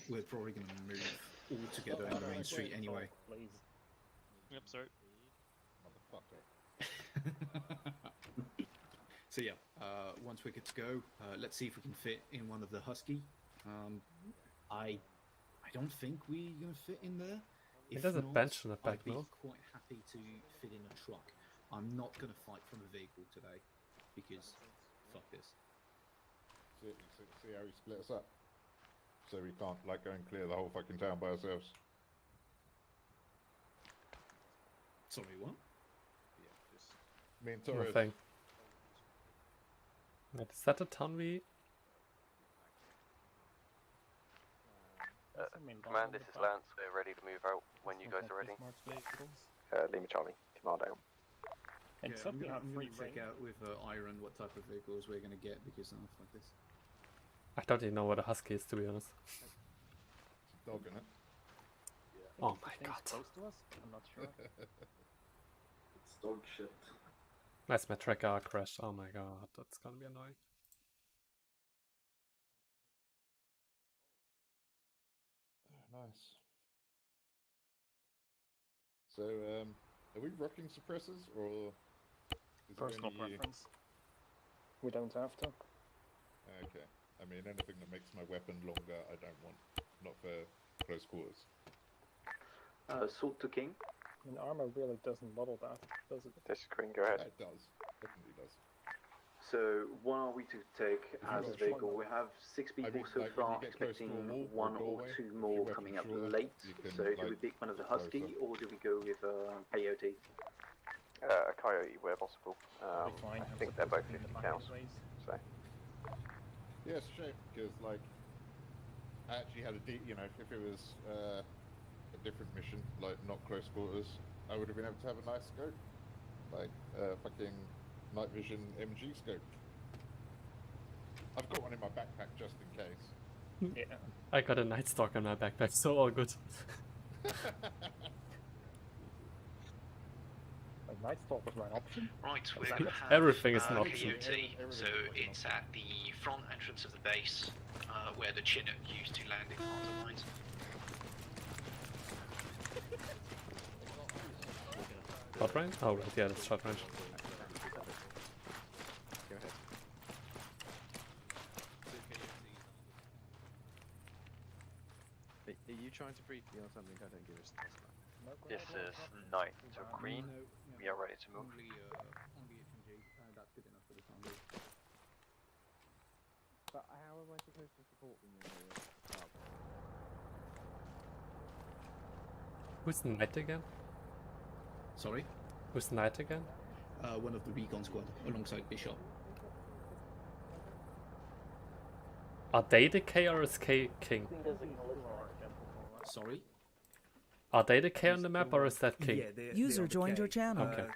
we're probably going to move all together in the main street anyway. Yep, sorry. Motherfucker. So yeah, once we're good to go, let's see if we can fit in one of the Husky. I don't think we're going to fit in there. If there's a not, bench in the back, I'd be no? quite happy to fit in a truck. I'm not going to fight from a vehicle today, because fuck this. See how he split us up? So we can't, like, go and clear the whole fucking town by ourselves. Sorry, what? Yeah, just... Me and Torres. Nothing. Wait, is that a town we... Command, this is Lance. We're ready to move out when you guys are ready. Lima Charlie, command out. Yeah, I'm going to check out with Iron what type of vehicles we're going to get, because fuck this. I don't even know what a Husky is, to be honest. It's a dog, isn't it? Yeah. Oh my god. Close to us? I'm not sure. It's dog shit. Nice, my tracker crashed. Oh my god, that's gonna be annoying. Nice. So, are we rocking suppressors, or... Is Personal preference. We don't have to. Okay. I mean, anything that makes my weapon longer, I don't want. Not for close quarters. Salt to King. I mean, ArmA really doesn't model that, does it? This is Queen, go ahead. It does. Definitely does. So, what are we to take as a vehicle? We have 6 people so far, expecting 1 or 2 more coming up late. So, do we pick one of the Husky, or do we go with Coyote? A Coyote where possible. I think they're both 50 counts. So. Yeah, it's a shame, because, like, I actually had you know, if it was a different mission, like, not close quarters, I would have been able to have a nice scope. Like, fucking night vision MG scope. I've got one in my backpack just in case. Yeah. I got a Night Stalker in my backpack, so all good. Night Stalker was my option. Right, we're going to have Everything is an option. Coyote, so it's at the front entrance of the base, where the Chinook used to land in the mines. Shot range? Oh right, yeah, that's shot range. Go ahead. Are you trying to brief me on something I don't give a stuff? This is Knight to Queen. We are ready to move. Only HMG. That's good enough for the time being. But how am I supposed to support them in the club? Who's the Knight again? Sorry? Who's the Knight again? One of the recon squad, alongside Bishop. Are they the KRSK King? Sorry? Are they the K on the map, or is that King? Yeah, User joined your channel. Okay.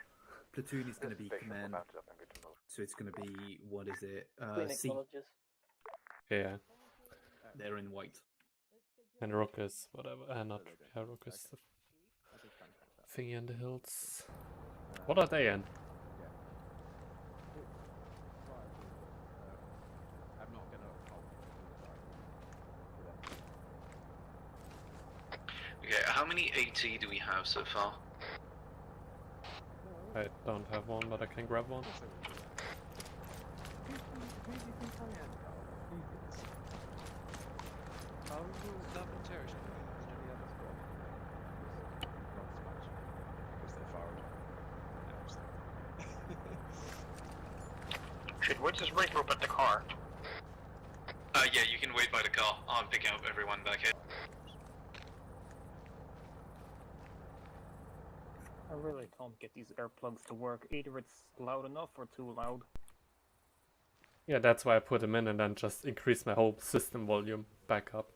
Platoon is going to be command, so it's going to be, what is it? C. Yeah. They're in white. And Rook is whatever. Not yeah, Rook is the thingy in the hills. What are they in? I'm not gonna. Okay, how many AT do we have so far? I don't have one, but I can grab one. Should we just regroup at the car? Yeah, you can wait by the car. I'm picking up everyone back here. I really can't get these earplugs to work. Either it's loud enough or too loud. Yeah, that's why I put them in and then just increase my whole system volume back up.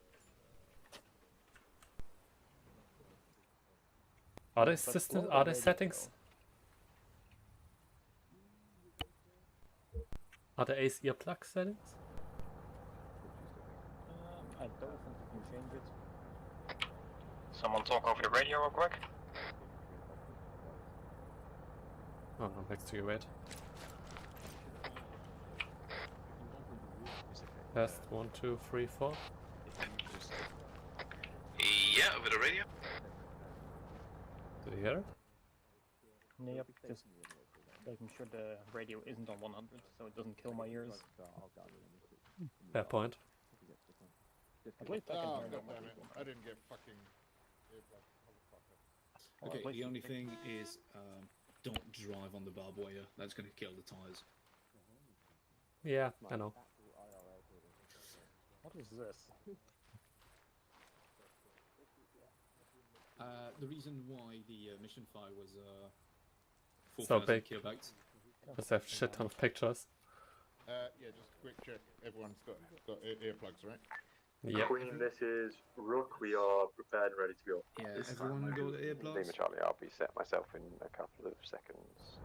Are they system? Are they settings? Are the AC earplug settings? I don't think you can change it. Someone talk over the radio real quick. Oh, no, next to you, wait. Test 1, 2, 3, 4. Yeah, over the radio. Did you hear it? Yep, just making sure the radio isn't on 100 so it doesn't kill my ears. Fair point. At least I can Oh, hear God normal damn it. people. I didn't get fucking earplugs, motherfucker. Okay, at least the only you- thing is, don't drive on the barbed wire. That's going to kill the tires. Yeah, I know. What is this? The reason why the mission file was So 4,000 big. kilobytes. Because I have a shit ton of pictures. Yeah, just a quick check. Everyone's got earplugs, right? Yep. Queen, this is Rook. We are prepared and ready to go. Yeah, This everyone time I got do. earplugs? Lima Charlie, I'll be set myself in a couple of seconds.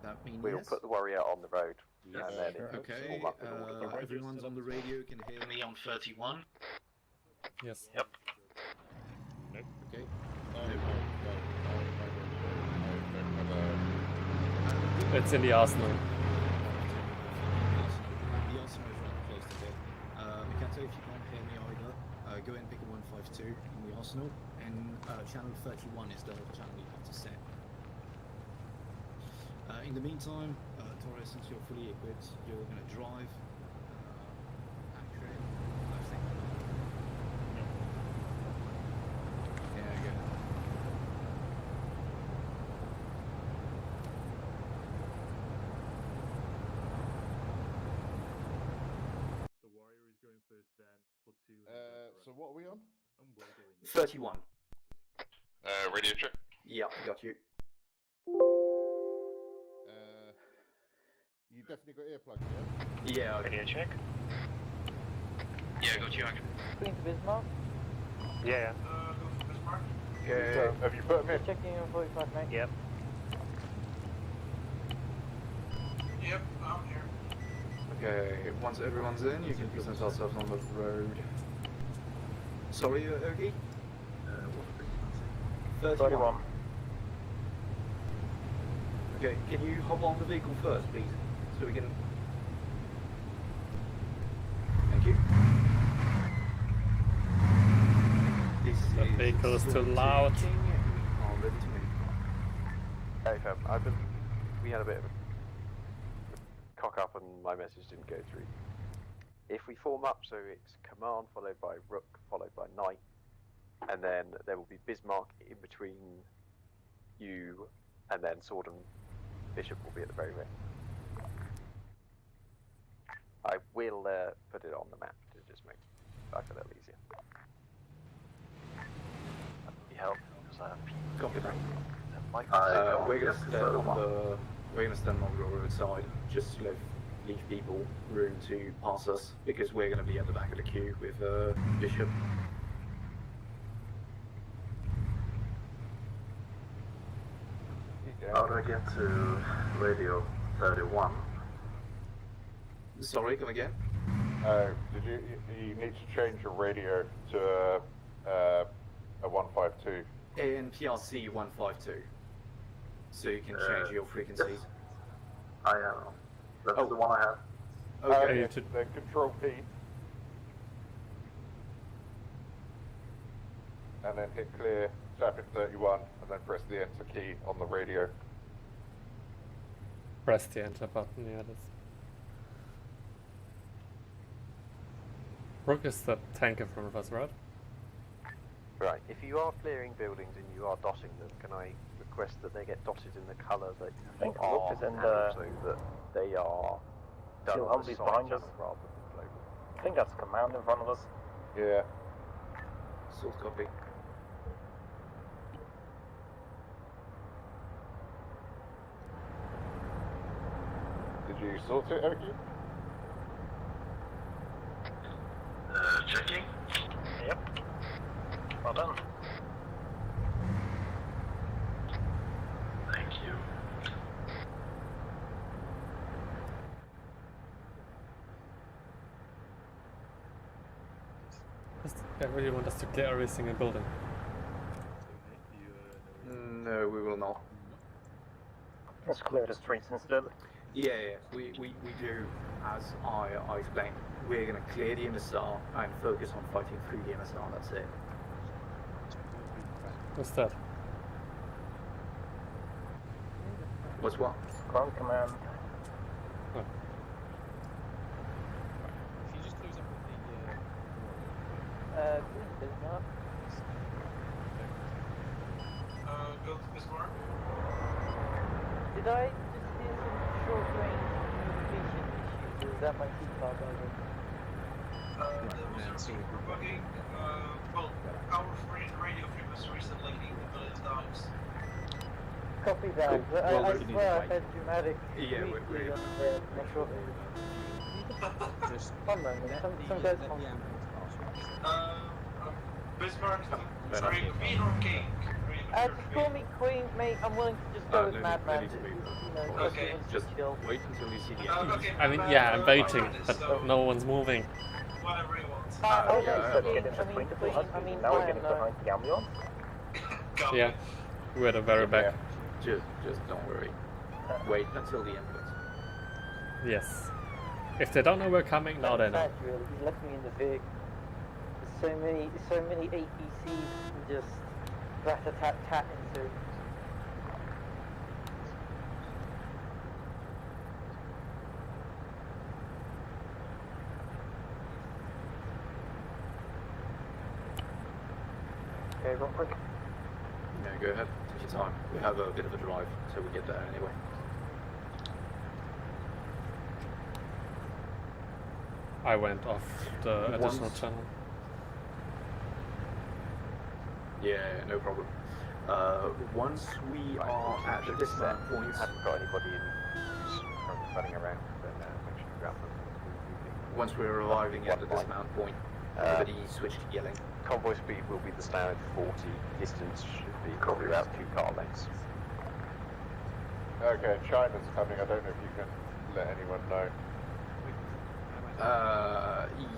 That means We'll yes. put the warrior on the road, and then Sure. if it's Okay, all up in order, everyone's on the radio, can hear Me on 31. Yes. Yep. Okay. It's in the arsenal. The arsenal is right close to here. Mikato, if you can't hear me either, go ahead and pick a 152 in the arsenal, and channel 31 is the channel you have to set. In the meantime, Torres, since you're fully equipped, you're going to drive, action, those things. Yeah, good. The warrior is going first, then platoon. So what are we on? 31. Radio check. Yeah, got you. You definitely got earplugs, yeah? Yeah, okay. Radio check. Yeah, I got you. Queen to Bismarck. Yeah. Yeah. Have you put them in? Checking in 45, mate. Yep. Yep, I'm here. Okay, once everyone's in, you can present ourselves on the road. Sorry, Ogie? 31. Okay, can you hop on the vehicle first, please? So we can... Thank you. This The vehicle is too loud. Oh, ready to move. hey fam, we had a bit of a cock up and my message didn't go through. If we form up, so it's command followed by Rook followed by Knight, and then there will be Bismarck in between you, and then Sword and Bishop will be at the very end. I will put it on the map to just make life a little easier. That'd be helpful because Copy that. we're We're gonna stand on the roadside just to leave people room to pass us because we're gonna be at the back of the queue with Bishop. How do I get to radio 31? Sorry, come again? Did you need to change your radio to a 152? In PRC 152. So you can change your frequencies. I am. That's the one I have. Okay. Yeah, then Control P. And then hit clear, tap in 31, and then press the enter key on the radio. Press the enter button, yeah, that's... Rook is the tank in front of us, right? Right, if you are clearing buildings and you are dotting them, can I request that they get dotted in the colour that I think you are, Rook is in and the... also that they are done Still on the Humvees side behind channel us. rather than global. I think that's command in front of us. Yeah. Source copy. Did you sort it, Oki? Checking. Yep. Well done. Thank you. I really want us to clear every single building. No, we will not. Let's clear the streets instead. Yeah, we do, as I explained. We're going to clear the MSR and focus on fighting through the MSR, that's it. What's that? What's what? Ground command. Oh. If you just close up with the Bismarck. Go to Bismarck. Did I just hear some short range communication issues? Or is that my keycard over? Working, well, our radio frequency recently a million times. Copy that. Cool. I Well, you need swear to I've had dramatic Yeah, weekly on my short range. just One moment, let some the, guys let the on. ambulance pass. Bismarck, Better. sorry, Queen or King? Just call me Queen, mate. I'm willing to just go with Madman. need to be Okay. Just chill. wait until you see the end. Okay, I mean, yeah, I'm waiting, but no one's moving. Whatever you want. Oh, yeah, that's King. I mean, now we're I getting know. behind the ambulance. Go. Yeah, we're at the very back. Just don't worry. Wait until the ambulance. Yes. If they don't know we're coming, now they know. Sad, really. He left me in the Vig. There's so many APCs to just rat-a-tat-tat into. Okay, real quick. No, go ahead. Take your time. We have a bit of a drive till we get there anyway. I went off the additional Once- channel. Yeah, no problem. Once we are at the dismount If you points, haven't got anybody in who's running around, then make sure you grab them. once we're arriving at the dismount point, everybody switch to yelling. Convoy speed will be the standard 40. Distance should be probably about 2 car lengths. Okay, China's coming. I don't know if you can let anyone know.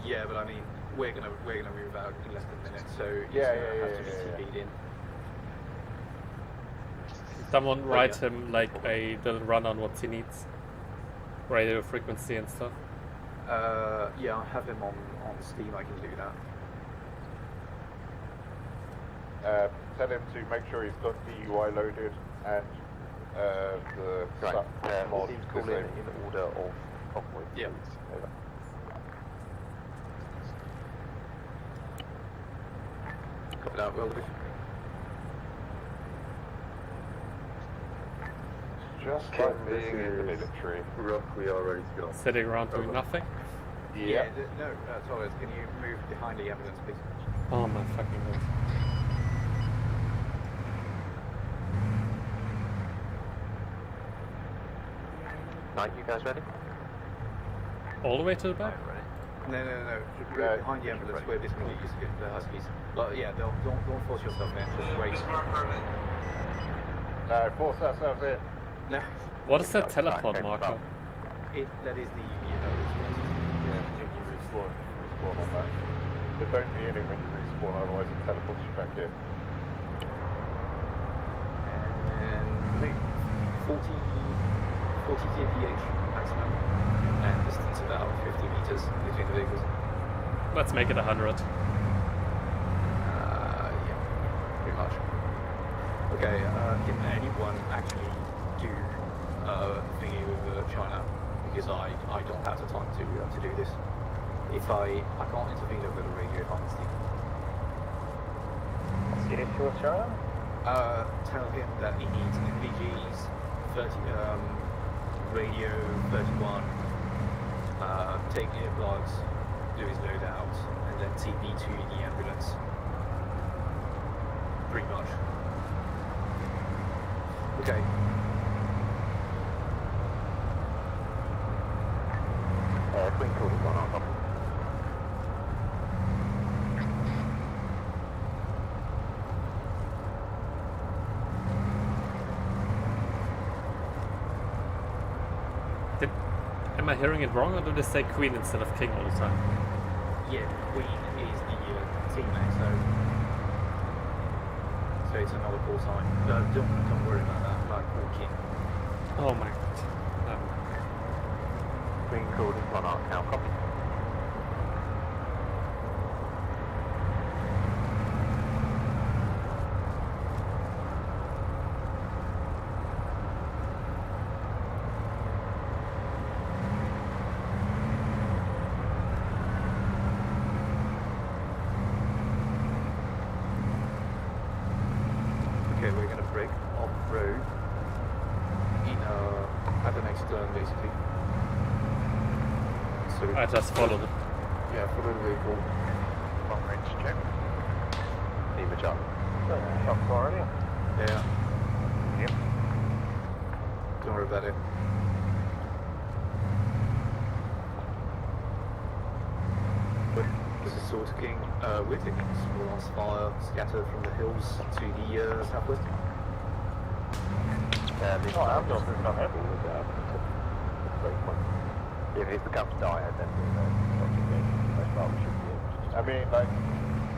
Yeah, but I mean, we're gonna move out in less than a minute, so he's Yeah, gonna yeah, have to yeah, just yeah, lead in. Someone Oh, write yeah. him like a little run on what he needs. Radio frequency and stuff. Yeah, I'll have him on Steam. I can do that. Tell him to make sure he's got DUI loaded and the Right. mod Please call in order of convoy. Yeah. Please. Over. Copy that. Will do. Just like being in the military. Rook, we are ready to go. Sitting around doing nothing. Yeah. No, Torres, can you move behind the ambulance, please? Oh my fucking god. Right, you guys ready? All the way to the back? No. Behind the ambulance where this one used to get the Huskies. But yeah, don't force yourself in. Just wait. Bismarck, permit. No, force ourselves in. No, What is that Right, teleport okay, marker? that is the Yeah, you respawn on that. But don't be in it when you respawn, otherwise it teleports you back in. and I think 40 kph maximum, and distance about 50 meters between the vehicles. Let's make it 100. Yeah, pretty much. Okay, can anyone actually do thingy with China? Because I don't have the time to do this. If I can't intervene over the radio if I'm on Steam. What's the issue with China? Tell him that he needs NVGs, 30, radio 31, take earplugs, do his loadout, and then TP to the ambulance. Pretty much. Okay. Queen call is 1 on top. Am I hearing it wrong, or do they say Queen instead of King all the time? Yeah, Queen is the teammate, so it's another call sign. Don't worry about that. Like call King. Oh my god. Queen call is 1 on now. Copy. Okay, we're gonna break off road in at the next turn, basically. So I just followed it. yeah, follow the vehicle. Long range check. Leave a jump. Shots already. Yeah. Yep. Don't worry about it. This is Sword King. We're taking small arms fire scattered from the hills to the southwest. I'm just not happy with that. If it becomes dire, then most part we should be able to just... I mean, like,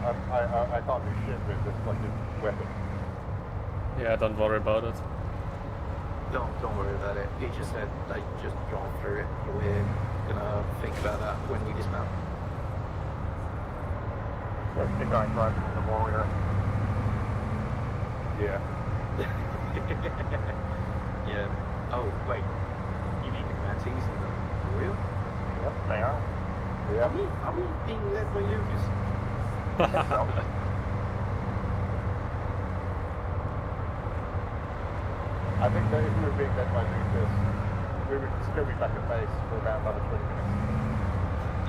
I can't do shit with this fucking weapon. Yeah, don't worry about it. Don't worry about it. He just said, like, just drive through it. We're gonna think about that when we dismount. I think I'm driving the warrior. Yeah. Yeah. Oh, wait. You mean the Mantis and the Warrior? Yep, they are. Yeah. Are we being led by Lucas? I think that if we were being led by Lucas, we would still be back at base for about another 20 minutes.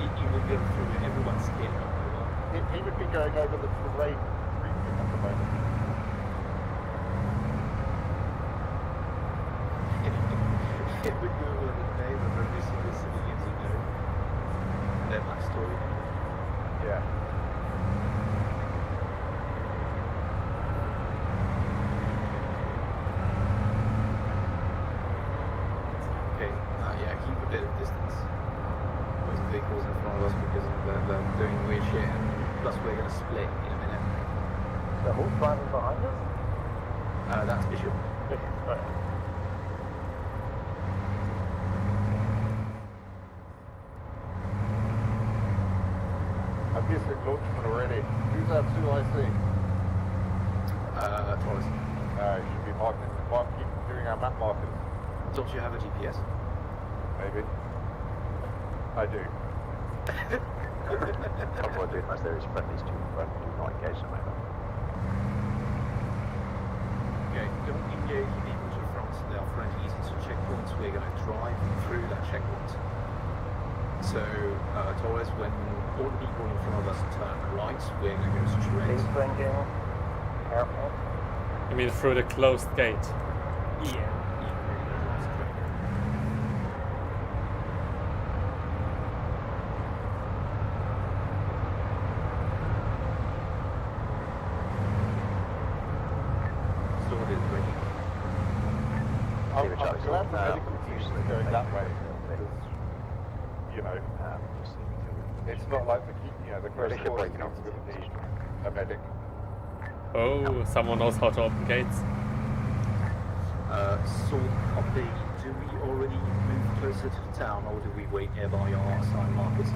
You would go through everyone's skin. He would be going over the terrain briefing at the moment. It would go over the name of every single civilians you know. Their backstory. Yeah. Okay, yeah, keep a bit of distance. Those vehicles in front of us because they're doing weird shit, and plus we're going to split in a minute. So who's driving behind us? That's Bishop. I've used the launchman already. Who's that 2IC? Taurus. You should be keep doing our map markers. Don't you have a GPS? Maybe. I do. What I do is there is friendlies to not engage at the moment. Okay, don't engage the people to the front. They are friendlies to checkpoints. We're going to drive through that checkpoint. So, Torres, when all the people in front of us turn right, we're going to go straight. He's blinking. Careful. I mean through the closed gate. Yeah. I'm glad the medical teams are going that way. Because, you know, it's not like the close quarters teams are going to need a medic. Oh, someone knows how to open gates. Sword copy. Do we already move closer to the town, or do we wait nearby our assigned markers?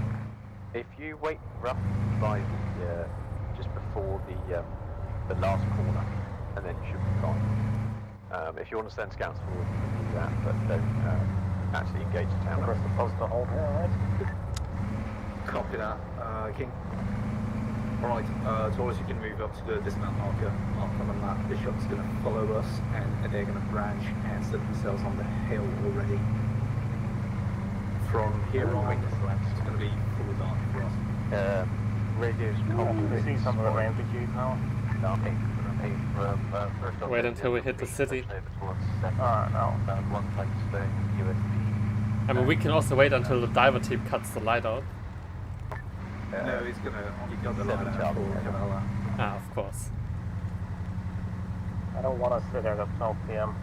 If you wait roughly by the just before the last corner, and then you should be fine. If you want to send scouts forward, you can do that, but don't actually engage the town. We're supposed to hold here, right? Copy that, King. Alright, Taurus, you can move up to the dismount marker. Mark on the map. Bishop's going to follow us, and they're going to branch and set themselves on the hill already. From here on, it's going to be full dark for us. Radio's We see some of the ambiguity now. Wait until we hit the city. I mean, we can also wait until the diver team cuts the light out. No, he's going to only cut the light out for Cavalla. Ah, of course. I don't want to sit there at 12 PM.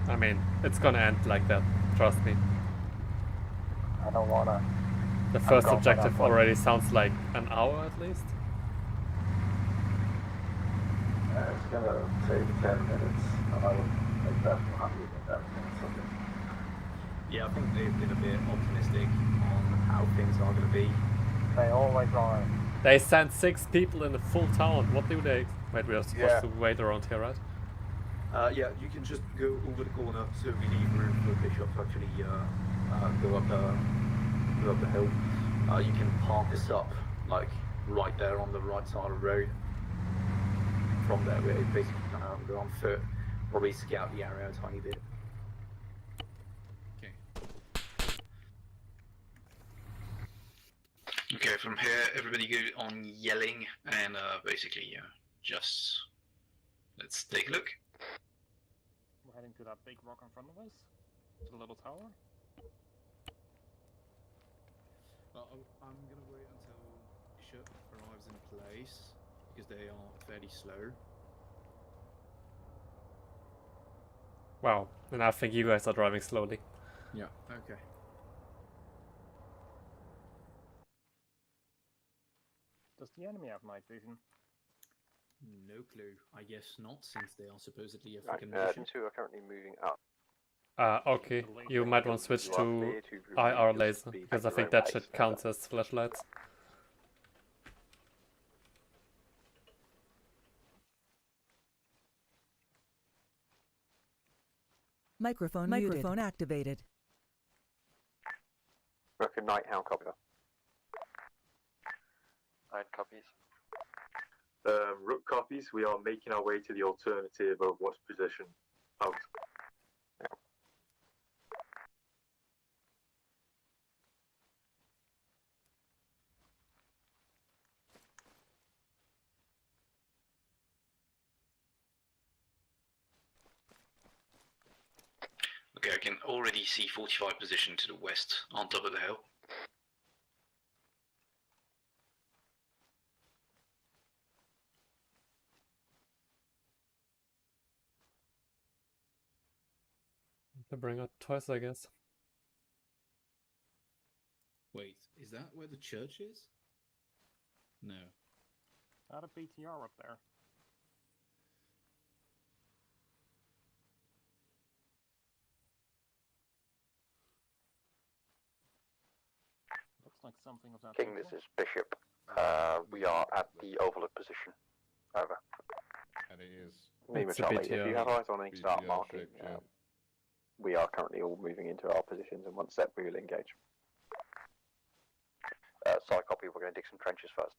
I mean, it's gonna end like that, trust me. I don't want to. The first objective already sounds like an hour at least. It's gonna take 10 minutes. I would make that 110 minutes. Okay. Yeah, I think they've been a bit optimistic on how things are going to be. They always are. They sent 6 people in the full town. What do they? Wait, we are supposed to wait around here, right? Yeah, you can just go over the corner so we leave room for Bishop to actually go up the hill. You can park this up like right there on the right side of the road from there, we're basically gonna go on foot, probably scout the area a tiny bit. Okay. Okay, from here, everybody good on yelling and basically, just let's take a look. We're heading to that big rock in front of us, to the little tower. Well, I'm gonna wait until Bishop arrives in place because they are fairly slow. Wow, and I think you guys are driving slowly. Yeah. Okay. Does the enemy have night vision? No clue. I guess not, since they are supposedly a Right, freaking militia. two are currently moving up. Okay, you might want to switch to IR laser, because I think that should count as flashlights. Microphone activated. Reckon Night Hound copy. Night copies. Rook copies. We are making our way to the alternative of what's position out. Yeah. Okay, I can already see 45 position to the west on top of the hill. To bring out toys, I guess. Wait, is that where the church is? No. Add a BTR up there. Looks like something of that. King, this is Bishop. We are at the overlook position. Over. And it is. Nemo It's a Charlie, BTR. if you have eyes on it, start BTR marking. shaped, yeah. We are currently all moving into our positions, and once set, we will engage. Side copy, we're going to dig some trenches first.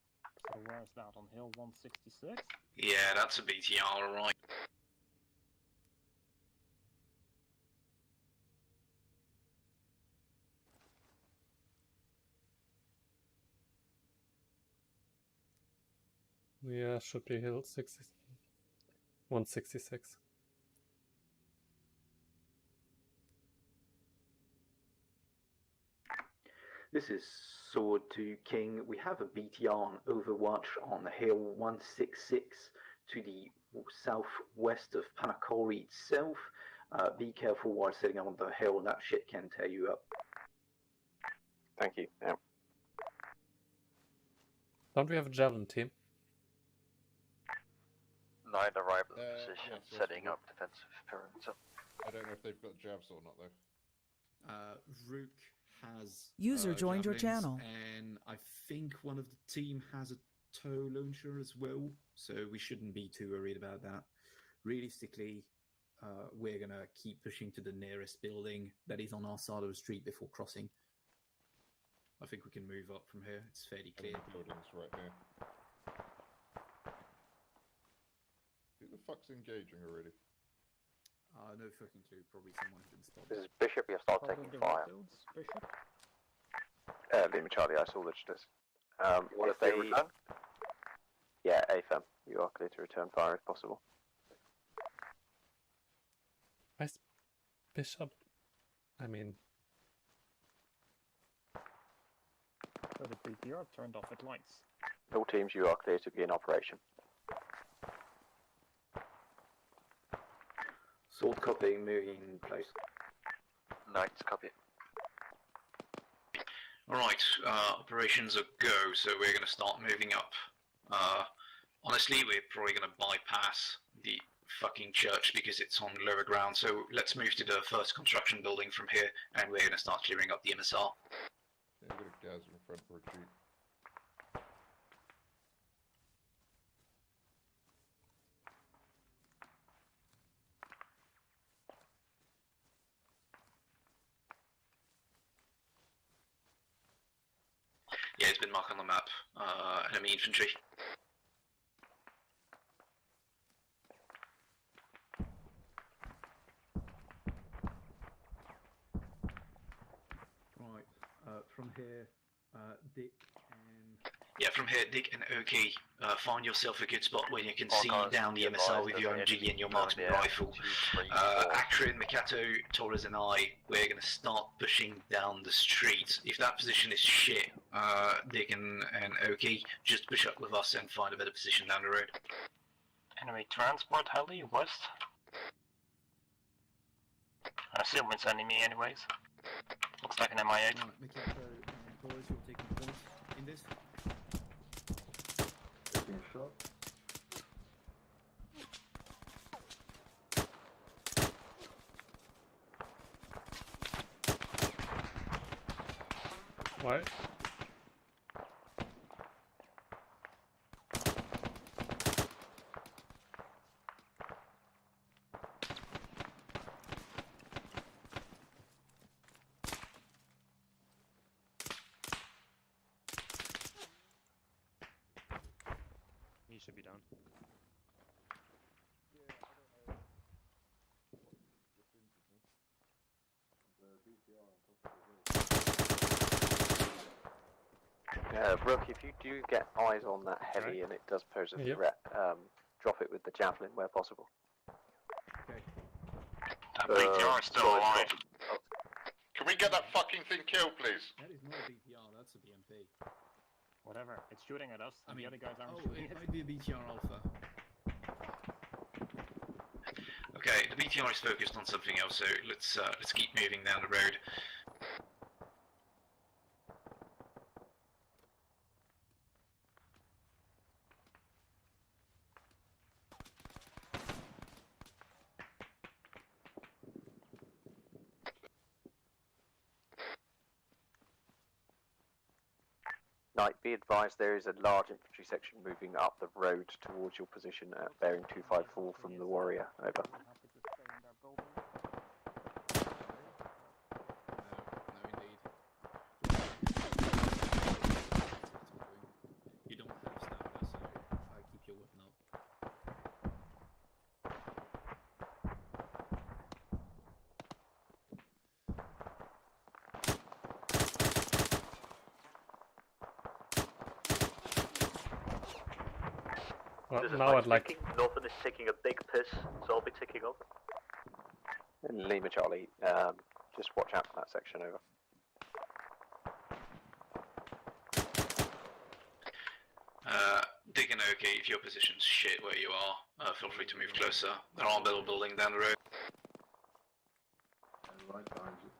So where's that, on hill 166? Yeah, that's a BTR, alright. Yeah, should be hill 166. This is Sword to King. We have a BTR on Overwatch on hill 166 to the southwest of Panakori itself. Be careful while sitting on the hill, that shit can tear you up. Thank you. Yeah. Don't we have a javelin team? Nine arrived at the yes, position, yes, setting yes. up defensive perimeter. I don't know if they've got jabs or not though. Rook has User joined your javelins, channel. and I think one of the team has a tow launcher as well, so we shouldn't be too worried about that. Realistically, we're gonna keep pushing to the nearest building that is on our side of the street before crossing. I think we can move up from here. It's fairly clear. And the building's right here. Who the fuck's engaging already? No fucking clue. Probably someone who didn't spot. This is Bishop, you start Probably taking the fire. Redfields, Bishop? Lima Charlie, I saw registers. Want If to stay they... return? Yeah, AFM. You are clear to return fire if possible. Nice Bishop. I mean, So the BTR turned off its lights. All teams, you are clear to be in operation. Sword copy, moving in place. Knights, copy. Alright, operations are go, so we're going to start moving up. Honestly, we're probably going to bypass the fucking church because it's on lower ground, so let's move to the first construction building from here, and we're going to start clearing up the MSR. Yeah, we've got a gas in front for a retreat. Yeah, it's been marked on the map. Enemy infantry. here, Dick and... Yeah, from here, Dick and Oki, find yourself a good spot where you can see down the MSR with your MG and your marksman rifle. Akron, Mikato, Torres and I, we're going to start pushing down the street. If that position is shit, Dick and Oki, just push up with us and find a better position down the road. Enemy transport heli, west. I assume it's enemy anyways. Looks like an MI8. Mikato and Torres, you're taking points in this. Taking a shot. Why? He should be down. Brooke, if you do get eyes on that heavy and it does pose a threat, drop it with the javelin where possible. Okay. That BTR is still alive. Can we get that fucking thing killed, please? That is not a BTR, that's a BMP. Whatever, it's shooting at us, and the other guys aren't Oh, shooting it it. might be a BTR Alpha. Okay, the BTR is focused on something else, so let's keep moving down the road. Knight, be advised there is a large infantry section moving up the road towards your position at bearing 254 from the Warrior. Over. You don't have stamina, so keep your weapon up. Well, now I'd like... Northern is taking a big piss, so I'll be ticking up. And Lima Charlie, just watch out for that section. Over. Dick and Oki, if your position's shit where you are, feel free to move closer. There are a building down the road. Right behind you.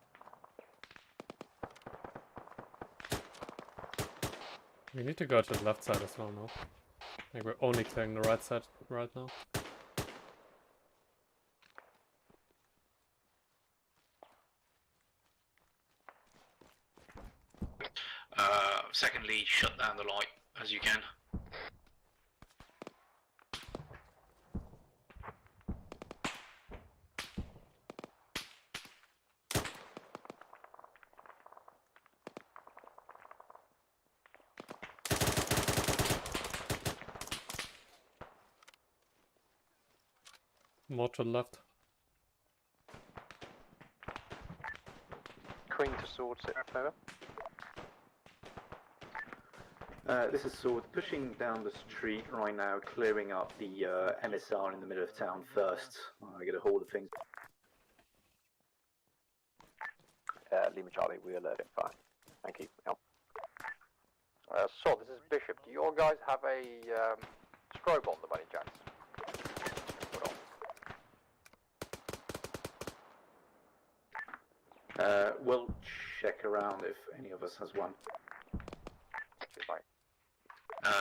We need to go to the left side as well now. I think we're only clearing the right side right now. Secondly, shut down the light as you can. More to the left. Queen to sword, sit over. This is Sword, pushing down the street right now, clearing up the MSR in the middle of town first. I get a hold of things. Lima Charlie, we alert it. Fine. Thank you. Out. So, this is Bishop. Do you guys have a strobe on the money chance? We'll check around if any of us has one.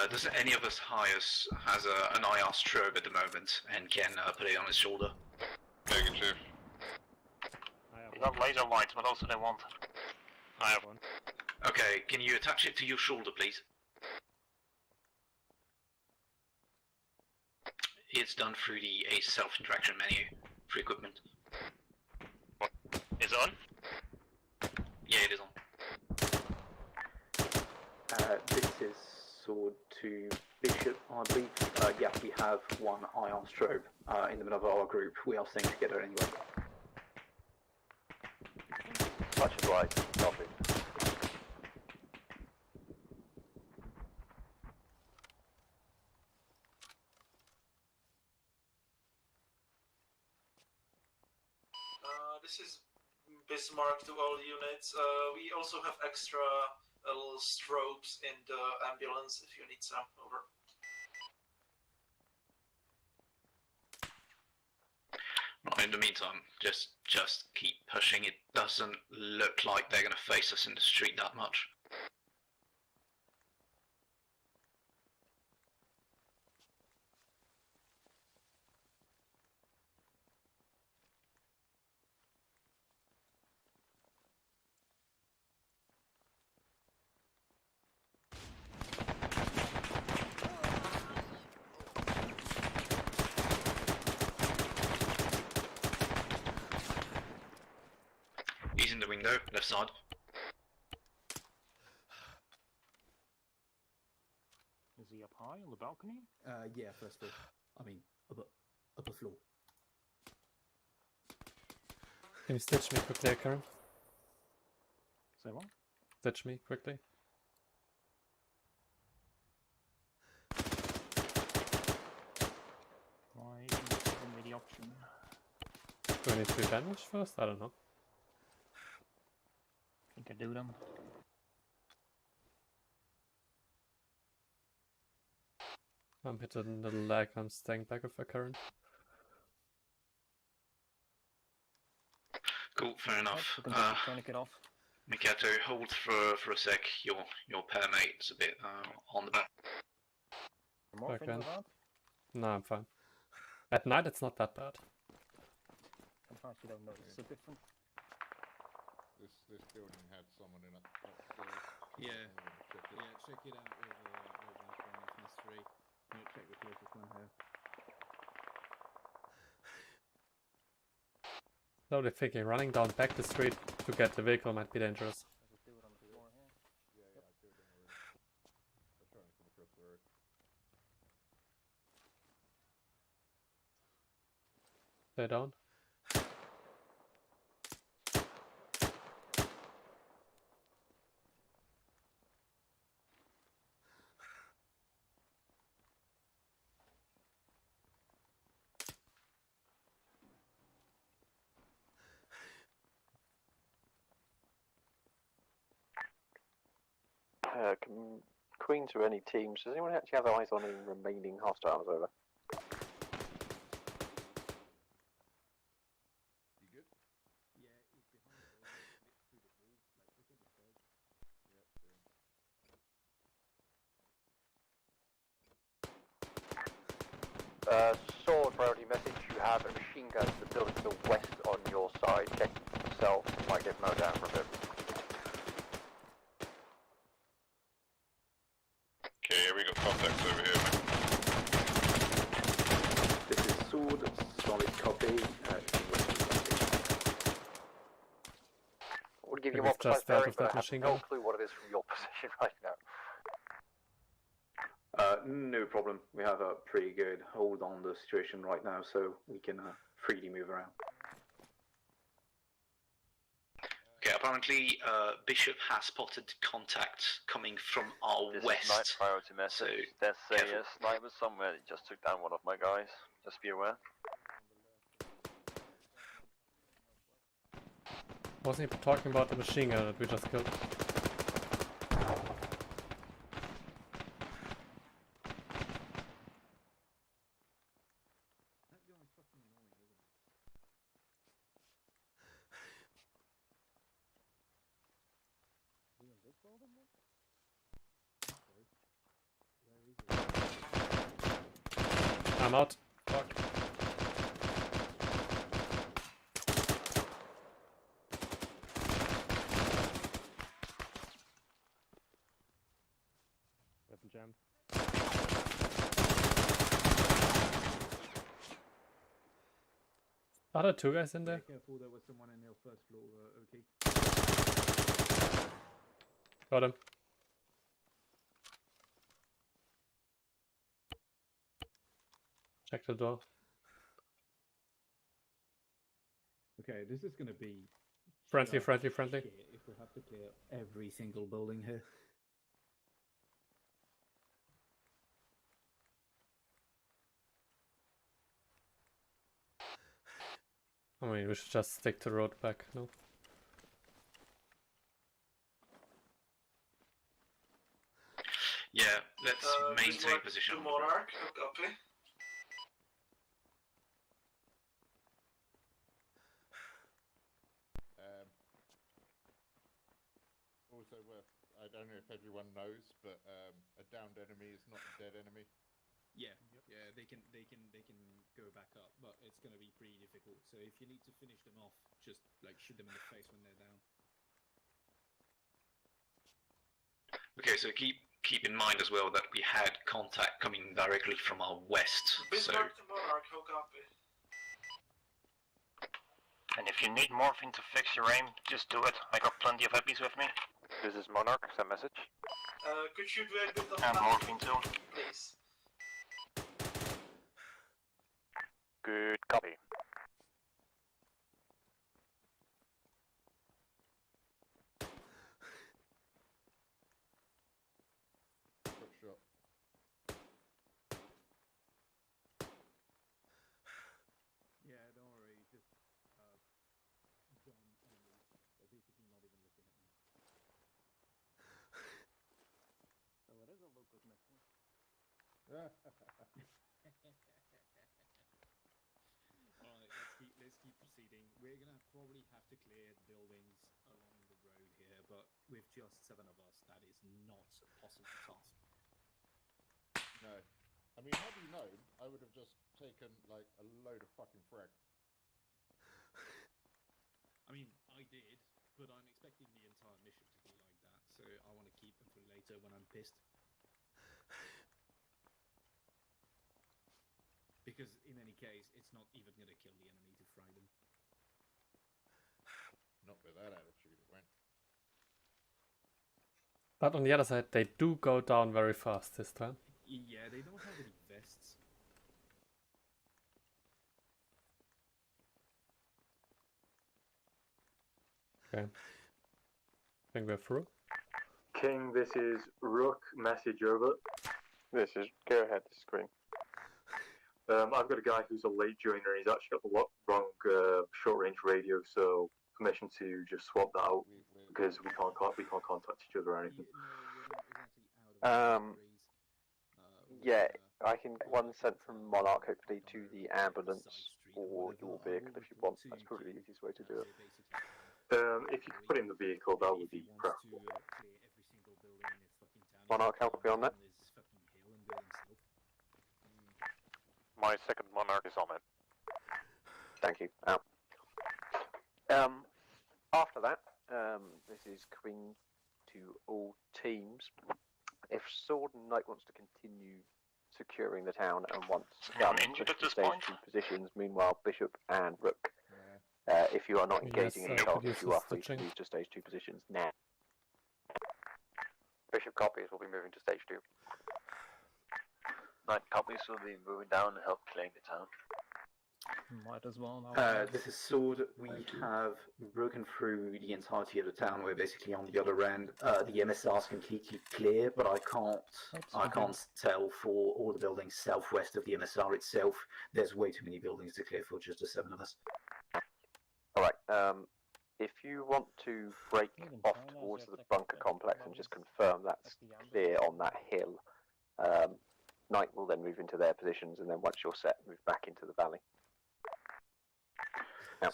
Does any of us hires has an IR strobe at the moment and can put it on his shoulder? Negative. You got laser lights, but also they want. I have one. Okay, can you attach it to your shoulder, please? It's done through the self-interaction menu for equipment. What? Is it on? Yeah, it is on. This is Sword to Bishop, I believe. Yeah, we have one ion strobe in the middle of our group. We are staying together anyway. Much obliged. Copy. this is Bismarck to all units. We also have extra little strobes in the ambulance if you need some. Over. Right, in the meantime, just keep pushing. It doesn't look like they're going to face us in the street that much. He's in the window, left side. Is he up high on the balcony? Yeah, first floor. I mean, upper floor. Can you stitch me quickly, Karen? Say what? Stitch me quickly. Why isn't it giving me the option? Do I need to be bandaged first? I don't know. I think I do them. I'm hit in the leg, I'm staying back with a current. Cool, fair enough. Trying to get off. Mikato, hold for a sec. Your pair mate's a bit on the back. More things about? No, I'm fine. At night it's not that bad. Sometimes you don't notice the difference. This building had someone in it. Yeah. Check it out with if necessary. Check the closest one here. Slowly thinking, running down back the street to get the vehicle might be dangerous. Yeah, I killed him already. I was trying to come across the road. Stay down. Queen to any teams. Does anyone actually have eyes on any remaining hostiles over? You good? Yeah, he's behind the wall, through the wall. Like, look at the stairs. Sword priority message. You have a machine gun to the building to the west on your side. Check yourself. Might get mowed down for a bit. Okay, we got contacts over here. This is Sword, solid copy. I would give you We've more just precise dealt bearing, with but I that have machine no gun. clue what it is from your position right now. No problem. We have a pretty good hold on the situation right now, so we can freely move around. Okay, apparently Bishop has spotted contacts coming from our This west. is night priority message. There's a sniper somewhere that just took down one of my guys. Just be aware. Wasn't he talking about the machine gun that we just killed? I'm out. Fuck. Weapon jammed. Are there two guys in there? Careful, there was someone in the first floor, okay. Got him. Check the door. Okay, this is gonna be Friendly. shit if we have to clear every single building here. I mean, we should just stick to road back, no? Yeah, let's maintain Bismarck position. to Monarch, copy. Also I don't know if everyone knows, but a downed enemy is not a dead enemy. Yeah, yeah, they can go back up, but it's going to be pretty difficult. So if you need to finish them off, just like shoot them in the face when they're down. Okay, so keep in mind as well that we had contact coming directly from our west. Bismarck to Monarch, copy. And if you need morphine to fix your aim, just do it. I got plenty of hippies with me. This is Monarch, send message. Could you do a bit of And morphine too. please? Good copy. Quick shot. Yeah, don't worry, just dumb enemies. They're basically not even looking at me. So it is a local mission. Alright, let's keep proceeding. We're gonna probably have to clear buildings along the road here, but with just 7 of us, that is not a possible task. No. I mean, had you known, I would have just taken, like, a load of fucking frag. I mean, I did, but I'm expecting the entire mission to be like that, so I want to keep them for later when I'm pissed. Because in any case, it's not even going to kill the enemy to fry them. Not with that attitude, it went. But on the other side, they do go down very fast this time. Yeah, they don't have any vests. Okay. I think we're through. King, this is Rook, message over. This is, go ahead, this is Green. I've got a guy who's a late joiner, he's actually got the wrong short-range radio, so permission to just swap that out, because we can't contact each other or anything. Yeah, I can get one sent from Monarch, hopefully, to the ambulance or your vehicle if you want. That's probably the easiest way to do it. If you could put in the vehicle, that would be preferable. Monarch, help me on that. My second Monarch is on it. Thank you. Out. After that, this is Queen to all teams. If Sword and Knight wants to continue securing the town and wants injured at this stage point? 2 positions, meanwhile Bishop and Rook, if you are not engaging in targets, you are free to move to stage 2 positions now. Bishop copies will be moving to stage 2. Knight copies will be moving down and help claim the town. Might as well now. This is Sword. We have broken through the entirety of the town. We're basically on the other end. The MSR is completely clear, but I can't tell for all the buildings southwest of the MSR itself. There's way too many buildings to clear for just the 7 of us. Alright, if you want to break off towards the bunker complex and just confirm that's clear on that hill, Knight will then move into their positions, and then once you're set, move back into the valley. Now.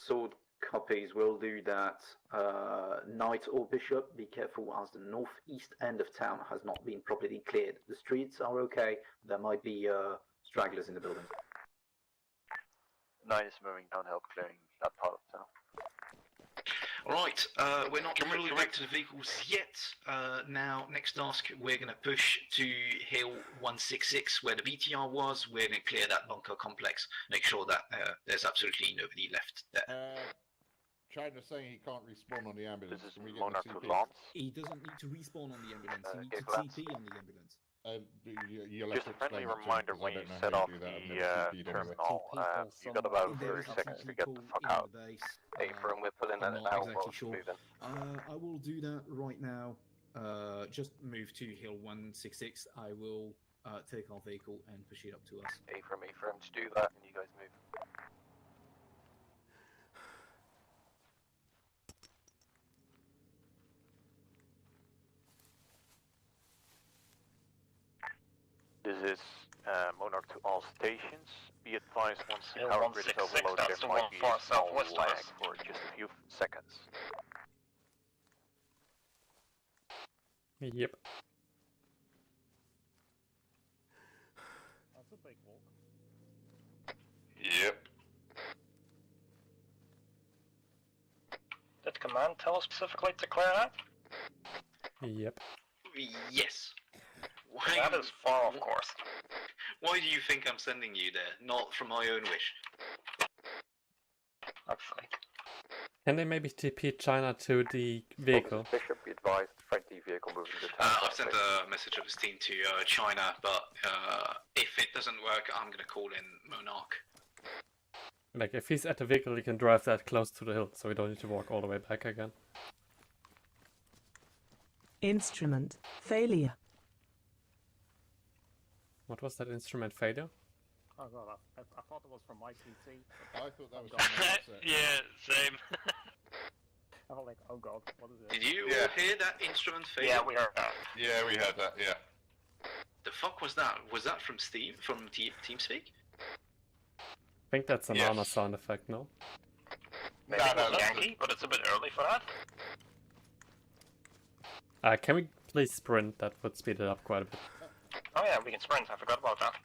Sword copies will do that. Knight or Bishop, be careful as the northeast end of town has not been properly cleared. The streets are okay, there might be stragglers in the building. Knight is moving down, help clearing that part of town. Alright, we're not fully back to the vehicles yet. Now, next task, we're going to push to Hill 166, where the BTR was. We're going to clear that bunker complex, make sure that there's absolutely nobody left there. China's saying he can't respawn on the ambulance. This is Can we get Monarch the to CP? Lance. He doesn't need to respawn on the ambulance, he needs get to Lance. CP on the ambulance. You'll Just have a to friendly explain it to him, reminder 'cause I when you don't know set how off you do that. I've the never CP'd anyway. terminal, you got about 30 seconds to get the fuck out. Apron, we're pulling I'm that not out. exactly sure. I will do that right now. Just move to Hill 166. I will take our vehicle and push it up to us. Apron, to do that, and you guys move. This is Monarch to all stations. Be advised once the Hill power grid is 166, overloaded, that's the there might one be far a small southwest of lag us. for just a few seconds. Yep. That's a big walk. Yep. Did command tell us specifically to clear that? Yep. Yes. That is far off course. Why do you think I'm sending you there? Not from my own wish. Actually. Can they maybe TP China to the vehicle? Bishop, be advised, friendly vehicle moving to town. I've sent a message of his team to China, but if it doesn't work, I'm gonna call in Monarch. Like, if he's at the vehicle, he can drive that close to the hill, so we don't need to walk all the way back again. Instrument failure. What was that instrument failure? Oh god, I thought it was from my PC. I thought that was Yeah, same. I was like, oh god, what is it? Did you all hear that instrument failure? Yeah, we heard that. Yeah, we had that, yeah. The fuck was that? Was that from Steve? From TeamSpeak? I think that's an ArmA sound effect, no? Maybe it was Yankee, but it's a bit early for that. Can we please sprint? That would speed it up quite a bit. Oh yeah, we can sprint, I forgot about that.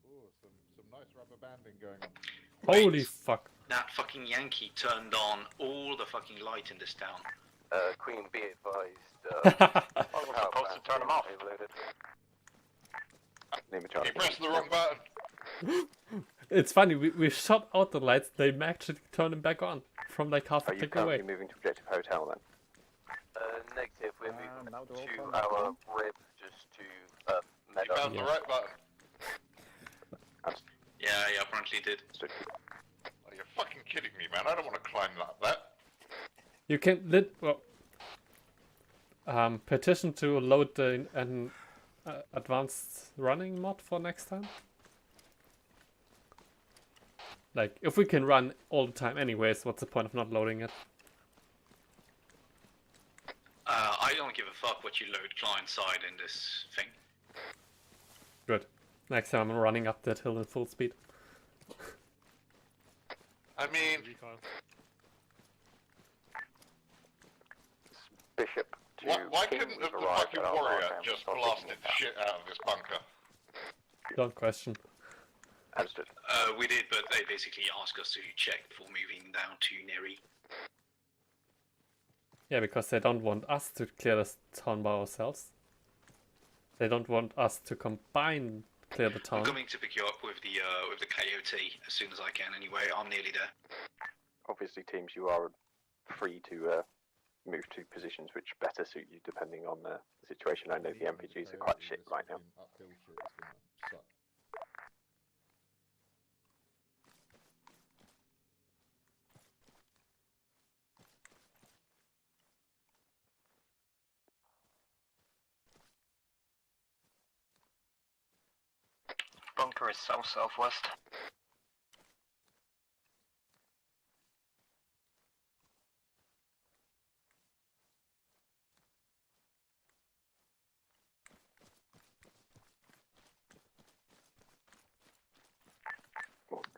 Ooh, some nice rubber banding going on. Holy fuck. That fucking Yankee turned on all the fucking light in this town. Queen, be advised. I was supposed to turn them off. You pressed the wrong button. It's funny, we shot out the lights, they actually turned them back on from like half a Are you click away. currently moving to Objective Hotel then? Negative, we're moving to our rib just to You found the right button. Yeah, I apparently did. Oh, you're fucking kidding me, man. I don't want to climb like that. You can petition to load an advanced running mod for next time. Like, if we can run all the time anyways, what's the point of not loading it? I don't give a fuck what you load client side in this thing. Good. Next time I'm running up that hill in full speed. I mean... Bishop to why couldn't the fucking warrior just blasted the shit out of this bunker? Don't question. Understood. We did, but they basically asked us to check before moving down to Neri. Yeah, because they don't want us to clear the town by ourselves. They don't want us to combine clear the town. I'm coming to pick you up with the KOT as soon as I can. Anyway, I'm nearly there. Obviously, teams, you are free to move to positions which better suit you depending on the situation. I know the MPGs are quite shit right now. Uphill shit is gonna suck. Bunker is south-southwest.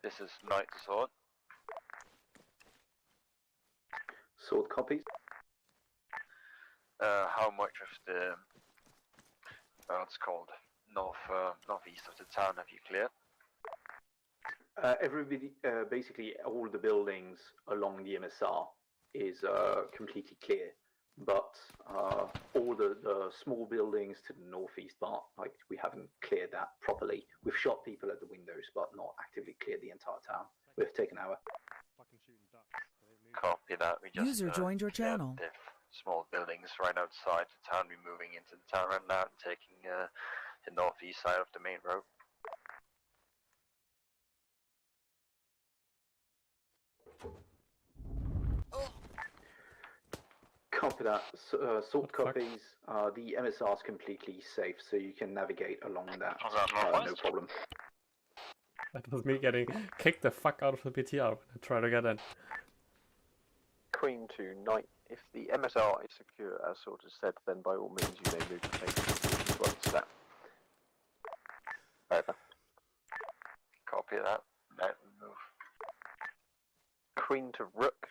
This is Knight Sword. Sword copies. How much of the what's called northeast of the town have you cleared? Everybody, basically all the buildings along the MSR is completely clear, but all the small buildings to the northeast part, like, we haven't cleared that properly. We've shot people at the windows, but not actively cleared the entire town. We've taken our... Copy that. We just User joined your cleared channel. the small buildings right outside the town. We're moving into the town right now and taking the northeast side of the main road. Copy that. Sword copies. The MSR is completely safe, so you can navigate along that. No problem. That was me getting kicked the fuck out of the BTR when I tried to get in. Queen to Knight If the MSR is secure, as sort of said, then by all means you may move to take positions once that. Over. Copy that. Right, move. Queen to Rook.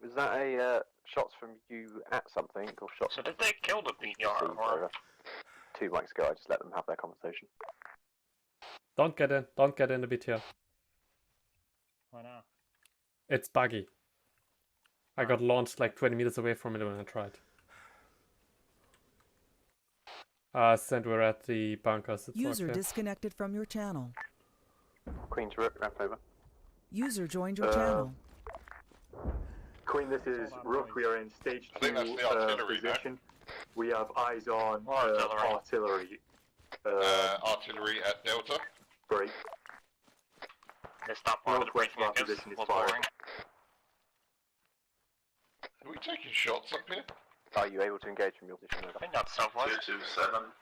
Was that a shots from you at something or shots? So did they kill the BDR? Or... 2 mics ago, I just let them have their conversation. Don't get in. Don't get in the BTR. Why not? It's buggy. I got launched like 20 meters away from it when I tried. Since we're at the bunkers, it's User okay. disconnected from your channel. Queen to Rook, ramp over. User joined your channel. Queen, this is Rook. We are in stage 2 position. We have eyes on artillery. Artillery at Delta. Break. It's not part of the briefing, I guess. Position is What's firing. boring? Are we taking shots up here? Are you able to engage from your position? I think that's southwest. 227.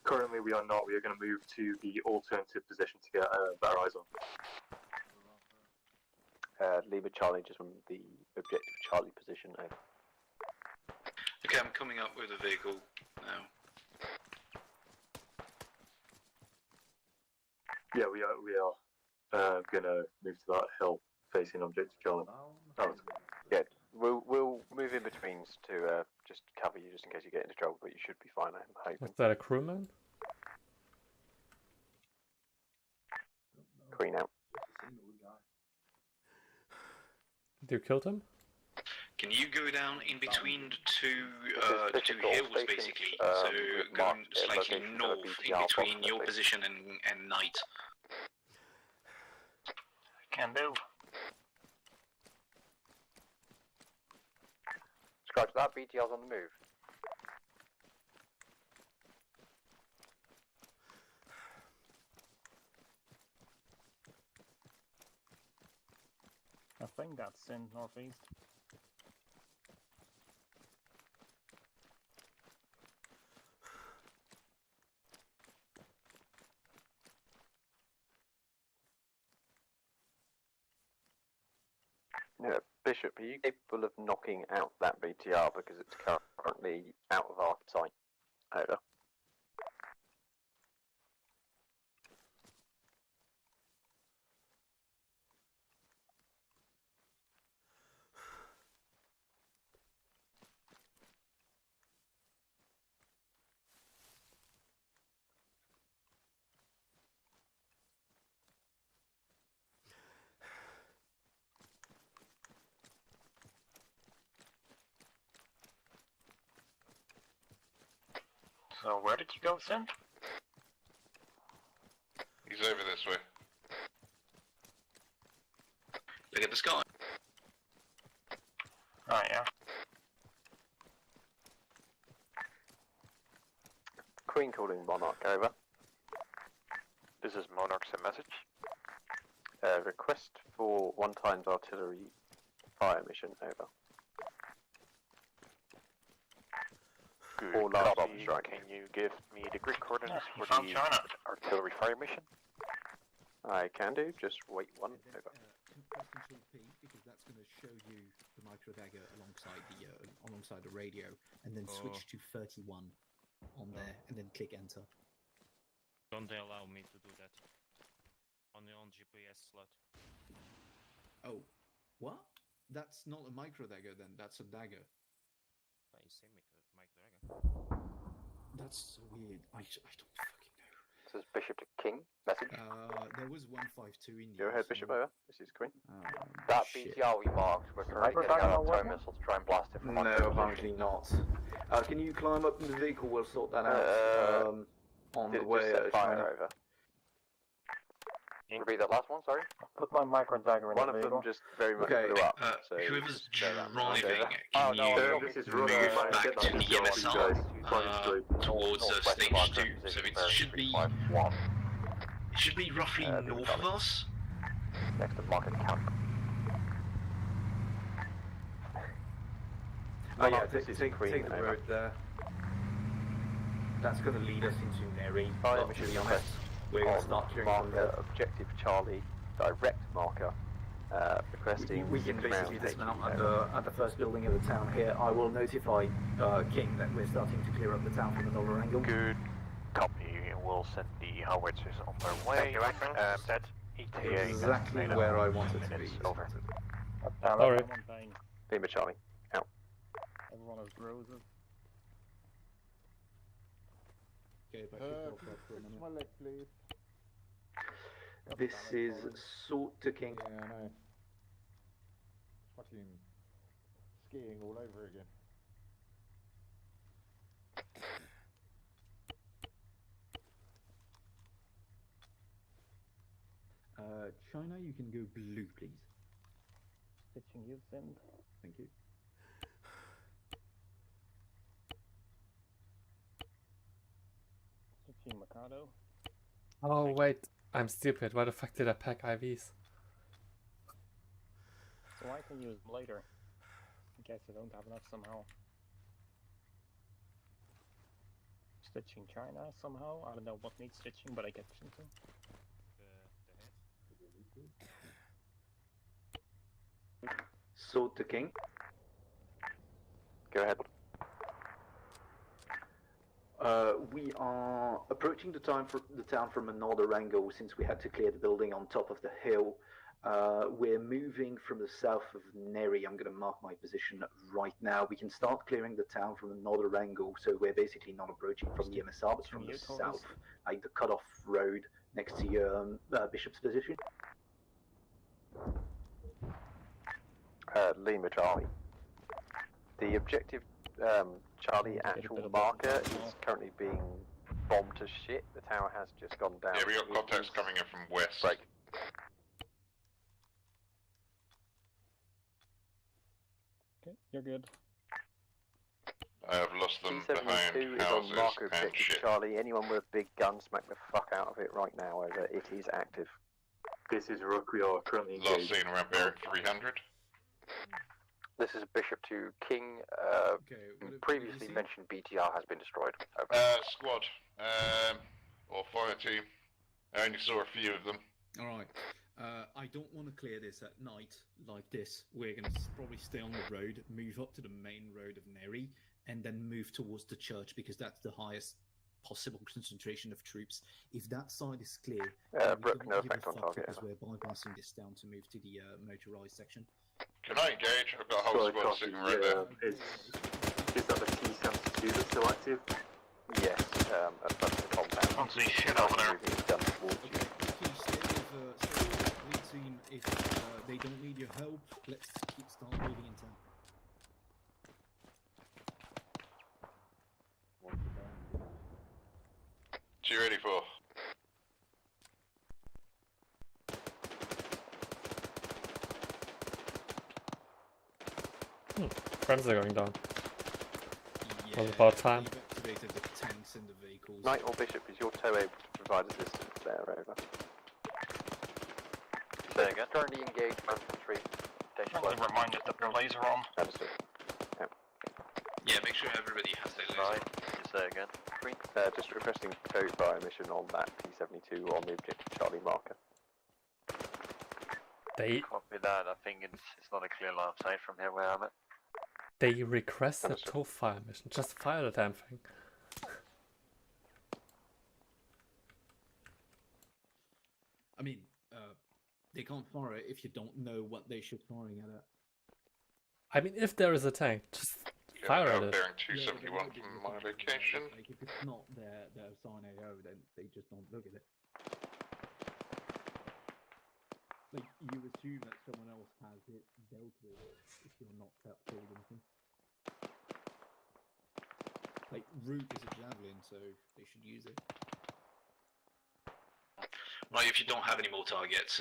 Currently, we are not. We are going to move to the alternative position to get better eyes on. Lima Charlie, just from the objective Charlie position. Over. Okay, I'm coming up with a vehicle now. Yeah, we are going to move to that hill facing objective Charlie. Yeah, we'll move in betweens to just cover you, just in case you get into trouble. But you should be fine. I'm hoping. Is that a crewman? Queen out. You killed him? Can you go down in between the two hills, basically? So going slightly north in between your position and Knight. Can do. Scratch that. BTR's on the move. I think that's in northeast. Yeah, Bishop, are you capable of knocking out that BTR because it's currently out of our sight? Over. So where did you go, Sin? He's over this way. Look at the sky. Oh yeah. Queen calling Monarch, over. This is Monarch's message. Request for 1 times artillery fire mission, over. Good. Or large bomb Copy. strike. Can you give me the grid coordinates for the artillery fire mission? I can do, just wait 1, over. Press Control P because that's going to show you the micro dagger alongside the radio, and then switch to 31 on there, and then click enter. Don't they allow me to do that? Only on GPS slot. Oh, what? That's not a micro dagger then. That's a dagger. You say micro dagger. That's so weird. I don't fucking know. This is Bishop to King, message. There was 152 in Go ahead, Bishop, over. This is Queen. That BTR we marked, we're currently getting out of missile to try and blast it from No, apparently not. Can you climb up in the vehicle? We'll sort that out on the way. Just set fire over. Repeat that last one, sorry? Put my micro dagger in One the of vehicle. them just very much Okay. blew up. So Whoever's driving, Oh, can no, you this is move Rook. back to the MSR towards stage 2? So it should be roughly north of us. Next to market camp. Oh yeah, take the road there. That's going to lead us into Neri, to be honest. We're going to start during marker, objective Charlie, direct marker, Requesting We can basically dismount at the first building of the town here. I will notify King that we're starting to clear up the town from another angle. Good copy. We'll send the howitzers on their way. Set ETA. Exactly where I wanted to be. Over. Sorry. Lima Charlie. Out. Everyone has roses. Okay, back to for a minute. My leg, please. This is Sort to King. Yeah, I know. Fucking skiing all over again. China, you can go blue, please. Stitching you, send. Thank you. Stitching Mikado. Oh wait, I'm stupid. Why the fuck did I pack IVs? So I can use them later. In case I don't have enough somehow. Stitching China somehow. I don't know what needs stitching, but I get something. Sort to King. Go ahead. We are approaching the town from another angle since we had to clear the building on top of the hill. We're moving from the south of Neri. I'm going to mark my position right now. We can start clearing the town from another angle, so we're basically not approaching from the MSR, but from the south, like the cut-off road next to your Bishop's position. Lima Charlie. The objective, Charlie, actual marker is currently being bombed to shit. The tower has just gone down. Yeah, we got contacts coming in from west. Break. Okay, you're good. I have lost them behind T72 is houses on marker and objective, shit. Charlie. Anyone with a big gun, smack the fuck out of it right now. Over. It is active. This is Rook. We are currently Last engaged. seen around bearing 300. This is Bishop to King. Previously mentioned BTR has been destroyed. Over. Squad, or fire team. I only saw a few of them. Alright. I don't want to clear this at night like this. We're going to probably stay on the road, move up to the main road of Neri, and then move towards the church because that's the highest possible concentration of troops. If that side is clear, Brooke, no effect on target. Because we're bypassing this down to move to the motorized section. Can I engage? I've got a whole squad sitting right there. Is that the T72 that's still active? Yes, that's the compound. Can't see shit over there. Team, if they don't need your help, let's start moving in town. What you ready for? Friends are going down. Was about time. Activated the tanks and the vehicles. Knight or Bishop, is your tow able to provide assistance there? Over. Say again. Currently engaged infantry. Remind us that their laser on. Understood. Yeah, make sure everybody has their laser. Right. Say again. Just requesting tow fire mission on that T72 on the objective Charlie marker. Copy that. I think it's not a clear line of sight from here where I'm at. They requested tow fire mission. Just fire the damn thing. I mean, they can't fire it if you don't know what they should firing at. I mean, if there is a tank, just fire at it. Bearing 271 from my location. Like, if it's not their sign AO, then they just don't look at it. Like, you assume that someone else has it dealt with if you're not killed anything. Like, Root is a javelin, so they should use it. Right, if you don't have any more targets,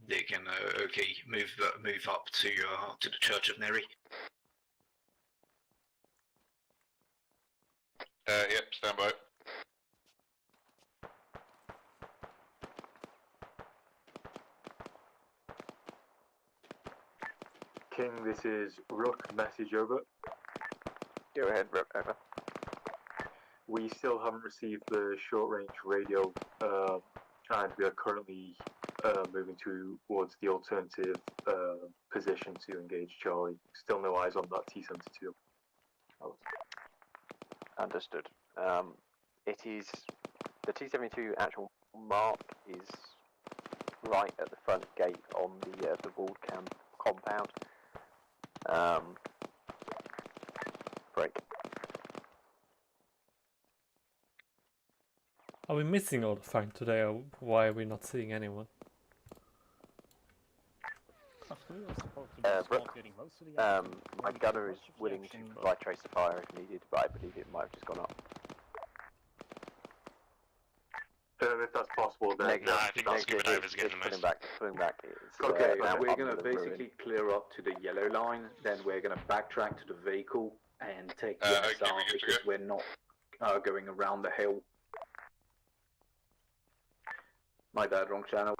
they can move up to the Church of Neri. Yep, stand by. King, this is Rook. Message over. Go ahead, Rook. Over. We still haven't received the short-range radio, and we are currently moving towards the alternative position to engage Charlie. Still no eyes on that T-72. Understood. It is the T-72 actual mark is right at the front gate on the walled compound. Break. Are we missing all the fight today, or why are we not seeing anyone? My gunner is willing to provide tracer fire if needed, but I believe it might have just gone up. If that's possible, then No, I think let's give it over to get the most. Pulling back. Okay, we're going to basically clear up to the yellow line, then we're going to backtrack to the vehicle and take the MSR because we're not going around the hill. My bad, wrong channel.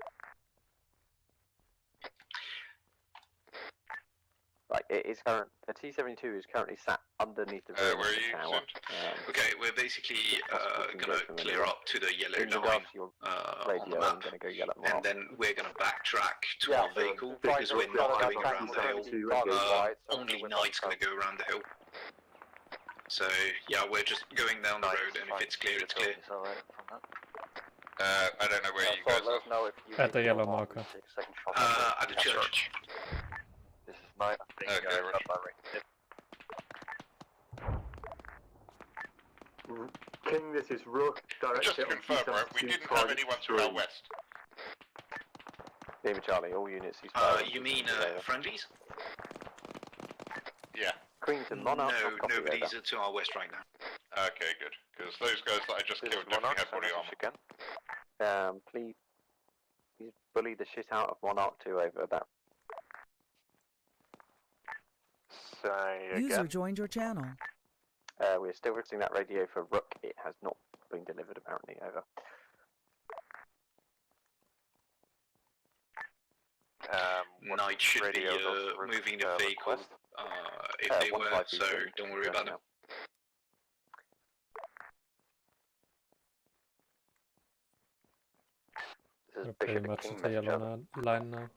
Right, it is current. The T-72 is currently sat underneath the where are you? Okay, we're basically gonna clear up to the yellow line on the map, and then we're gonna backtrack to our vehicle because we're not going around the hill. Only Knight's gonna go around the hill. So yeah, we're just going down the road, and if it's clear, it's clear. I don't know where you guys are. At the yellow marker. At the church. This is Knight. King, this is Rook. Just to confirm, right, we didn't have anyone to our west. David Charlie, all units. You mean friendlies? Yeah. Queenton Monarch. No, nobody's to our west right now. Okay, good. Because those guys that I just killed definitely had body armor. Please bully the shit out of Monarch 2 over that. User joined your channel. We're still fixing that radio for Rook. It has not been delivered apparently. Over. Knight should be moving the vehicle if they were, so don't worry about it. We're pretty much at the yellow line now.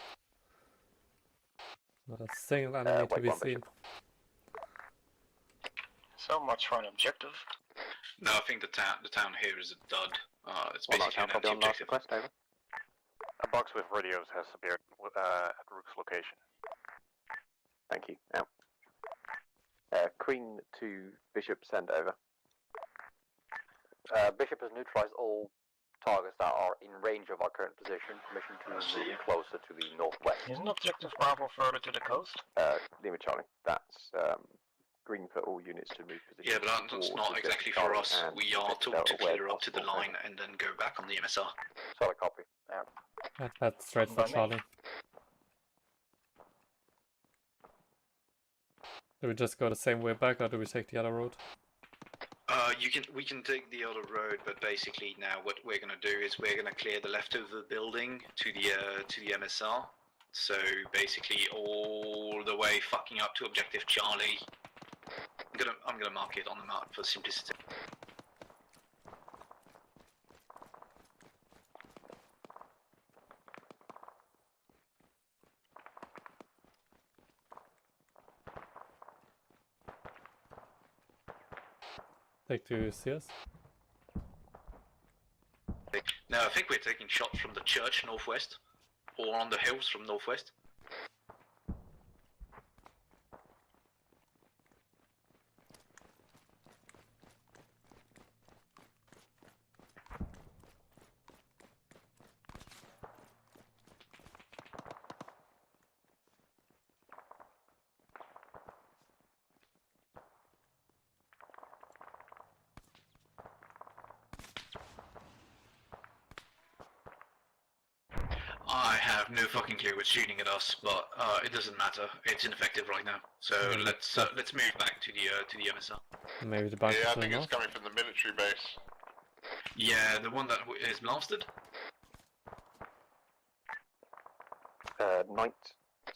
Not a single enemy to be seen. So much for an objective. No, I think the town here is a dud. It's basically an empty objective. A box with radios has appeared at Rook's location. Thank you. Now, Queen to Bishop, send over. Bishop has neutralized all targets that are in range of our current position. Permission to move closer to the northwest. Isn't objective Bravo further to the coast? Lima Charlie. That's green for all units to move position. Yeah, but that's not exactly for us. We are told to clear up to the line and then go back on the MSR. Solid copy. That's straight for Charlie. Do we just go the same way back, or do we take the other road? We can take the other road, but basically now what we're gonna do is we're gonna clear the leftover building to the MSR. So basically all the way fucking up to objective Charlie. I'm gonna mark it on the map for simplicity. Take to CS. No, I think we're taking shots from the church northwest, or on the hills from northwest. I have no fucking clue what's shooting at us, but it doesn't matter. It's ineffective right now. So let's move back to the MSR. Maybe the bunker. Yeah, I think it's coming from the military base. Yeah, the one that is blasted. Knight,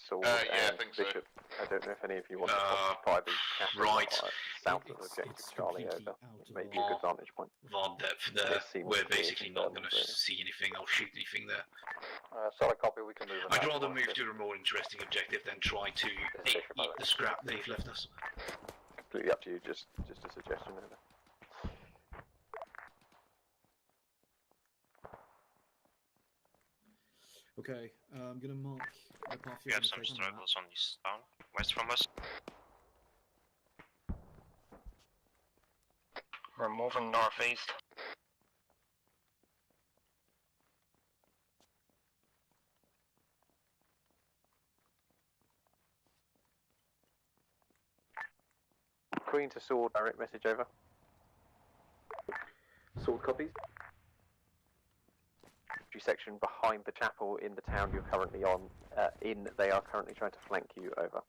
Sword, yeah, I think Bishop. so. I don't know if any of you want to occupy the castle. Right. south of objective Charlie over. Maybe a good vantage point. VAR depth there. We're basically not going to see anything or shoot anything there. Solid copy, we can move on. I'd rather move to a more interesting objective than try to eat the scrap they've left us. Completely up to you, just a suggestion. Okay, I'm gonna mark the path We have some struggles on this town, west from us. We're moving northeast. Queen to Sword, direct message over. Sword copies. Section behind the chapel in the town you're currently on. They are currently trying to flank you over.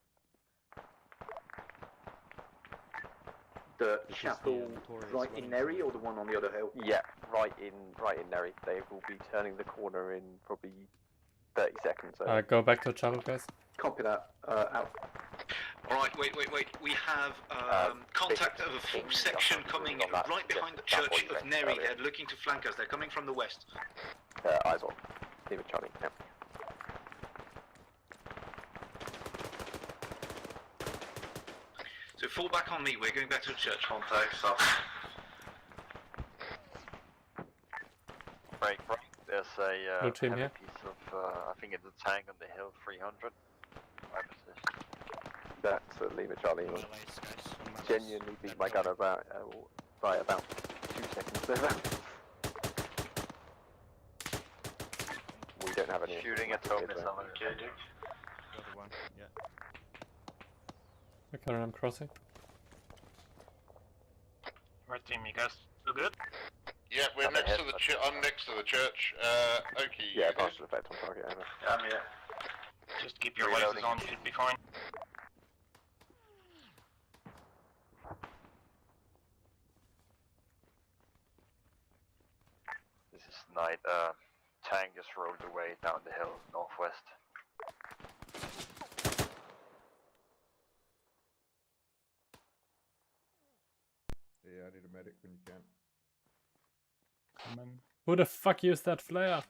The chapel right in Neri or the one on the other hill? Yeah, right in Neri. They will be turning the corner in probably 30 seconds. Go back to chapel, guys. Copy that. Out. Alright, wait. We have contact of a full section coming right behind the Church of Neri. They're looking to flank us. They're coming from the west. Eyes on. Leave it, Charlie. Yeah. So fall back on me. We're going back to the church. Contact south. Break. There's a no team heavy here. piece of, I think it's a tank on the hill, 300. My position. That's leave it, Charlie. Genuinely beat my gun about by about 2 seconds over. We don't have any shooting at Thomas on KD. Other one, yeah. Okay, I'm crossing. Red team, you guys do good? Yeah, we're next to the church. I'm next to the church. Oki. Yeah, partial effect on target, over. I'm here. Just keep your lasers on, should be fine. This is night. Tank just rolled away down the hill northwest. Yeah, I need a medic when you can. Who the fuck used that flare?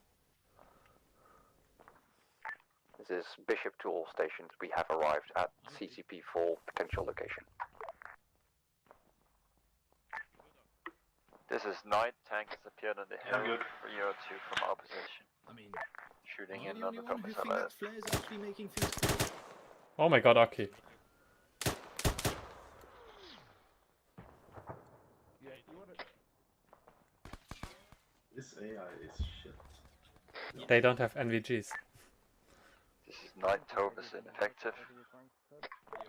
This is Bishop to all stations. We have arrived at CCP4 potential location. This is night. Tank has appeared on the hill. I'm good. 302 from our position. I mean, shooting am I in the on only the one who top thinks that flares actually making things? Oh my god, Aki. Yeah, you wanna... This AI is shit. They don't have NVGs. This is night. Thomas ineffective.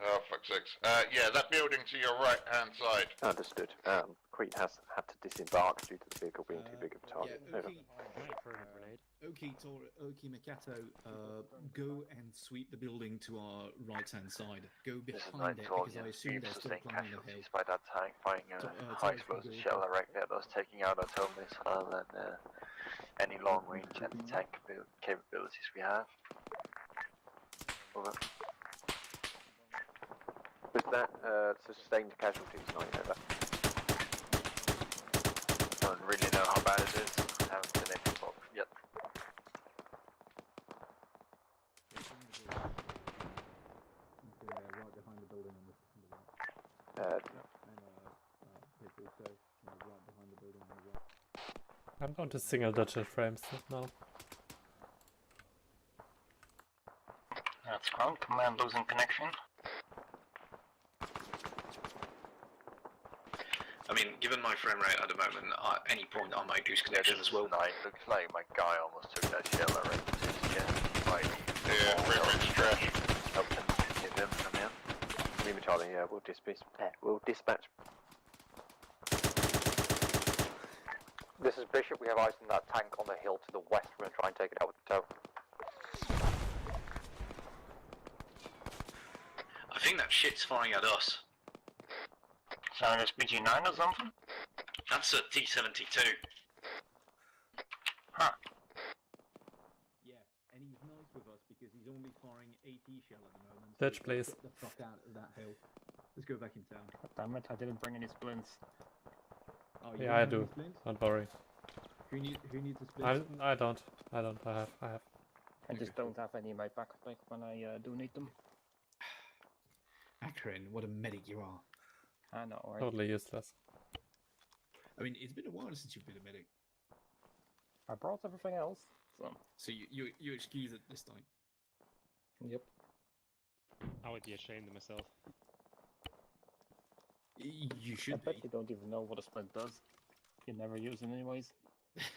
Oh, fuck's sakes. Yeah, that building to your right-hand side. Understood. Queen has had to disembark due to the vehicle being too big of a target. Yeah, Oki Makato, go and sweep the building to our right-hand side. Go behind it, because I assume they're still climbing the hill. By that tank, firing a high explosive shell directly at us, taking out our tow missile and any long-range anti-tank capabilities we have. Over. Was that sustained casualties, 9 over? Don't really know how bad it is. I haven't been able to talk yet. Right behind the building on the right. Right behind the building on the right. I'm down to single-digit frames now. That's fine. Command losing connection. I mean, given my frame rate at the moment, at any point I might lose connection as well. Night. Looks like my guy almost took that shell right to his chest. Yeah, frame rate's trash. Helped him get him from here. Lima Charlie, yeah, we'll dispatch. This is Bishop. We have eyes on that tank on the hill to the west. We're going to try and take it out with the tow. I think that shit's firing at us. Sound SPG-9 or something? That's a T-72. Huh. Yeah, and he's nice with us because he's only firing AT shell at the moment. Ditch, please. Get the fuck out of that hill. Let's go back in town. Damn it, I didn't bring any splints. Oh, you Yeah, I don't have do. any splints? Don't worry. Who needs the splints? I don't. I have. I just don't have any in my backpack when I do need them. Akron, what a medic you are. I know, right? Totally useless. I mean, it's been a while since you've been a medic. I brought everything else, so... So you excuse it this time? Yep. I would be ashamed of myself. You should I bet you don't even know what a splint does. You never use it anyways.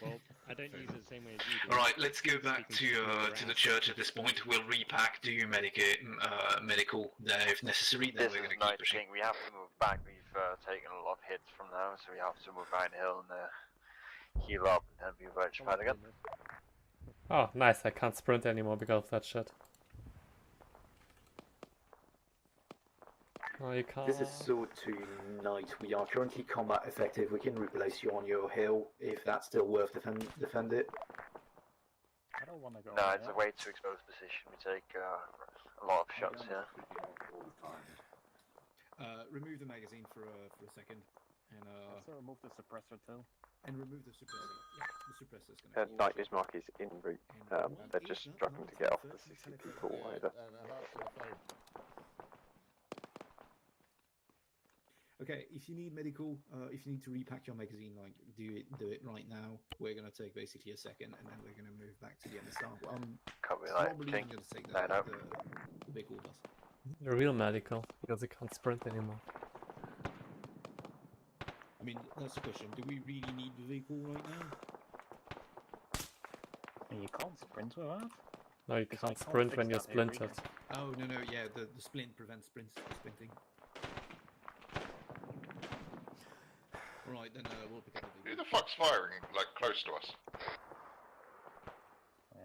Well, I don't use it the same way as you do. Alright, let's go back to the church at this point. We'll repack, do medical there if necessary, then This we're is going to keep Night pushing. King. We have to move back. We've taken a lot of hits from now, so we have to move down the hill and heal up and then be right Japan again. Oh, nice. I can't sprint anymore because of that shit. Oh, you can't. This is Sword to Knight. We are currently combat effective. We can replace you on your hill if that's still worth defend it. I don't want to go. No, it's a way too exposed position. We take a lot of shots here. Remove the magazine for a second, and also remove the suppressor too. And remove the suppressor. Yeah, the suppressor's gonna. Night Bismarck is en route. They're just struggling to get off the CCP pool either. Okay, if you need medical, if you need to repack your magazine, like do it right now. We're gonna take basically a second, and then we're gonna move back to the MSR. Copy that. Probably King. gonna take No. the big orders. The real medical, because he can't sprint anymore. I mean, that's the question. Do we really need the vehicle right now? And you can't sprint with that? No, you can't sprint when you're splintered. Oh no, yeah, the splint prevents sprinting. Right, then we'll pick up the Who the fuck's firing, like, close to us?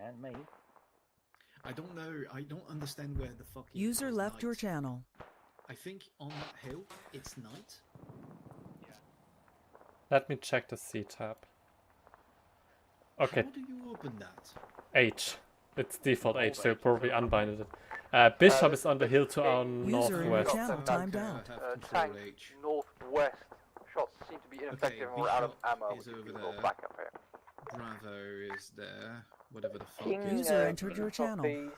And me. I don't know. I don't understand where the fuck. User left your channel. I think on that hill, it's night. Let me check the C tab. Okay. How do you open that? H. It's default H, so probably unbinded it. Bishop is on the hill to our northwest. Tank northwest. Shots seem to be ineffective and we're out of ammo. Is over We'll there. back up here. Bravo is there. Whatever the fuck. King, User entered your channel. Enemies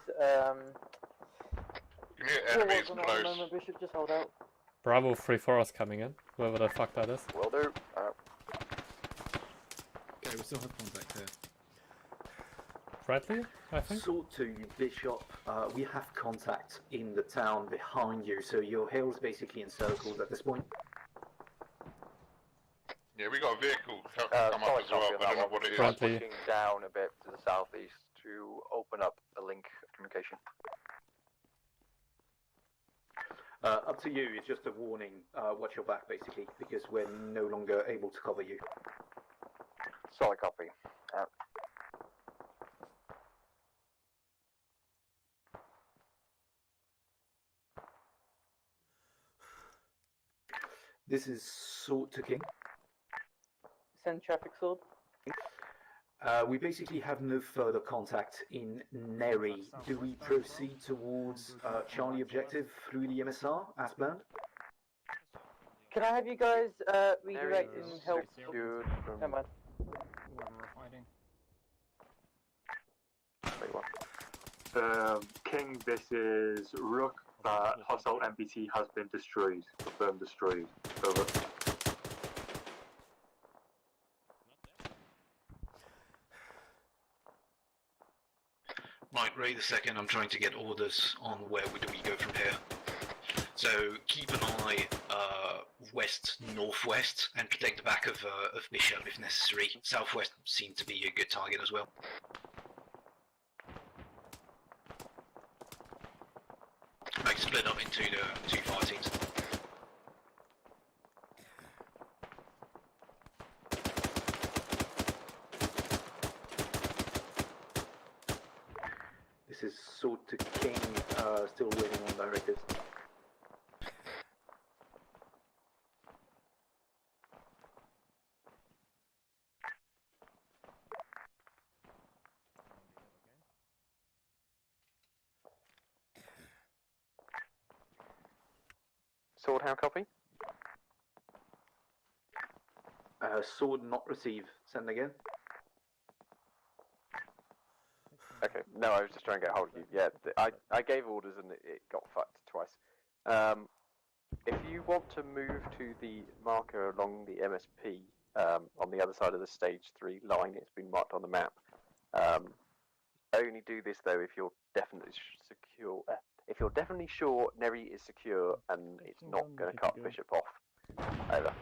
close. Moment, Bishop, just hold out. Bravo 3-4 is coming in. Whoever the fuck that is. Will do. Okay, we still have contact here. Bradley, I think? Sword to Bishop, we have contact in the town behind you, so your hill's basically encircled at this point. Yeah, we got a vehicle come up as well, but I don't know what it is. Bradley. Pushing down a bit to the southeast to open up a link of communication. Up to you, it's just a warning, watch your back basically, because we're no longer able to cover you. Solid copy. This is Sword to King. Send traffic sword. We basically have no further contact in Neri. Do we proceed towards Charlie objective through the MSR as planned? Can I have you guys redirect and help? Good. Never mind. Whoever we're fighting. King, this is Rook. Hostile MBT has been destroyed. Confirmed destroyed. Over. Right, Ray the second, I'm trying to get orders on where do we go from here. So keep an eye west-northwest and protect the back of Bishop if necessary. Southwest seems to be a good target as well. Like split up into the two fire teams. This is Sword to King, still waiting on directives. Sword, how copy? Sword not receive. Send again. Okay, no, I was just trying to get hold of you. Yeah, I gave orders and it got fucked twice. If you want to move to the marker along the MSP on the other side of the stage 3 line, it's been marked on the map. Only do this though if you're definitely secure. If you're definitely sure Neri is secure and it's not going to cut Bishop off. Over.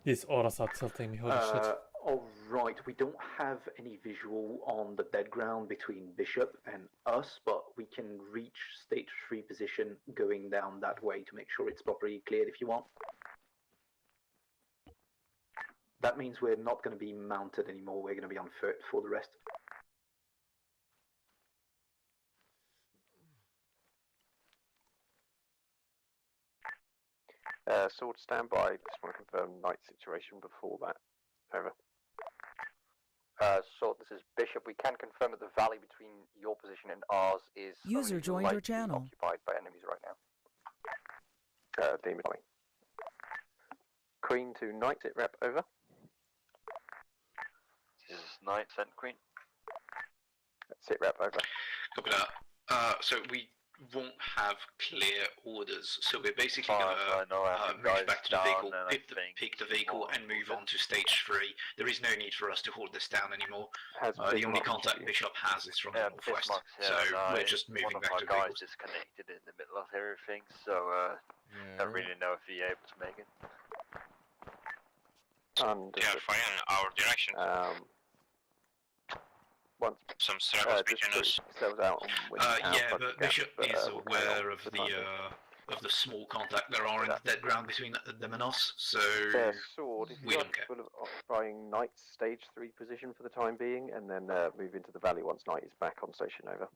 These orders are tilting me, holy shit. Alright, we don't have any visual on the dead ground between Bishop and us, but we can reach stage 3 position going down that way to make sure it's properly cleared if you want. That means we're not going to be mounted anymore, we're going to be on foot for the rest. Sword standby, just want to confirm night situation before that. Over. Sword, this is Bishop. We can confirm that the valley between your position and ours is User joined your channel. Occupied by enemies right now. Demon. Queen to knight, sit rep, over. This is knight, send queen. Sit rep, over. Copy that. So we won't have clear orders, so we're basically going to move back to the vehicle, pick the vehicle and move on to stage 3. There is no need for us to hold this down anymore. The only contact Bishop has is from the northwest, so we're just moving back to the vehicle. Disconnected in the middle of everything, so don't really know if he's able to make it. Yeah, fire in our direction. Once some service between us. Yeah, but Bishop is aware of the small contact there are in the dead ground between them and us, so Sword, if we don't care. Occupying Knight's stage 3 position for the time being, and then move into the valley once Knight is back on station, over.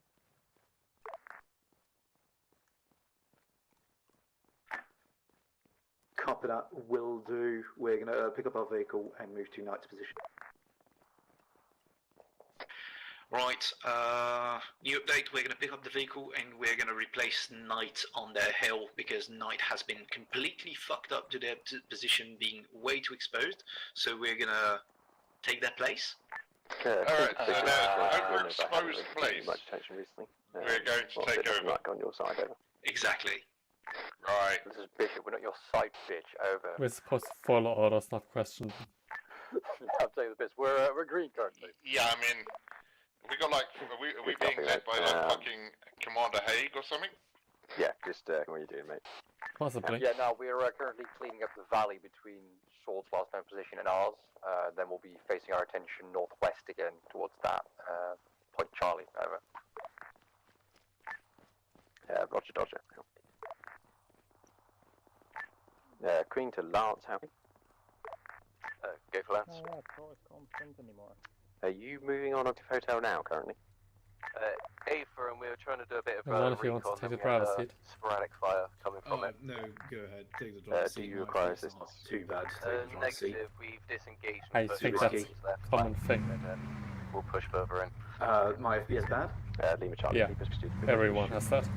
Copy that, will do. We're going to pick up our vehicle and move to Knight's position. Right, new update, we're going to pick up the vehicle and we're going to replace Knight on their hill because Knight has been completely fucked up to their position being way too exposed, so we're going to take their place. Alright, so their overexposed place, we're going to take over. On your side, over. Exactly. Right. This is Bishop, we're not your side bitch, over. We're supposed to follow orders, not question them. I'll tell you the bits, we're green currently. Yeah, I mean, we got like, are we being led by like fucking Commander Haig or something? Yeah, just what are you doing, mate? Possibly. Yeah, no, we're currently cleaning up the valley between Sword's last known position and ours. Then we'll be facing our attention northwest again towards that point Charlie, over. Roger, Dodger. Queen to Lance, how? Go for Lance. Oh, yeah, it can't print anymore. Are you moving on to hotel now, currently? Aether, and we were trying to do a bit of Well, if you want to take the driver's seat. Sporadic fire coming from it. No, go ahead, take the driver's seat. Do you require assistance? Too bad to take the driver's seat. Negative, we've disengaged. I think that's a common thing. We'll push further in. My FPS bad? Lima Charlie. Yeah, everyone has that.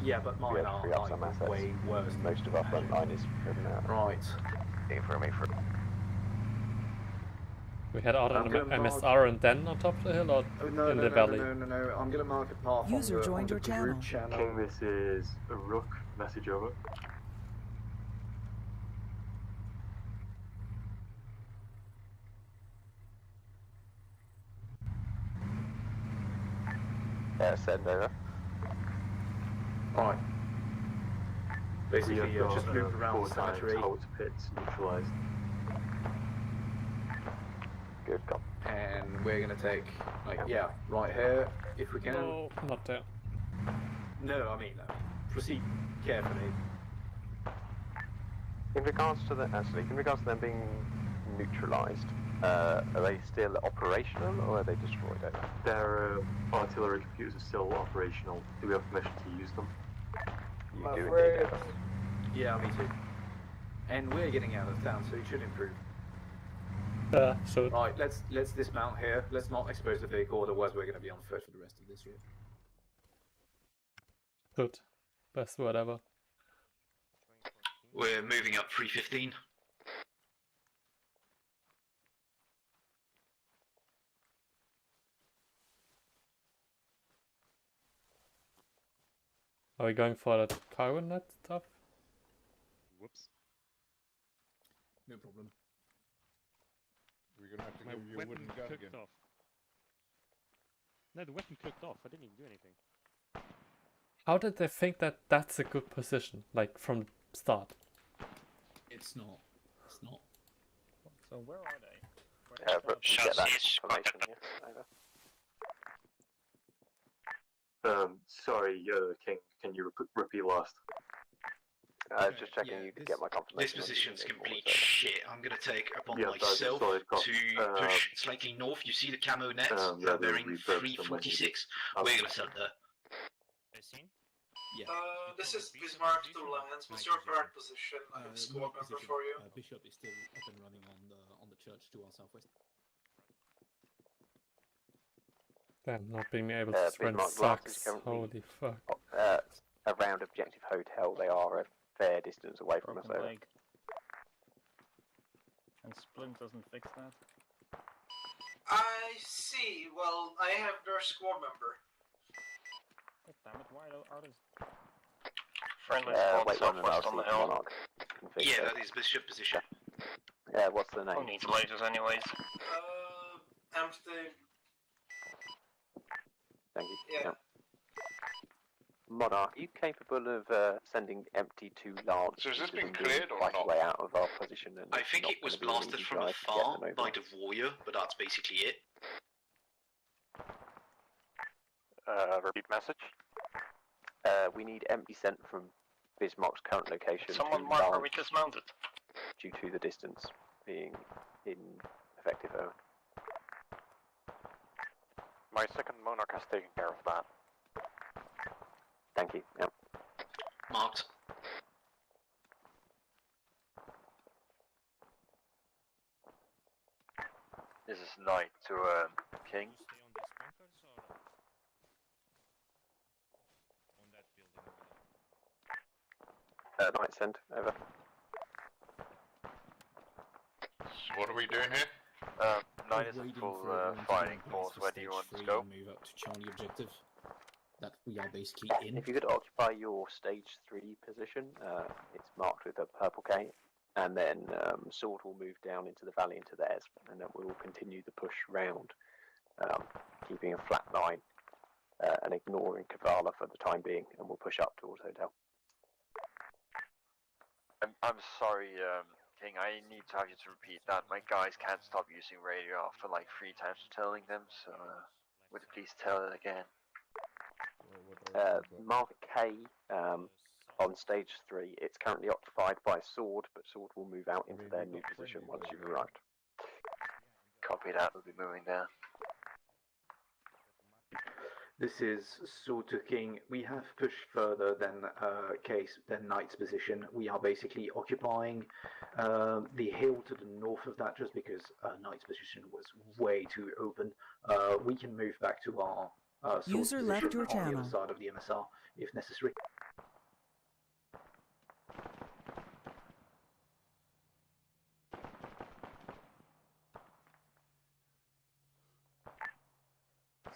Yeah, but mine are like, way worse. Most of our front line is driven out. Right. Aether. We had out an MSR and then on top of the hill or in the valley? No. I'm going to mark a path User joined your channel. King, this is a Rook. Message over. Send over. Alright. Basically, just move around the cemetery. Pits neutralized. Good cop. And we're going to take, like, yeah, right here, if we can. No, not there. No, I mean, proceed carefully. In regards to them being neutralized, are they still operational or are they destroyed? Their artillery computers are still operational. Do we have permission to use them? You do indeed. Yeah, me too. And we're getting out of town, so it should improve. So right, let's dismount here. Let's not expose the vehicle, otherwise we're going to be on foot for the rest of this year. Good. Best whatever. We're moving up 315. Are we going for that cargo net stuff? Whoops. No problem. We're gonna have to My give you a weapon wooden gun cooked again. off. No, the weapon cooked off. I didn't even do anything. How did they think that that's a good position, like from the start? It's not. It's not. So where are they? But you get that information, yeah? Over. Sorry, King, can you repeat last? I was just checking you could get my confirmation. This position's complete shit. I'm going to take upon myself sorry, to push slightly north. You see the camo nets? Yeah, bearing they're 346. We're going to set there. Yeah. This is Bismarck to Lance. What's your current position? I have a squad member for you. Bishop is still up and running on the church to our southwest. Damn, not being able to sprint sucks. Holy fuck. Around Objective Hotel, they are a fair distance away from us. Over. And Splint doesn't fix that. I see. Well, I have their squad member. God damn it, why are those... Friendly squad wait southwest on the hill. Monarch. Yeah, that is Bishop position. What's the name? Who needs lasers anyways? Empty. Thank you. Yeah. Monarch, are you capable of sending empty to Lance? So has this been cleared or not? Way out of our position and I think it was blasted from afar by the warrior, but that's basically it. Repeat message. We need empty sent from Bismarck's current location. Someone to mark where Lance we dismounted. due to the distance being ineffective. Over. My second Monarch has taken care of that. Thank you. Yep. Marked. This is Knight to King. Knight sent. Over. So what are we doing here? Knight is in full fighting force. Where do you want to go? Move up to Charlie objective. That we are basically in. If you could occupy your stage 3 position, it's marked with a purple K, and then Sword will move down into the valley into theirs, and then we will continue the push round, keeping a flat line and ignoring Kavala for the time being, and we'll push up towards Hotel. I'm sorry, King, I need to have you to repeat that. My guys can't stop using radio after like 3 times telling them, so would you please tell it again? Mark K on stage 3. It's currently occupied by Sword, but Sword will move out into their new position once you've arrived. Copy that, we'll be moving there. This is Sword to King. We have pushed further than Knight's position. We are basically occupying the hill to the north of that just because Knight's position was way too open. We can move back to our User left your on the channel. other side of the MSR if necessary.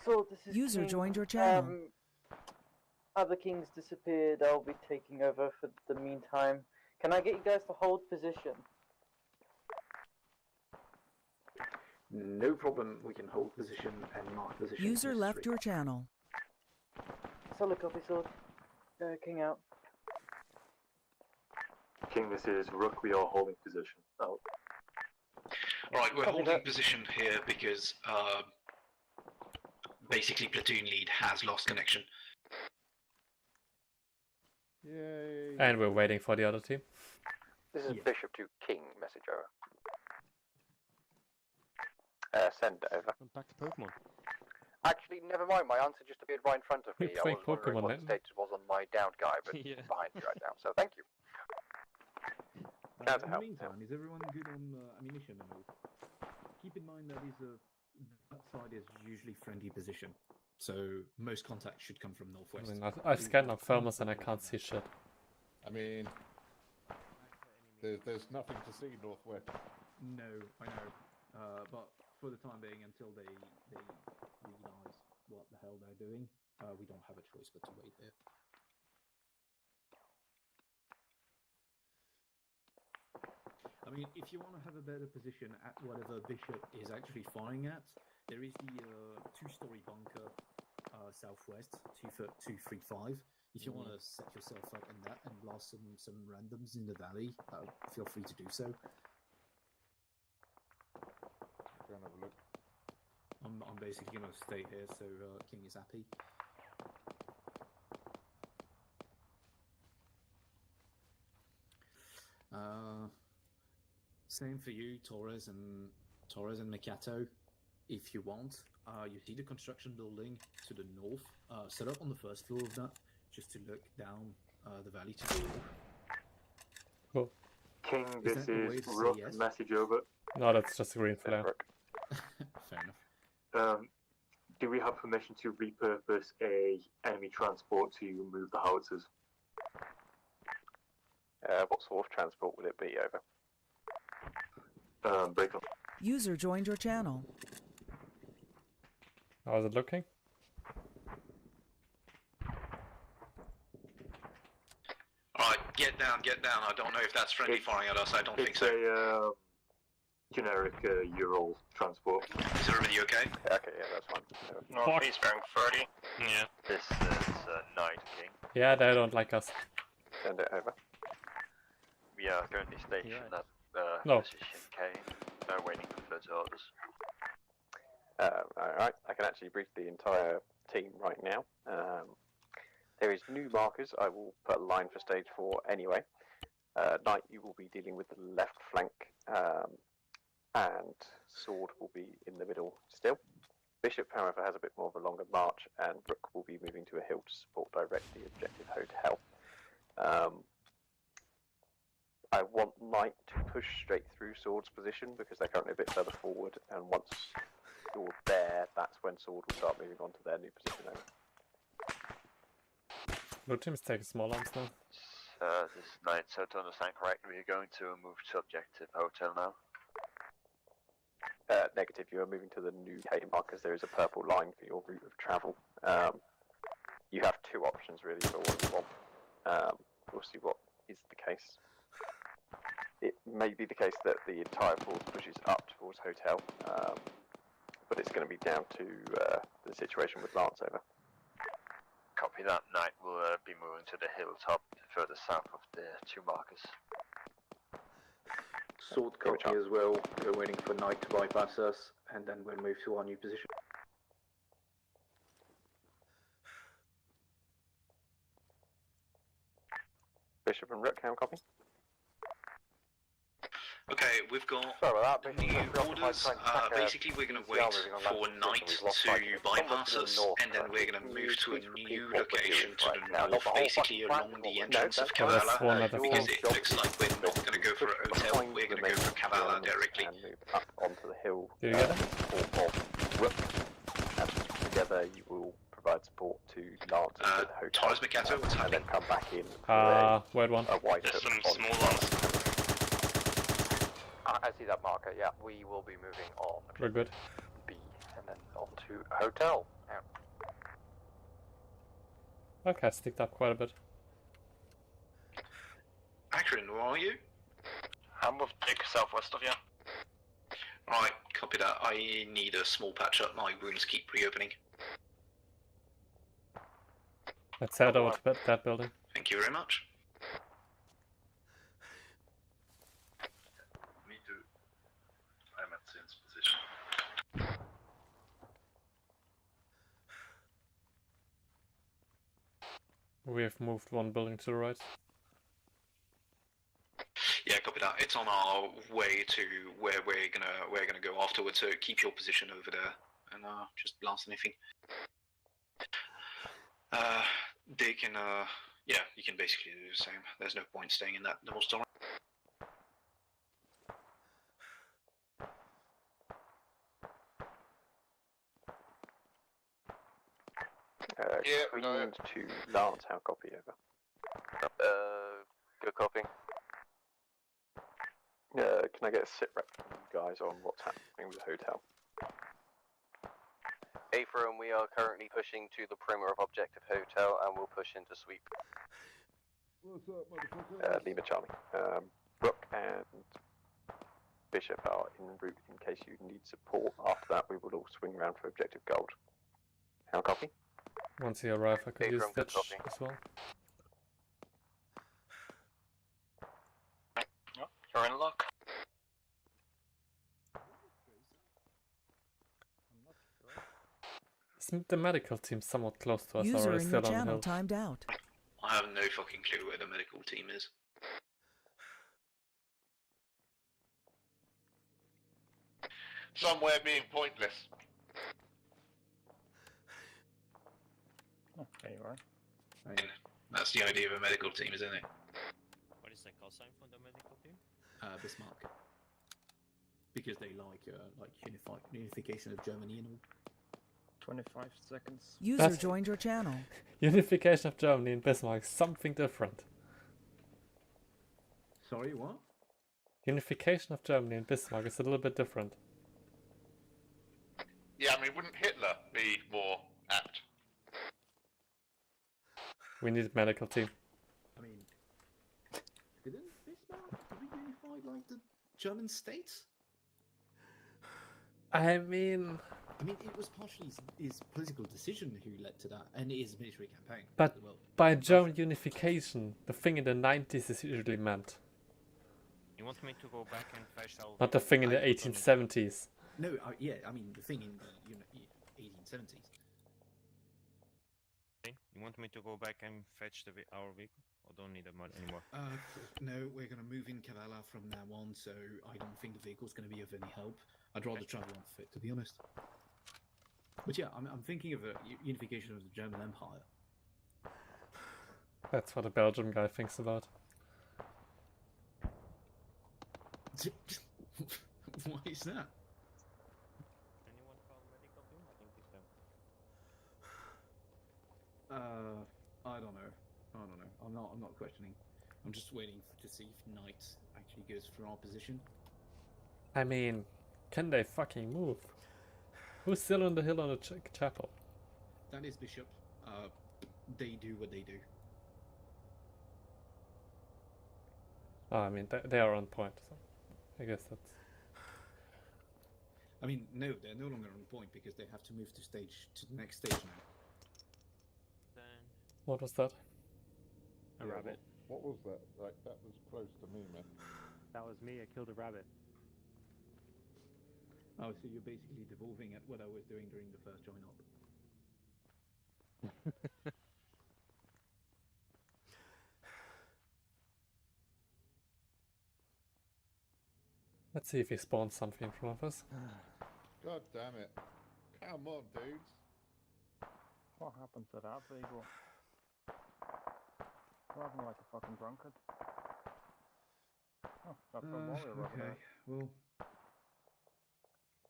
So this is User King. joined your channel. Other kings disappeared. I'll be taking over for the meantime. Can I get you guys to hold position? No problem. We can hold position and mark position. User left your channel. Solid copy, Sword. King out. King, this is Rook. We are holding position. Out. Alright, we're holding position here because basically platoon lead has lost connection. Yay. And we're waiting for the other team. This is Bishop to King. Message over. Send over. Back to Pokemon. Actually, never mind. My answer just appeared right in front of me. We're I playing was wondering Pokemon what then. stage it was on my downed guy, but Yeah. behind you right now. So thank you. In the meantime, is everyone good on ammunition and all? Keep in mind that that side is usually friendly position. So most contacts should come from I northwest. mean, I've scanned up thermals and I can't see shit. I mean, there's nothing to see northwest. No, I know. But for the time being, until they realise what the hell they're doing, we don't have a choice but to wait here. I mean, if you want to have a better position at whatever Bishop is actually firing at, there is the two-story bunker southwest, 235. If you want to set yourself up in that and blast some randoms in the valley, feel free to do so. Go and have a look. I'm basically going to stay here so King is happy. Same for you, Torres and Mikato. If you want, you see the construction building to the north. Set up on the first floor of that, just to look down the valley to the north. Cool. King, this is Rook. Yes? Message over. No, that's just a green flare. Fair enough. Do we have permission to repurpose a enemy transport to move the howitzers? What sort of transport will it be, over? Break up. User joined your channel. How's it looking? Alright, get down. I don't know if that's friendly firing at us, I don't think so. It's a generic Ural transport. Is everybody okay? Okay, yeah, that's fine. Northeast bearing 30. Yeah. This is Night King. Yeah, they don't like us. Send it over. We are currently stationed at position K, waiting for further orders. Alright, I can actually brief the entire team right now. There is new markers. I will put a line for stage 4 anyway. Knight, you will be dealing with the left flank, and Sword will be in the middle still. Bishop, however, has a bit more of a longer march, and Rook will be moving to a hill to support directly objective hotel. I want Knight to push straight through Sword's position because they're currently a bit further forward, and once you're there, that's when Sword will start moving on to their new position. Blue team's taking small arms now. This is Knight, so to understand correctly, we're going to move to objective hotel now. Negative, you are moving to the new K markers. There is a purple line for your route of travel. You have two options really for what you want. We'll see what is the case. It may be the case that the entire force pushes up towards hotel, but it's going to be down to the situation with Lance, over. Copy that. Knight will be moving to the hilltop further south of the two markers. Sword copy as well. We're waiting for Knight to bypass us, and then we'll move to our new position. Bishop and Rook, how copy? Okay, we've got new orders. Basically, we're going to wait for Knight to bypass us, and then we're going to move to a new location to the north, basically along the entrance of Kavala, because it looks like we're not going to go for a hotel, we're going to go for Kavala directly. And move up onto the hill. Do you get it? Rook. And together you will provide support to Lance at the hotel. Torres Mikato, what's happening? And then come back in for wait one. a white There's some small ones. I see that marker, yeah. We will be moving on. We're good. B, and then on to hotel. Out. Okay, I sticked up quite a bit. Akron, where are you? I'm with Dick, southwest of you. Right, copy that. I need a small patch up. My wounds keep reopening. Let's head over to that building. Thank you very much. Me too. I'm at Sin's position. We have moved one building to the right. Yeah, copy that. It's on our way to where we're gonna go afterwards. So keep your position over there and just blast anything. Dick and yeah, you can basically do the same. There's no point staying in that double storm. Greenland to Lance, how copy over? Good copy. Can I get a sit rep from you guys on what's happening with the hotel? Afro, and we are currently pushing to the perimeter of Objective Hotel, and we'll push into sweep. What's up, motherfucker? Lima Charlie. Brooke and Bishop are en route in case you need support. After that, we will all swing around for Objective Gold. How copy? Once you arrive, I could use Afro, good Stitch copy. as well. You're in luck. Isn't the medical team somewhat close to us, or User is in still your on the channel hill? timed out. I have no fucking clue where the medical team is. Somewhere being pointless. Oh, there you are. That's the idea of a medical team, isn't it? What is the call sign for the medical team? Bismarck. Because they like unification of Germany and all. 25 seconds. User joined your channel. Unification of Germany and Bismarck is something different. Sorry, what? Unification of Germany and Bismarck is a little bit different. Yeah, I mean, wouldn't Hitler be more apt? We need a medical team. I mean, didn't Bismarck unify like the German states? I mean, it was partially his political decision who led to that, and his military campaign. but as well. by German unification, the thing in the 90s is usually meant. You want me to go back and fetch our... Not the thing in the 1870s. No, yeah, I mean the thing in the 1870s. Okay. You want me to go back and fetch our vehicle? Or don't need it anymore? No, we're going to move in Kavala from now on, so I don't think the vehicle's going to be of any help. I'd rather travel on foot, to be honest. But yeah, I'm thinking of a unification of the German Empire. That's what a Belgian guy thinks about. Why is that? Anyone call medical team? I think it's them. I don't know. I'm not questioning. I'm just waiting to see if Knight actually goes for our position. I mean, can they fucking move? Who's still on the hill on the chapel? That is Bishop. They do what they do. Oh, I mean, they are on point, so I guess that's... I mean, no, they're no longer on point because they have to move to the next stage now. Then... What was that? A rabbit. What was that? Like, that was close to me, man. That was me, I killed a rabbit. Oh, so you're basically devolving at what I was doing during the first join up. Let's see if he spawns something in front of us. God damn it. Come on, dudes. What happened to that vehicle? Driving like a fucking drunkard. Oh, that's a warrior over there. Well...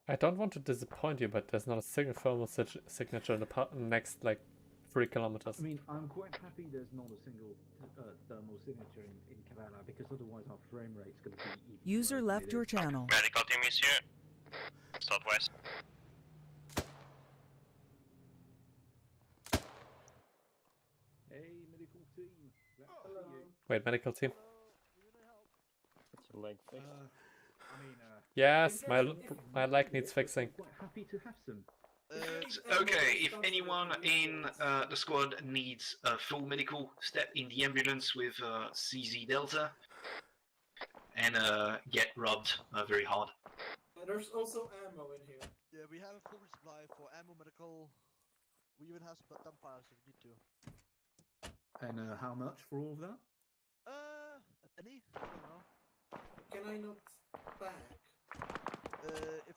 I don't want to disappoint you, but there's not a single thermal signature in the next, like, 3 kilometers. I mean, I'm quite happy there's not a single thermal signature in Kavala, because otherwise our frame rate's going to be even User left your channel. Medical team is here. Southwest. Hey, medical team. Let's see you. Wait, medical team? What's your leg fixed? Yes, my leg needs fixing. Quite happy to have some. Okay, if anyone in the squad needs a full medical, step in the ambulance with CZ Delta and get robbed very hard. There's also ammo in here. Yeah, we have a full supply for ammo, medical. We even have some dumbfires if you need to. And how much for all of that? Any? I don't know. Can I not pack? If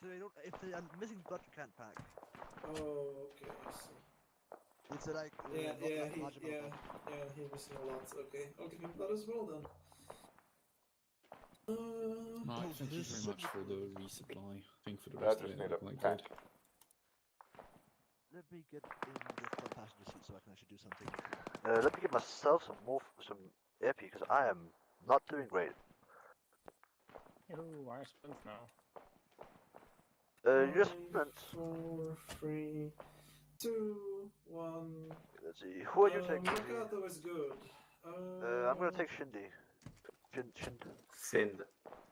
they are missing blood, you can't pack. Oh, okay, I see. It's like yeah, he's missing a lot. Okay, I'll give him that as well then. Mark, thank you very much for the resupply. I think for the rest of it, quite good. Let me get in the front passenger seat so I can actually do something. Let me get myself some AP because I am not doing great. Ooh, our spins now. Your sprints. 4, 3, 2, 1. Let's see. Who are you taking? Mercado is good. I'm gonna take Shindy. Shind. Sind.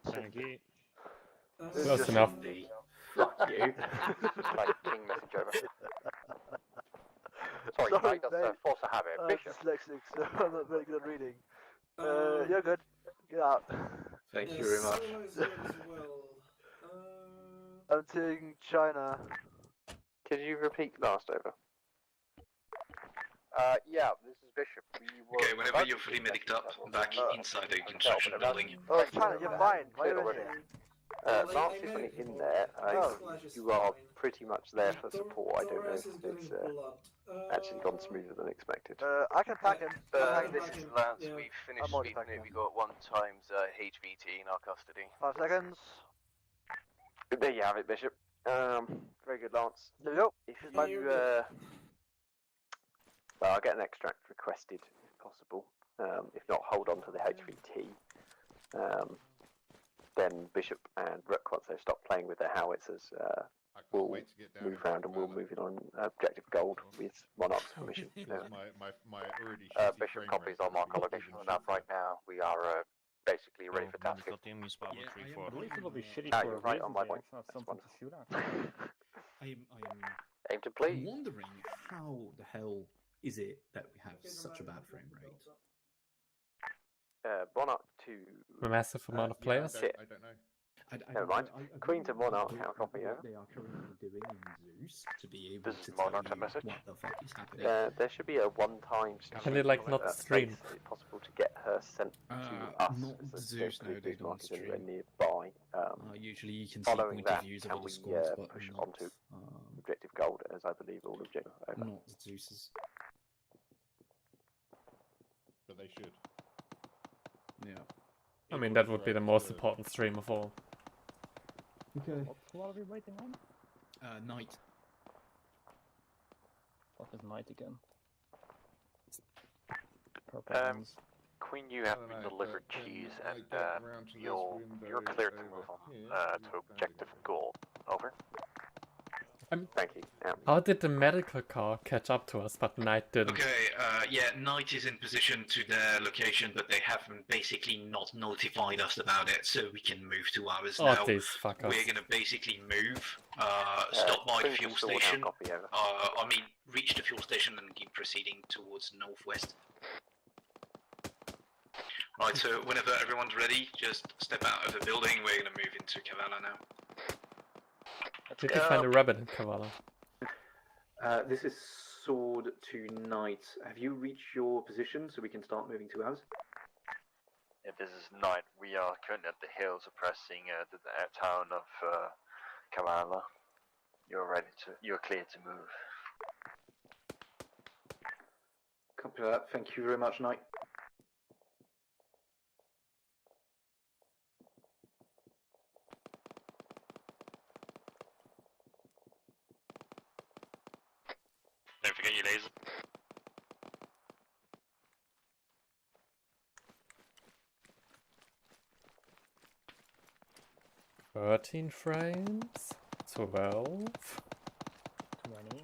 Thank you. Close enough. Fuck you. Like King message over. Sorry, Sorry, mate, that's mate. a force of habit. I'm Bishop. dyslexic, so I'm not very good at reading. You're good. Get out. Thank you very much. Solo is good as well. I'm taking China. Could you repeat last over? Yeah, this is Bishop. Okay, whenever you're fully mediced up, back inside the construction building. Oh, China, you're fine. Why are you in there? Lance is in there. You are pretty much there for support. I don't know if it's actually gone smoother than expected. I can pack him. This is Lance. We finished sweeping it. We got 1 times HVT in our custody. 5 seconds. There you have it, Bishop. Very good, Lance. There we go. If you, well, I'll get an extract requested if possible. If not, hold on to the HVT. Then Bishop and Rook, once they've stopped playing with their howitzers, will move around and we'll move in on objective gold with Monarch's permission. Bishop copies on my collocation on that right now. We are basically ready for tasking. I believe it'll be shitty Ah, for you're a right on my reason point. to have something to shoot at. I am Aim to play. wondering how the hell is it that we have such a bad frame rate? Monarch to A massive amount of players. I don't know. Never mind. Queen to Monarch, count copy over. They are currently doing in Zeus to be able This to is tell Monarch you message. what the fuck is happening. There should be a one-time. Can they, like, not stream? Is it possible to get her sent to us? Not As Zeus the nowadays on market stream. anywhere nearby. Usually you can see Following point that, of views of can other we squads, but push not, onto objective gold, as I believe all objective over. not Zeus's. But they should. Yeah. I mean, that would be the most important stream of all. Okay. What are we waiting on? Knight. What is night again? Purple ones. Queen, you have been delivered cheese, and you're clear to move on to objective gold. Over. Thank you. How did the medical car catch up to us, but Knight didn't? Okay, yeah, Knight is in position to their location, but they haven't basically not notified us about it, so we can move to ours Oh, now. these fuckers. We're gonna basically move, stop by the fuel station, I mean, reach the fuel station and keep proceeding towards northwest. Right, so whenever everyone's ready, just step out of the building, we're gonna move into Kavala now. Did you find a rabbit in Kavala? This is Sword to Knight. Have you reached your position so we can start moving to ours? Yeah, this is Knight. We are currently at the hill suppressing the town of Kavala. You're clear to move. Copy that. Thank you very much, Knight. Don't forget your laser. $13 frames? 12? 20.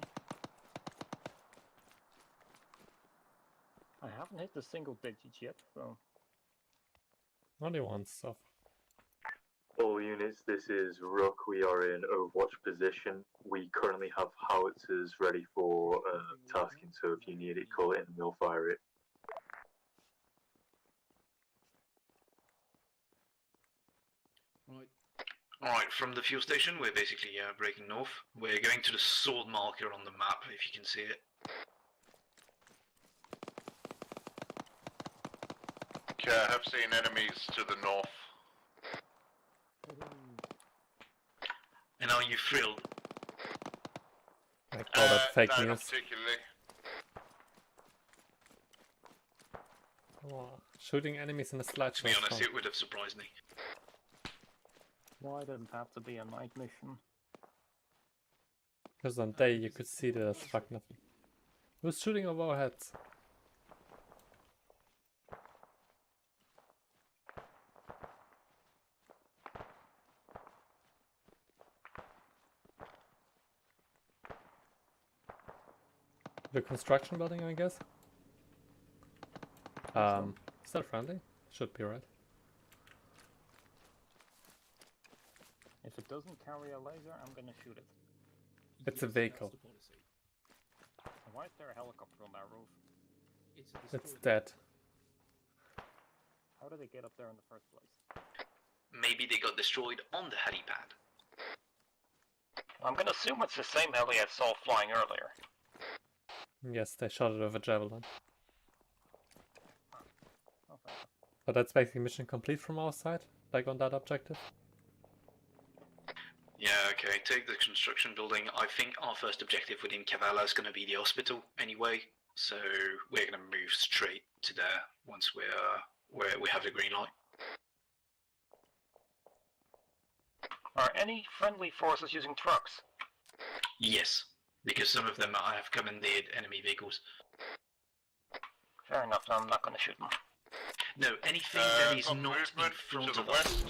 I haven't hit the single digits yet, so. Only one stuff. All units, this is Rook. We are in Overwatch position. We currently have howitzers ready for tasking, so if you need it, call it in and we'll fire it. Alright, from the fuel station, we're basically breaking north. We're going to the sword marker on the map, if you can see it. Okay, I have seen enemies to the north. And are you thrilled? I call that fake no, news. not particularly. Oh, shooting enemies in a To sledge. be honest, it would have surprised me. Why does it have to be a night mission? Because on day you could see there's fuck nothing. Who's shooting over our heads? The construction building, I guess. Is that friendly? Should be, right? If it doesn't carry a laser, I'm gonna shoot it. It's a vehicle. Why is there a helicopter on that roof? It's dead. How did they get up there in the first place? Maybe they got destroyed on the helipad. I'm gonna assume it's the same heli I saw flying earlier. Yes, they shot it with a javelin. Oh, fair enough. But that's basically mission complete from our side, like on that objective. Yeah, okay, take the construction building. I think our first objective within Kavala is going to be the hospital anyway, so we're going to move straight to there once we have the green light. Are any friendly forces using trucks? Yes, because some of them have commandeered enemy vehicles. Fair enough, I'm not gonna shoot them. No, anything that is not in front of us.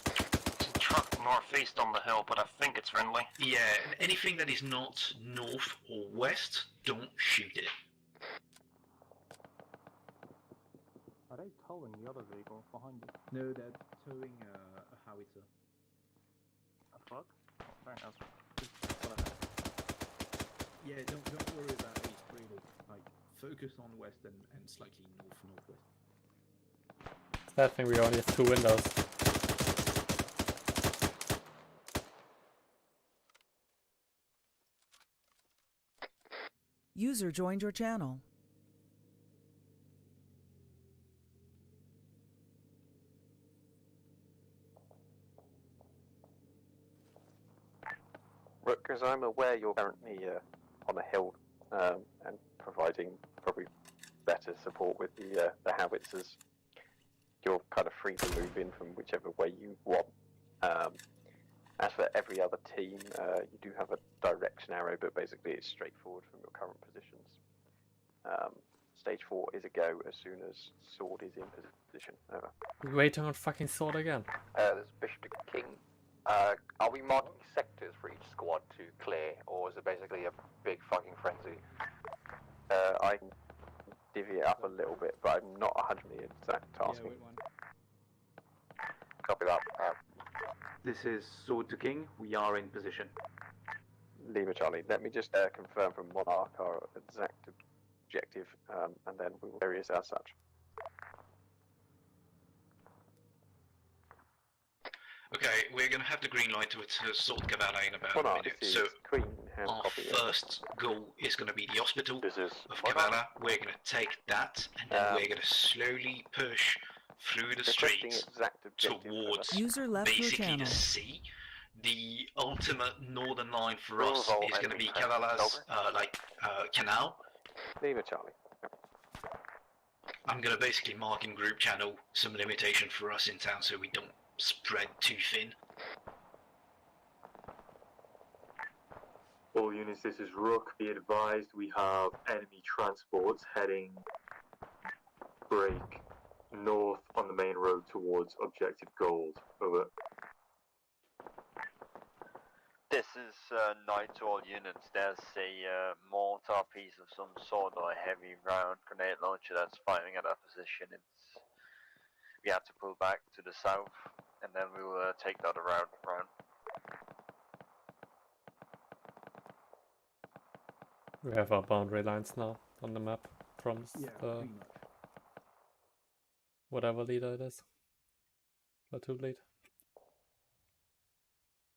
It's a truck northeast on the hill, but I think it's friendly. Yeah, anything that is not north or west, don't shoot it. Are they towing the other vehicle behind you? No, they're towing a howitzer. A fuck? Oh, fair enough. Yeah, don't worry about H3. Like, focus on west and slightly northwest. That thing we only have 2 windows. User joined your channel. Rutgers, I'm aware you're currently on a hill and providing probably better support with the howitzers. You're kind of free to move in from whichever way you want. As for every other team, you do have a direction arrow, but basically it's straightforward from your current positions. Stage 4 is a go as soon as Sword is in position. Over. We're waiting on fucking Sword again. This is Bishop to King. Are we marking sectors for each squad to clear, or is it basically a big fucking frenzy? I can divvy it up a little bit, but I'm not 100% exact tasking. Copy that. This is Sword to King. We are in position. Lima Charlie, let me just confirm from Monarch our exact objective, and then we will carry it as such. Okay, we're going to have the green light to assault Kavala in about a minute. So our first goal is going to be the hospital of Kavala. We're going to take that, and then we're going to slowly push through the streets towards basically the sea. The ultimate northern line for us is going to be Kavala's canal. Lima Charlie. I'm going to basically mark in group channel some limitation for us in town so we don't spread too thin. All units, this is Rook. Be advised, we have enemy transports heading break north on the main road towards Objective Gold. Over. This is Knight to all units. There's a mortar piece of some sort or a heavy round grenade launcher that's firing at our position. We have to pull back to the south, and then we will take the other route around. We have our boundary lines now on the map from the whatever leader it is. Platoon lead.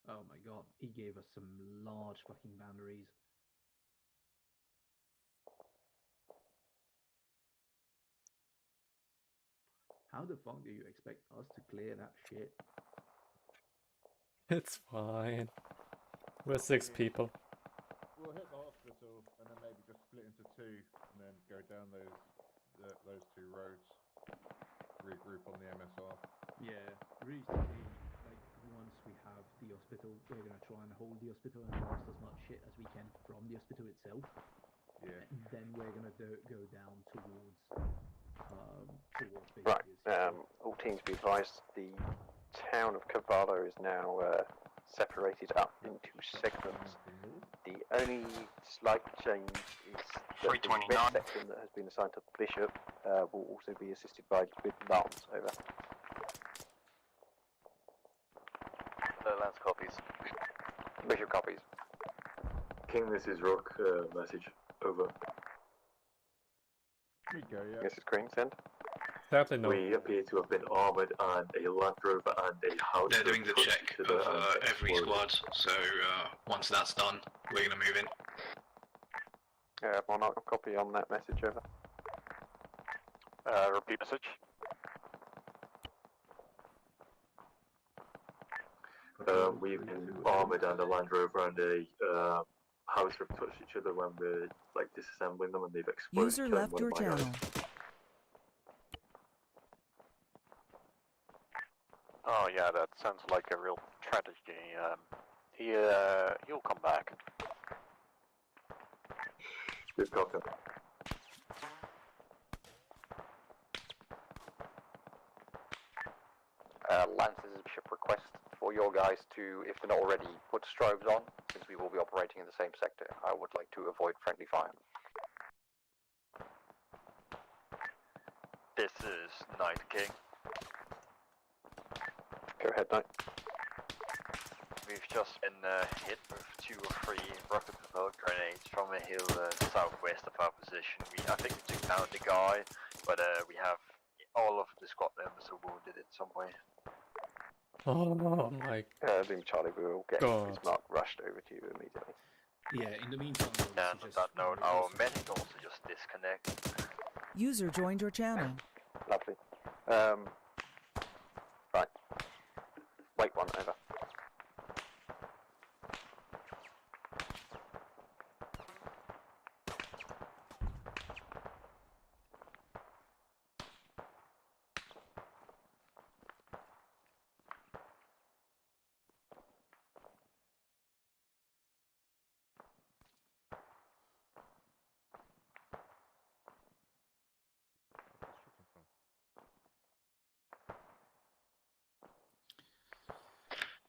Oh my god, he gave us some large fucking boundaries. How the fuck do you expect us to clear that shit? It's fine. We're 6 people. We'll hit the hospital and then maybe just split into 2 and then go down those 2 roads. Regroup on the MSR. Yeah, reasonably, like, once we have the hospital, we're gonna try and hold the hospital and blast as much shit as we can from the hospital itself. and then we're gonna go down towards Right. All teams be advised. The town of Cavallo is now separated up into segments. The only slight change is that the red section that has been assigned to the bishop will also be assisted by with Lance. Over. Lance copies. Bishop copies. King, this is Rook. Message. Over. This is Green. Send. Sadly, no. We appear to have been armoured and a Land Rover and a house. They're doing the check of every squad, so once that's done, we're going to move in. Monarch, copy on that message. Over. Repeat message. We've been armoured and a Land Rover and a house have touched each other when we're like disassembling them and they've exploded. User left your channel. Oh yeah, that sounds like a real tragedy. He'll come back. Good copy. Lance's bishop request for your guys to, if they're not already, put strobes on, since we will be operating in the same sector. I would like to avoid friendly fire. This is Night King. Go ahead, Knight. We've just been hit with 2 or 3 rocket-propelled grenades from a hill southwest of our position. I think we took down the guy, but we have all of the squad members are wounded in some way. Oh my Team Charlie, we will get Bismarck rushed over to you immediately. Yeah, in the meantime... And on that note, our medic also just disconnected. User joined your channel. Lovely. Right. Wait one, over.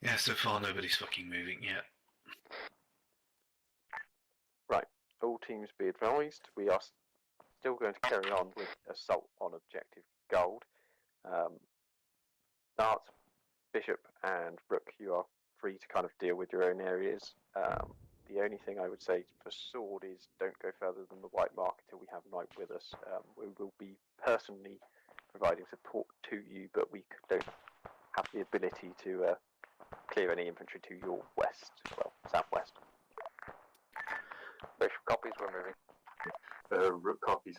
Yeah, so far nobody's fucking moving yet. Right, all teams be advised, we are still going to carry on with assault on objective gold. Dart, Bishop and Rook, you are free to kind of deal with your own areas. The only thing I would say for Sword is don't go further than the white mark until we have Knight with us. We will be personally providing support to you, but we don't have the ability to clear any infantry to your west, well, southwest. Bishop copies, we're moving. Rook copies.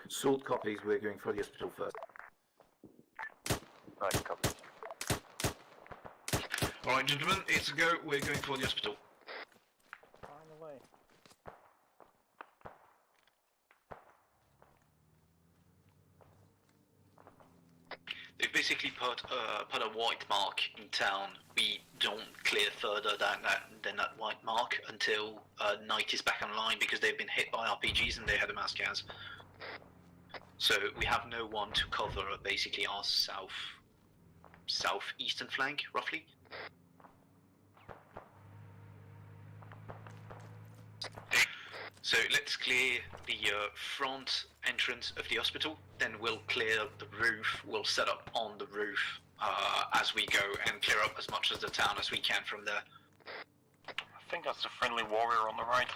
Sword copies, we're going for the hospital first. Night copies. Alright gentlemen, it's a go, we're going for the hospital. Arm away. They've basically put a white mark in town. We don't clear further than that white mark until Knight is back online because they've been hit by RPGs and they had a mass gas. So we have no one to cover basically our southeastern flank, roughly. So let's clear the front entrance of the hospital, then we'll clear the roof, we'll set up on the roof as we go and clear up as much of the town as we can from there. I think that's a friendly warrior on the right.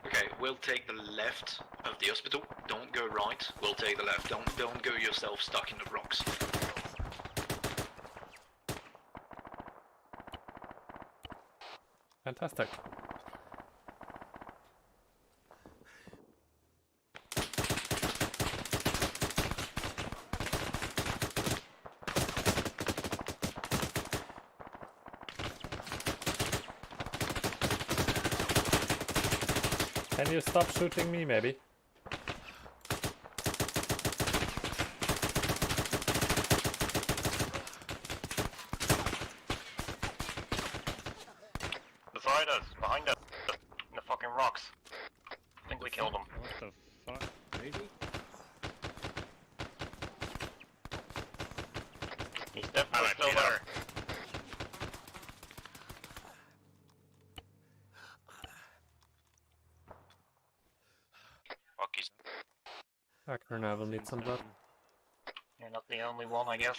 Okay, we'll take the left of the hospital. Don't go right. We'll take the left. Don't go yourself stuck in the rocks. Fantastic. Can you stop shooting me, maybe? Beside us, behind us, in the fucking rocks. I think we killed him. What the fuck? Crazy? He's definitely still there. Fuck, he's... Akron will need some blood. You're not the only one, I guess.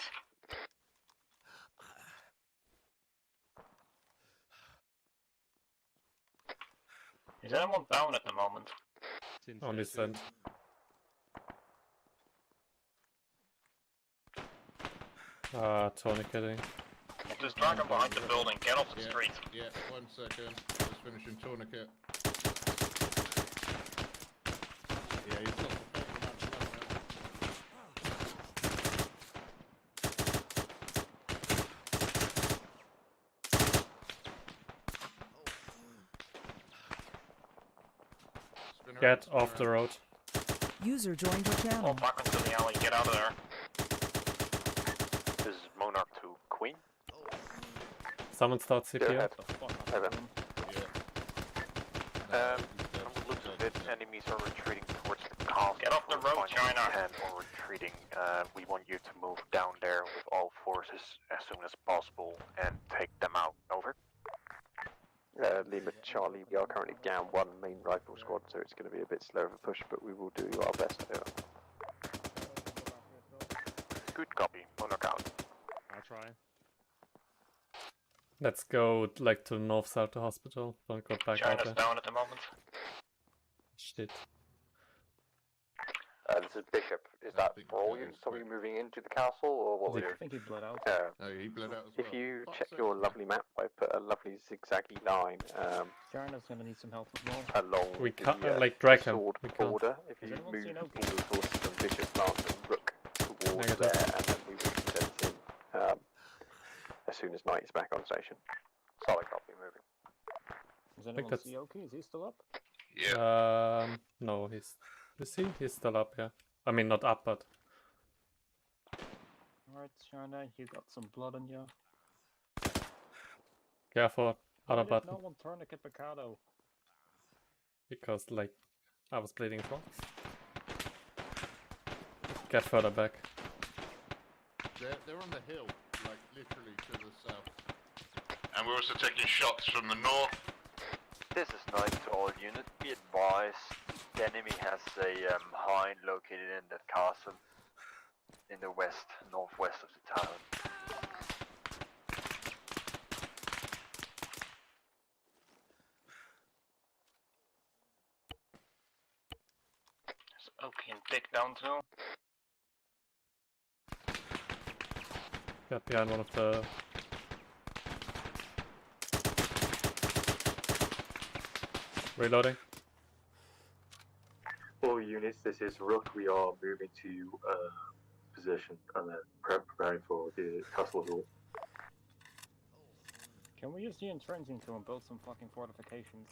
Is anyone down at the moment? Only sent. Tourniqueting. If there's dragon behind the building, get off the street. Yeah, 1 second. Just finishing tourniquet. Yeah, he's not Get off the road. User joined your channel. Oh, back into the alley, get out of there. This is Monarch to Queen. Someone start CPO. Looks of it, enemies are retreating towards the castle. Get off the road, China! And or retreating. We want you to move down there with all forces as soon as possible and take them out. Over. Lima Charlie, we are currently down 1 main rifle squad, so it's going to be a bit slow of a push, but we will do our best. Good copy. Monarch out. I'll try. Let's go like to north south to hospital. Don't go back out China's there. down at the moment. Shit. This is Bishop. Is that for all units? Are we moving into the castle, or what? I think he bled out. Oh, he bled out as If you check your lovely map, I put a lovely zigzaggy line China's gonna need some help as well. along We the can't like drag him. sword We can't. border. If you move all the forces from Bishop, Lance, and Rook towards there, and then we will send in as soon as Knight is back on station. Solid copy, moving. Is anyone see Oki? Is he still up? Yeah. No, he's. Is he? He's still up, yeah. I mean, not up, but. Alright, China, you got some blood on you. Careful, other Why did button. no one tourniquet Picado? Because, like, I was bleeding as well. Get further back. They're on the hill, like literally to the south. And we're also taking shots from the north. This is Knight to all units. Be advised, the enemy has a hind located in that castle in the west, northwest of the town. There's Oki and Dick down too. Got behind one of the. Reloading. All units, this is Rook. We are moving to position and then preparing for the castle assault. Can we use the entrenching tool and build some fucking fortifications?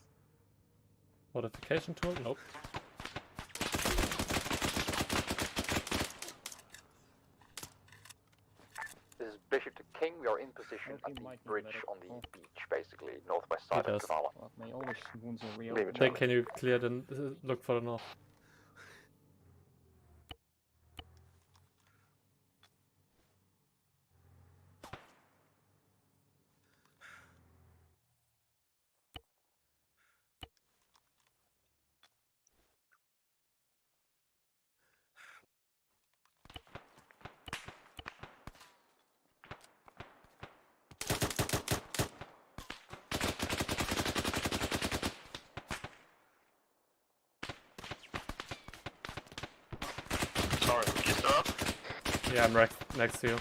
Fortification tool? Nope. This is Bishop to King. We are in position at the bridge on the beach, basically northwest side of Kavala. Well, my oldest wounds are real. Then can you clear the look for the north? Sorry, you still up? Yeah, I'm right next to you.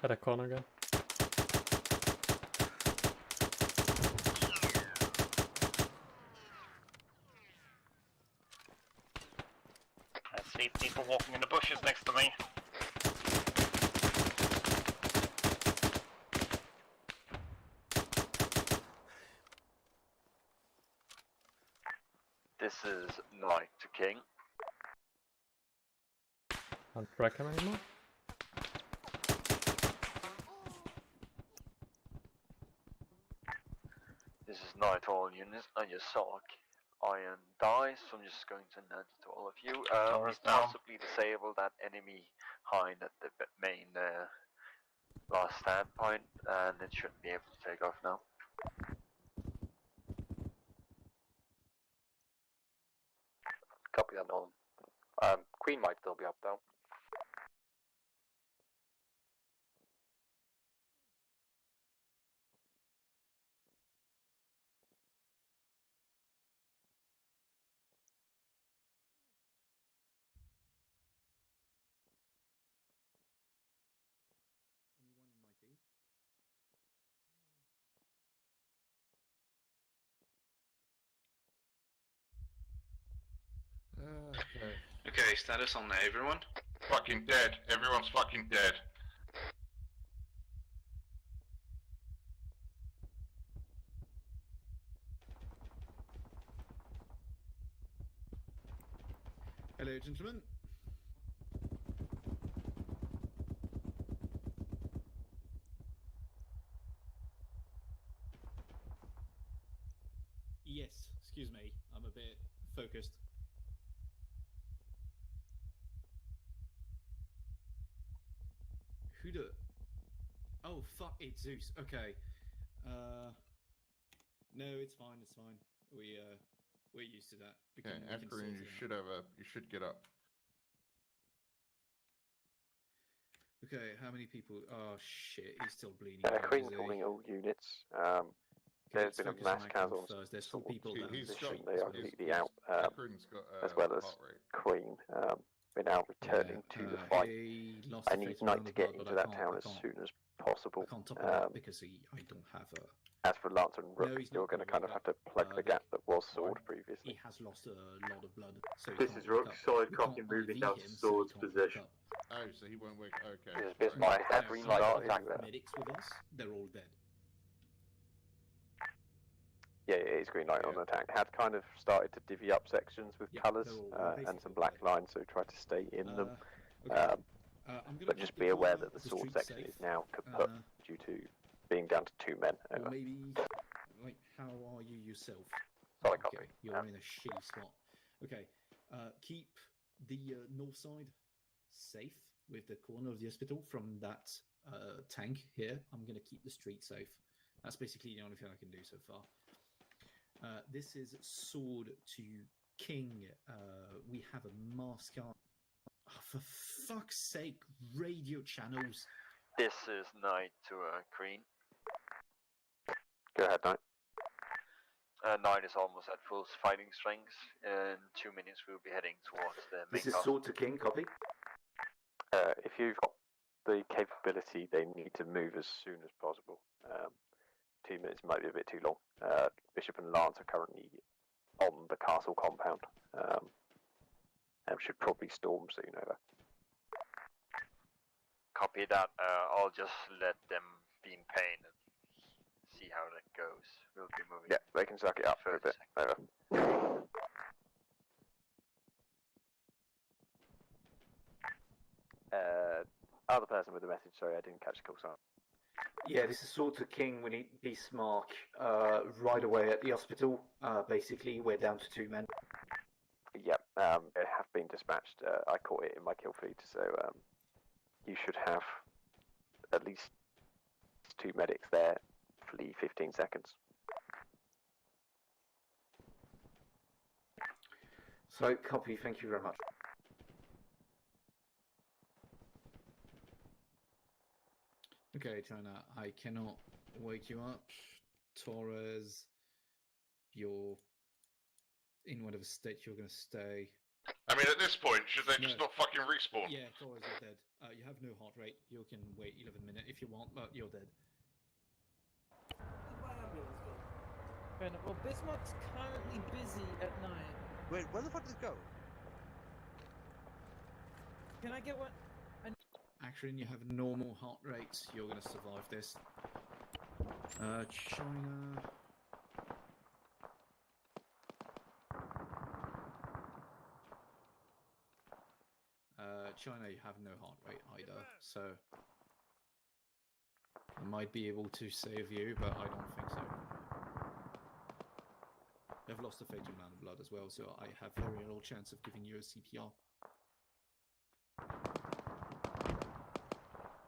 At a corner again. See people walking in the bushes next to me. This is Knight to King. Can't track him anymore? This is Knight to all units, and your Sark. Iron dies, so I'm just going to nudge to all of you. We possibly disable that enemy hind at the main last stand point, and it shouldn't be able to take off now. Copy that, Nolan. Queen might still be up though. Okay. Okay, status on everyone. Fucking dead. Everyone's fucking dead. Hello, gentlemen. Yes, excuse me, I'm a bit focused. Who the... Oh, fuck, it's Zeus. Okay. No, it's fine, it's fine. We're used to that. Okay, Akron, you should get up. Okay, how many people? Oh shit, he's still bleeding. Queen calling all units. There's been a mass casualty. There's still people that they are completely out, as well as Queen. We're now returning to the fight. I need Knight to get into that town as soon as possible. I can't top it up because I don't have a... As for Lance and Rook, you're going to kind of have to plug the gap that was Sword previously. He has lost a lot of blood. So this is Rook, solid copy moving down to Sword's position. Oh, so he won't work. Okay. This might have green light attack there. Medics with us, they're all dead. Yeah, it is green light on attack. Had kind of started to divvy up sections with colours and some black lines, so try to stay in them. But just be aware that the sword section is now kaput due to being down to 2 men. Or maybe, like, how are you yourself? Solid copy. You're in a shitty spot. Okay, keep the north side safe with the corner of the hospital from that tank here. I'm going to keep the street safe. That's basically the only thing I can do so far. This is Sword to King. We have a mask on. Oh, for fuck's sake, radio channels. This is Knight to Queen. Go ahead, Knight. Knight is almost at full fighting strength. In 2 minutes, we'll be heading towards the main. This is Sword to King, copy. If you've got the capability, they need to move as soon as possible. 2 minutes might be a bit too long. Bishop and Lance are currently on the castle compound and should probably storm soon over. Copy that. I'll just let them be in pain and see how that goes. We'll be moving. Yeah, they can suck it up for a bit. Over. Other person with a message. Sorry, I didn't catch the call. Sorry. Yeah, this is Sword to King. We need Bismarck right away at the hospital. Basically, we're down to 2 men. Yep, it have been dispatched. I caught it in my kill feed, so you should have at least 2 medics there for the 15 seconds. So, copy. Thank you very much. Okay, China, I cannot wake you up. Torres, you're in whatever state you're going to stay. I mean, at this point, should they just not fucking respawn? Yeah, Torres, you're dead. You have no heart rate. You can wait 11 minutes if you want, but you're dead. Well, Bismarck's currently busy at night. Wait, where the fuck did it go? Can I get one? Actually, you have normal heart rates, you're gonna survive this. China. China, you have no heart rate either, so I might be able to save you, but I don't think so. I've lost a fatal amount of blood as well, so I have very little chance of giving you a CPR.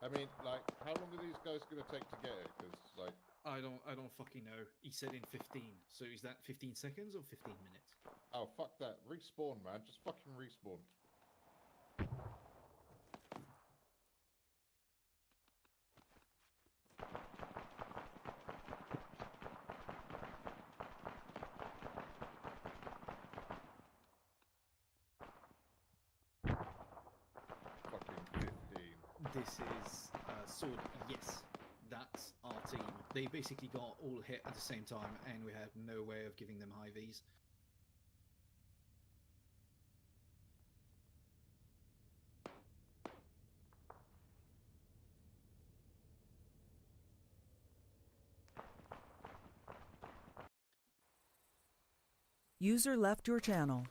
I mean, like, how long are these guys gonna take to get it? Because, like, I don't fucking know. He said in 15, so is that 15 seconds or 15 minutes? oh fuck that! Respawn, man. Just fucking respawn. This is Sword. Yes, that's our team. They basically got all hit at the same time, and we had no way of giving them high Vs. User left your channel.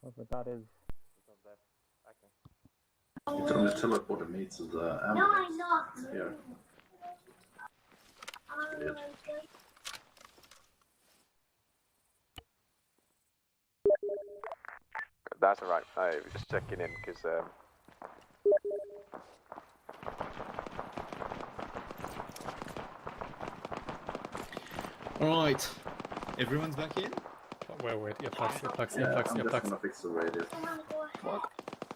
Whatever that is. You can only teleport me to the ambulance. No, I'm not. Here. Weird. That's alright. I was just checking in because. Alright, everyone's back in? Wait, earplugs. Gonna fix the radio.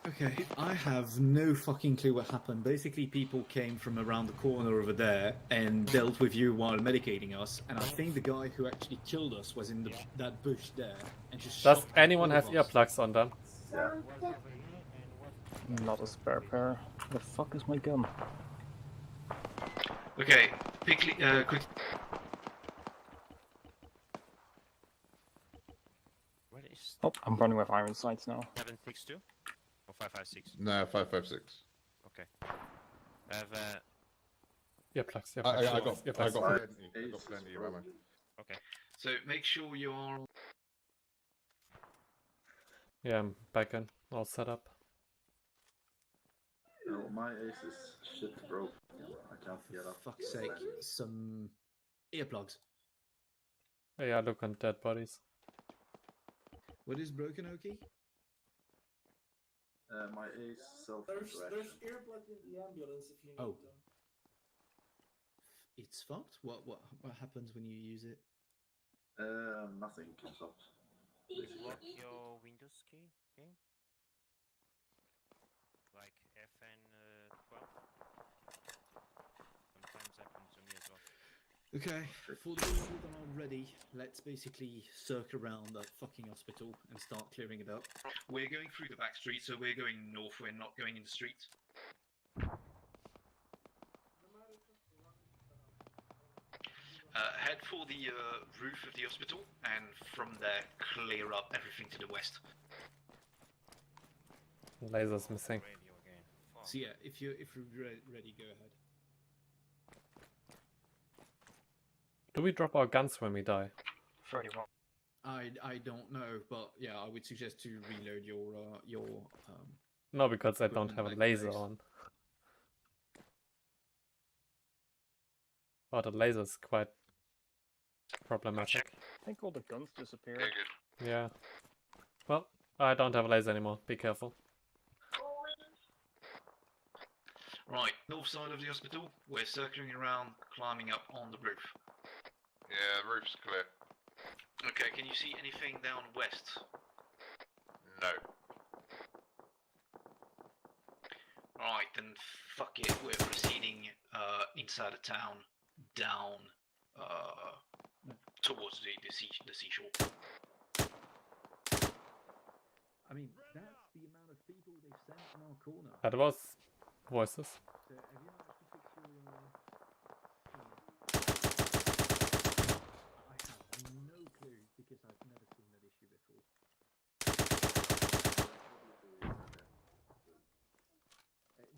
Okay, I have no fucking clue what happened. Basically, people came from around the corner over there and dealt with you while medicating us, and I think the guy who actually killed us was in that bush there, and just Does shot anyone all have of us. earplugs on them? Yeah. Not a spare pair. The fuck is my gun? Okay, quickly, quick. Where is? Oh, I'm running with iron sights now. 762 or 556? No, 556. Okay. I have Earplugs. I got plenty of ammo. Okay. So make sure you are. Yeah, I'm back in. All set up. No, my ace is shit broke. I can't get up. For fuck's sake, some earplugs. Yeah, look on dead bodies. What is broken, Oki? My ace There's self-interaction. earplugs in the ambulance if you need Oh. them. It's fucked? What happens when you use it? Nothing comes up. lock your Windows key, okay? Like FN12. Sometimes happens to me as well. Okay, for the people that are ready, let's basically circle around that fucking hospital and start clearing it up. We're going through the back street, so we're going north. We're not going in the street. Head for the roof of the hospital, and from there clear up everything to the west. Laser's missing. So yeah, if you're ready, go ahead. Do we drop our guns when we die? 31. I don't know, but yeah, I would suggest to reload your No, because I don't have a back laser base. on. Oh, the laser's quite problematic. I think all the guns disappeared. Yeah. Well, I don't have a laser anymore. Be careful. Right, north side of the hospital. We're circling around, climbing up on the roof. Yeah, the roof's clear. Okay, can you see anything down west? No. Right, then fuck it. We're proceeding inside the town, down towards the seashore. I mean, that's the amount of people they've sent in our corner. That was voices. So have you managed to fix your? I have no clue because I've never seen that issue before.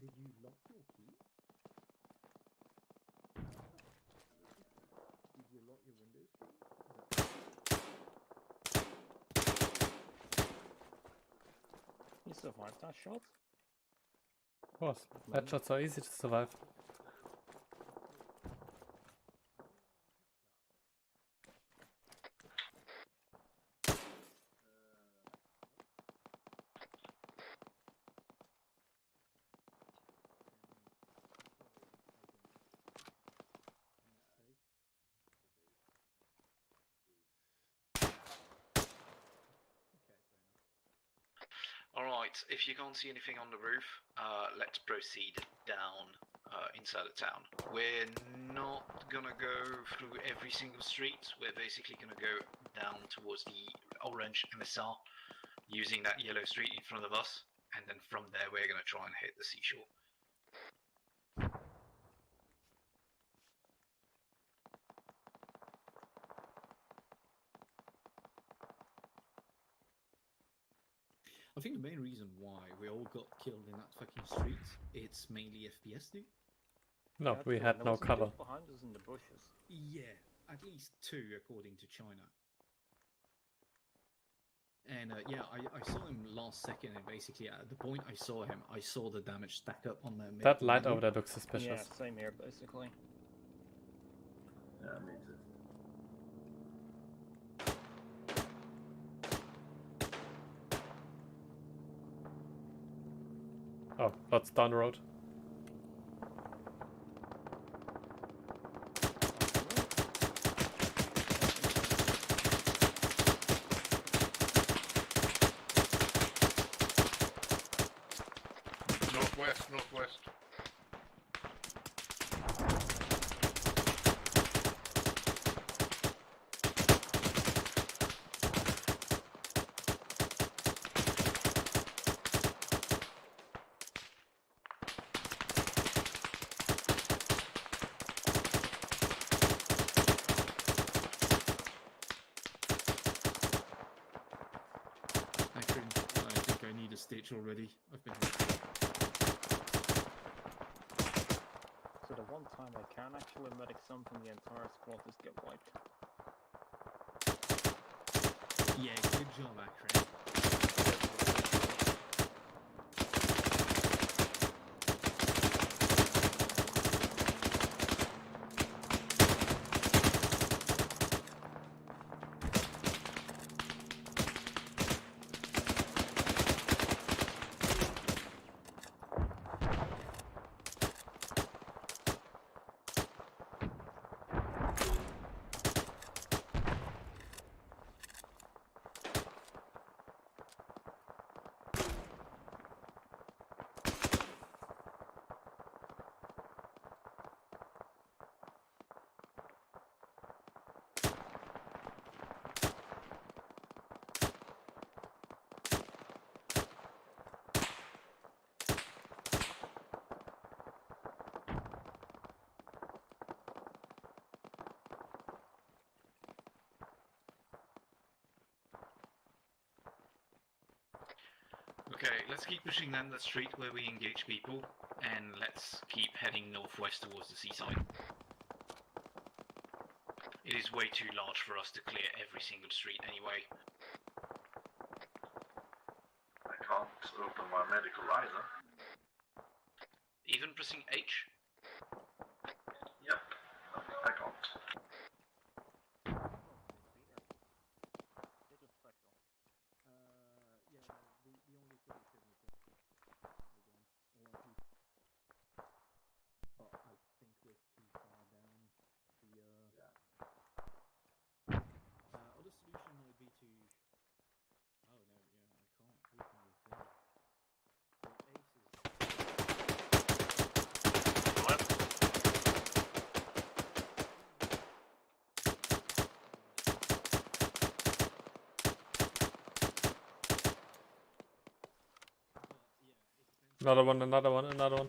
Did you lock your key? Did you lock your Windows key? You survived that shot? Of course. Headshots are easy to survive. Alright, if you can't see anything on the roof, let's proceed down inside the town. We're not gonna go through every single street, we're basically gonna go down towards the orange MSR, using that yellow street in front of us, and then from there we're gonna try and hit the seashore. I think the main reason why we all got killed in that fucking street, it's mainly FPS, dude. No, we had no cover. Behind us in the bushes. Yeah, at least 2 according to China. And yeah, I saw him last second, and basically at the point I saw him, I saw the damage stack up on the mid. That light over there looks suspicious. Yeah, same here, basically. Yeah, me too. Oh, that's down the road. Northwest. Actually, I think I need a stitch already. I've been. So the one time I can actually medic something, the entire squad just get wiped. Yeah, good job, Akron. Okay, let's keep pushing down the street where we engage people, and let's keep heading northwest towards the seaside. It is way too large for us to clear every single street anyway. I can't open my medical either. Even pressing H? Yep, I can't. Other solution might be to. Oh no, yeah, I can't open Another one, another one, another one.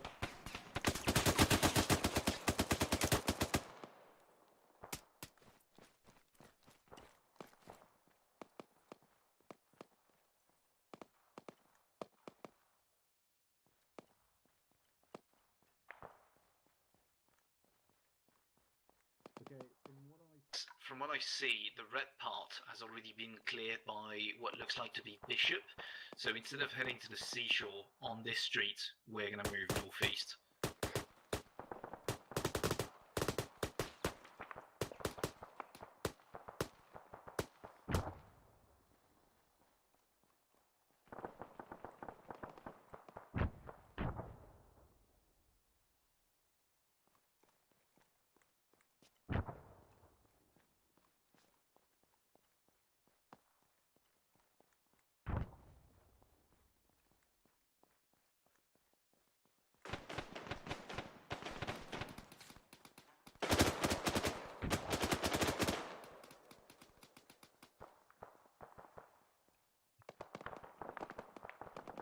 From what I see, the red part has already been cleared by what looks like to be Bishop, so instead of heading to the seashore on this street, we're going to move northeast.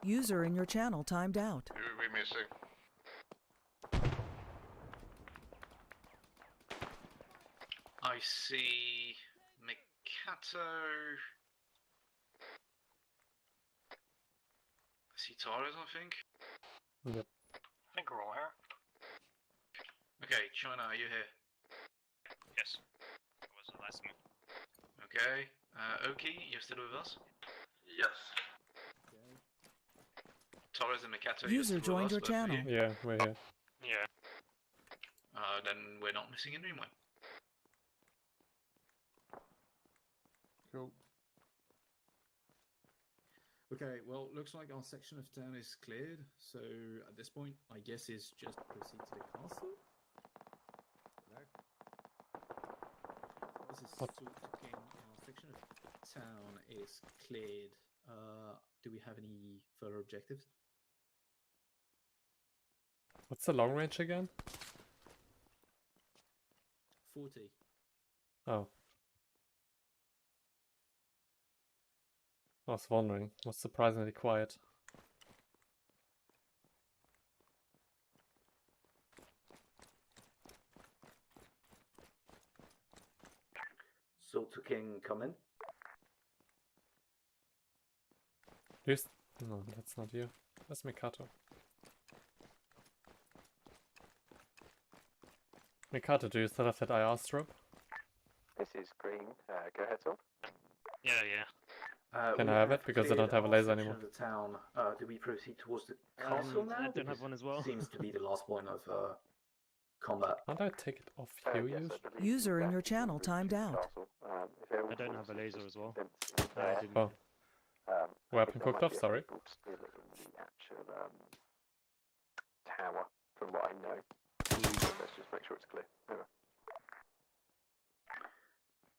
User in your channel timed out. Who are we missing? I see Mikato. I see Torres, I think. Yep. I think we're all here. Okay, China, are you here? Yes. That was the last move. Okay. Oki, you're still with us? Yes. Torres and Mikato, User joined your channel. Yeah, we're here. Yeah. Then we're not missing anyone. Cool. Okay, well, looks like our section of town is cleared, so at this point, I guess is just proceed to the castle? No. This is What? sort of king. Our section of town is cleared. Do we have any further objectives? What's the long range again? 40. Oh. I was wondering. It was surprisingly quiet. Sultan King, come in. No, that's not you. That's Mikato. Mikato, do you still have that IR strobe? This is green. Go ahead, Tom. Yeah, yeah. Can I have it? Because I don't have a laser anymore. The town. Do we proceed towards the castle now? I don't have one as well. Seems to be the last point of combat. Can't I take it off you, Yes, use? I believe User in that your is channel the timed out. castle. If everyone I don't follows have a laser as well. distance No, I there, didn't. Oh. I Weapon think there cooked might off, be a sorry. people still in the actual tower, from what I know. Let's just make sure it's clear. Over.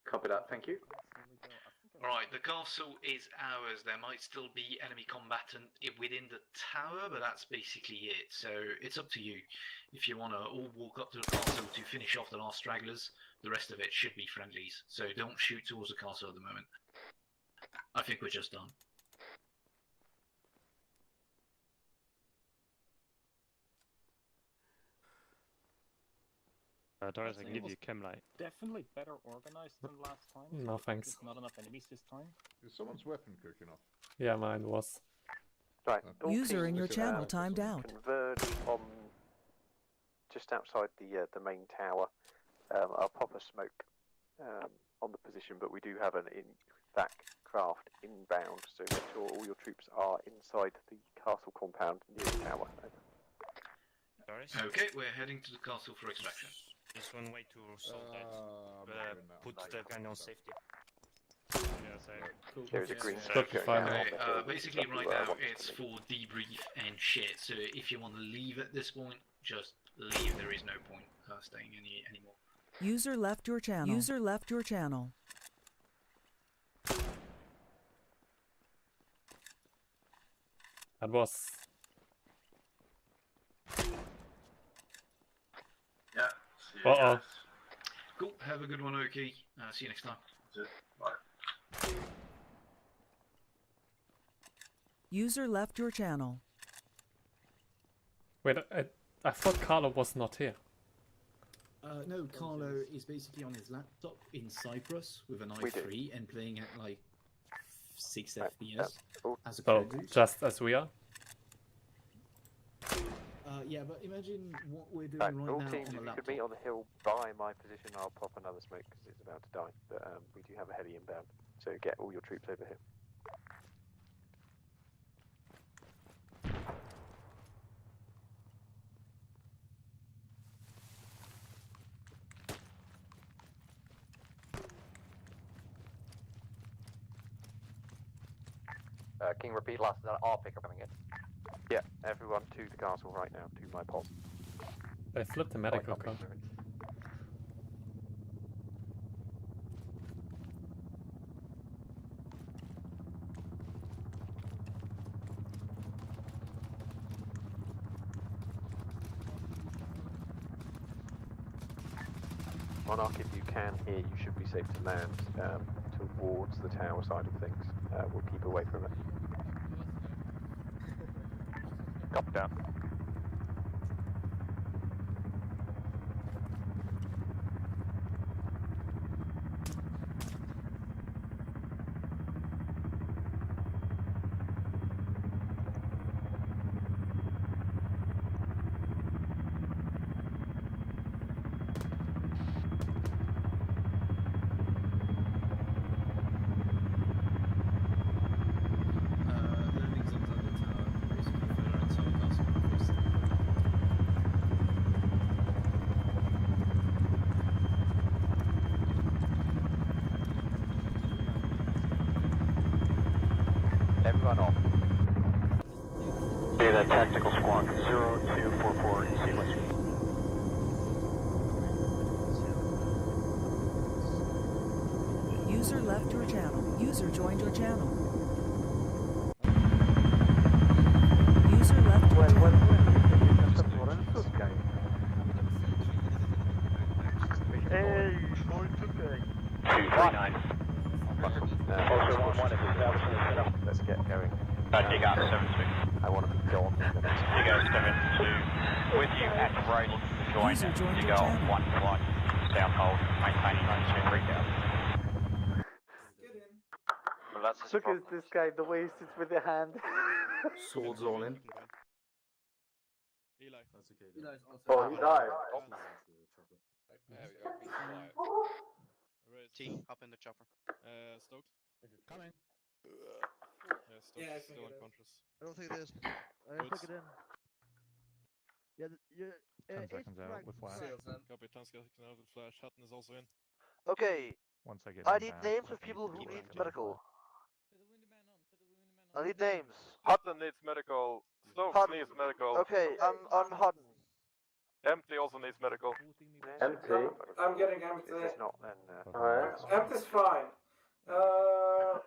Copy that, thank you. Alright, the castle is ours. There might still be enemy combatant within the tower, but that's basically it. So it's up to you. If you want to all walk up to the castle to finish off the last stragglers, the rest of it should be friendlies. So don't shoot towards the castle at the moment. I think we're just done. Doris, I can give you chem light. Definitely better organized than last time. No, thanks. Just not enough enemies this time. Is someone's weapon cooking off? Yeah, mine was. Right. all User in teams, your channel timed out. Converge on just outside the main tower. I'll pop a smoke on the position, but we do have that craft inbound, so make sure all your troops are inside the castle compound near the tower. Over. Okay, we're heading to the castle for extraction. There's one way to solve that. Put the gun on safety. There's a green Stop the fire. Okay, basically right now it's for debrief and shit, so if you want to leave at this point, just leave. There is no point staying anymore. User left your channel. User left your channel. That was... Yeah. See you guys. Cool, have a good one, Oki. See you next time. Bye. User left your channel. Wait, I thought Carlo was not here. No, Carlo is basically on his laptop in Cyprus with an i3 and playing at like 6 FPS as a co-host. Just as we are? Yeah, but imagine what we're doing Right, right all now teams, on if a you laptop. could meet on the hill by my position, I'll pop another smoke because it's about to die. But we do have a heavy inbound, so get all your troops over here. King, repeat last. Is that our picker coming in? Yeah, everyone to the castle right now, to my pod. They flipped the medical car. Monarch, if you can hear, you should be safe to land towards the tower side of things. We'll keep away from it. Copy down. Everyone off. Data tactical squad 0244 seamless. User left your channel. User joined your channel. User left your channel. Hey, muito bem. 239. Let's get going. Dig up 76. I want to be gone. Dig up 72. With you at the road. Join Dig up 1-1. Down hold. Maintaining 92 breakdown. Well, that's look at this guy, the way he sits with the hand. Swords all in. Eli. That's okay. Eli's also he died. There we go. T, hop in the chopper. Stoked. Coming. Yeah, Stoked still unconscious. I don't think it is. I took it in. Yeah, 10 seconds out with flash. Copy, 10 seconds out with flash. Hutton is also in. Okay. Once I get I need names of people who need medical. I need names. Hutton needs medical. Stokes needs medical. Okay, I'm Hutton. Empty also needs medical. Empty. I'm getting empty. If it's not, then. Empty's fine. Well,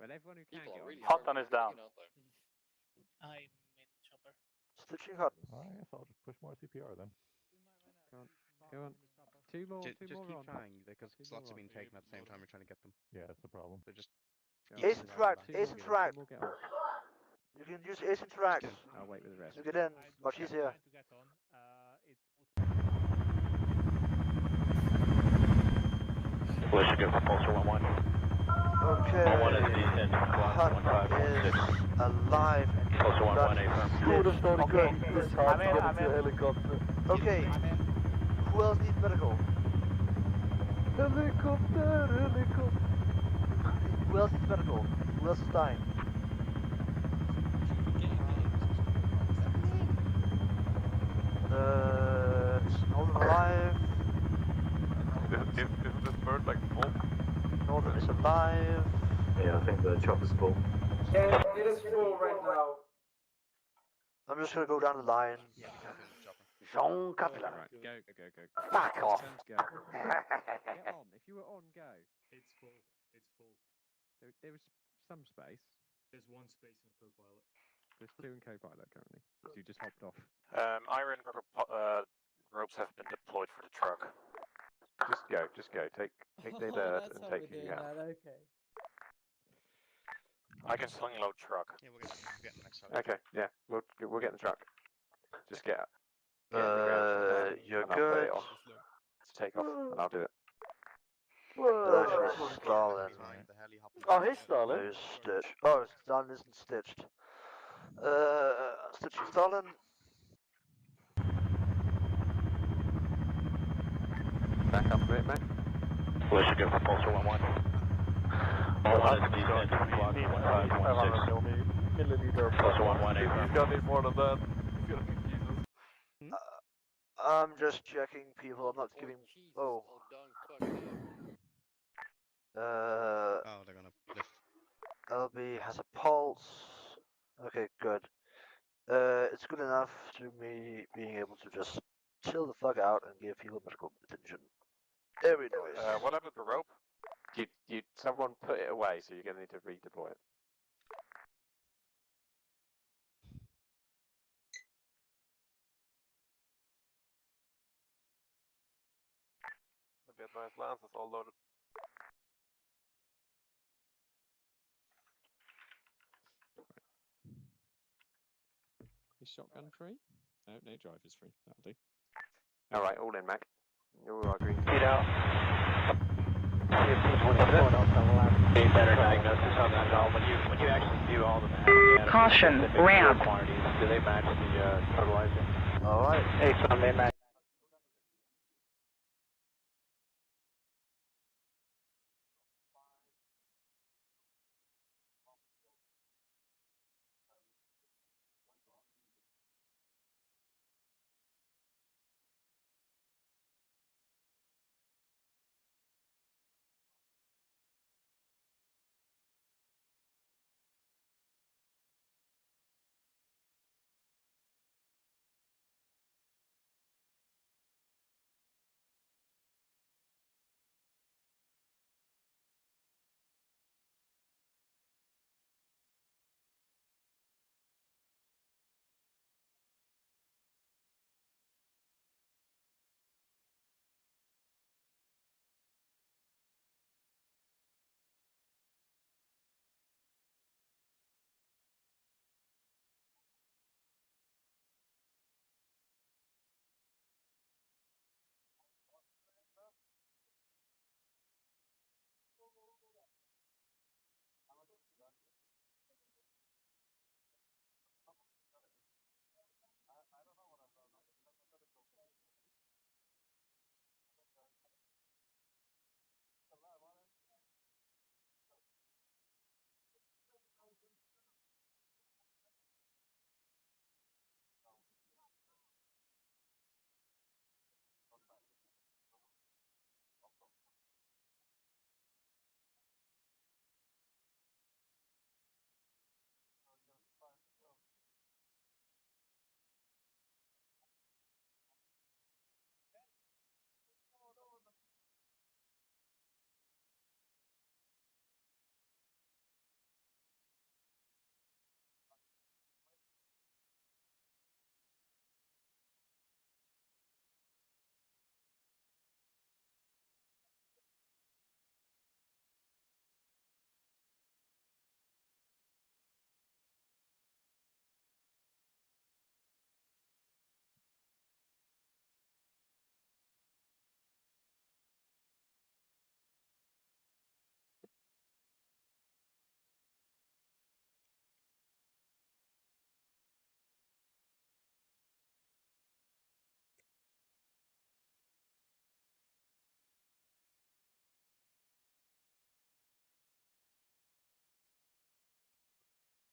everyone who can get on. Hutton is down. I'm in chopper. Stitching Hutton. I guess I'll just push more CPR then. Go on. Two more just keep on. trying, because slots are being taken at the same time we're trying to get them. Yeah, that's the problem. So just... Ace interact. Ace interact. You can use ace interact. I'll wait with the rest. To get in. Much easier. Let's go for Pulsar 1-1. Okay. Hut is alive and good. Okay, good. I'm in. Helicopter. Okay. Who else needs medical? Helicopter. Who else needs medical? Who else is dying? Northern alive. Isn't this bird like full? Northern is alive. Yeah, I think the chopper's full. Yeah, it is full right now. I'm just gonna go down the line. Yeah, we can't do the chopper. Jean Capilla. Right, go. Back off. Go. Get on. If you were on, go. It's full. It's full. There was some space. There's one space in the co-pilot. There's 2 in co-pilot currently. So you just hopped off. Iron ropes have been deployed for the truck. Just go. Take the dirt and take you out. Okay. I can sling load truck. Yeah, we'll get the next side. Okay, yeah, we'll get in the truck. Just get out. You're and I'll good. put it on to take off, and I'll do it. Stalin. Oh, he's Stalin. There's Stitch. Oh, Stalin isn't stitched. Stitch and Stalin. Back up a bit, mate. We should go for Pulsar 1-1. Millimeter. Pulsar 1-1, If you've got any more than that, it's gonna confuse us. I'm just checking people. I'm not giving. Oh. Oh, they're gonna lift. LB has a pulse. Okay, good. It's good enough to me being able to just chill the fuck out and give people medical attention. Very nice. What happened to rope? Someone put it away, so you're gonna need to redeploy it. That'd be a nice lance, it's all loaded. Is shotgun free? No, driver's free. That'll do. Alright, all in, Mac. You all agree? Get out. Be better diagnosis on that all. When you actually do all the math, Caution, ramp. quantities, do they match the totalizer? Alright. Hey, son, they match.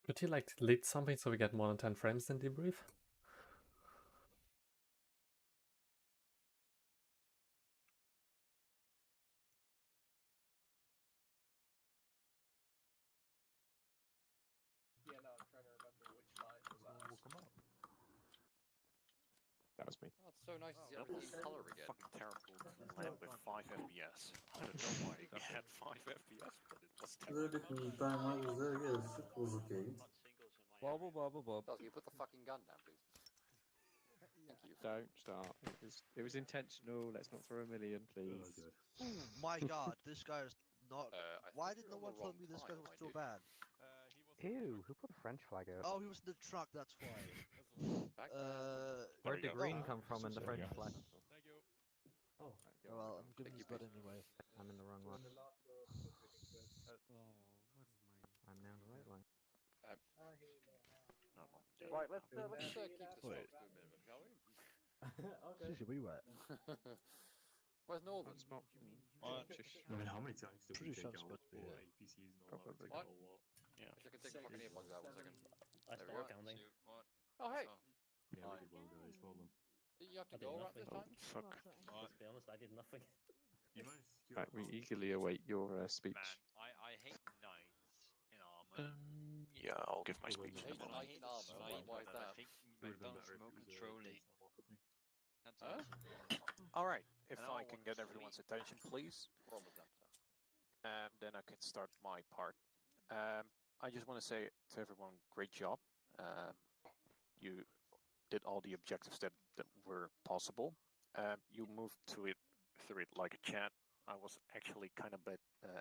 Could you like lead something so we get more than 10 frames in debrief? Yeah, no, I'm trying to remember which line was ours. That was me. Oh, it's so nice to see everything in color again. Fucking terrible land with 5 FPS. I don't know why we had 5 FPS, but it was terrible. The time I was there, yes, it was okay. Wobble, wobble, wobble. Does you put the fucking gun down, please? Thank you. Don't start. It was intentional. Let's not throw a million, please. Oh my god, this guy is not. Why did no one tell me this guy was so bad? Ew, who put a French flag out? Oh, he was in the truck, that's why. Where'd the green come from in the French flag? Oh, well, I'm giving this blood anyway. I'm in the wrong one. Oh, I'm now in the right one. Right, let's keep this Wait. focused for a minute, shall we? Okay. Seriously, where you at? Where's Northern? I mean, how many tanks did we Pretty take sure out? I'm supposed to be Or here. APCs and all Probably. that? What? Yeah. I can take the fucking earplugs out 1 second. I There we started go. counting. Oh, hey! Yeah, we did well, guys. Well done. Did you have to I did go around this nothing. time? Fuck. Let's be honest, I did nothing. You managed to secure Right, we the house. eagerly await your speech. Man, I hate knights in armor. Yeah, I'll give my speech in a Hate moment. knight in armor. Why is that? I hate It would have been McDonald's better if smoke it was controlling. based on what, I think. That's Huh? Alright, if And I I don't can want get to everyone's sleep. attention, please. We're almost done, so. Then I can start my part. I just want to say to everyone, great job. You did all the objectives that were possible. You moved through it like a champ. I was actually kind of a bit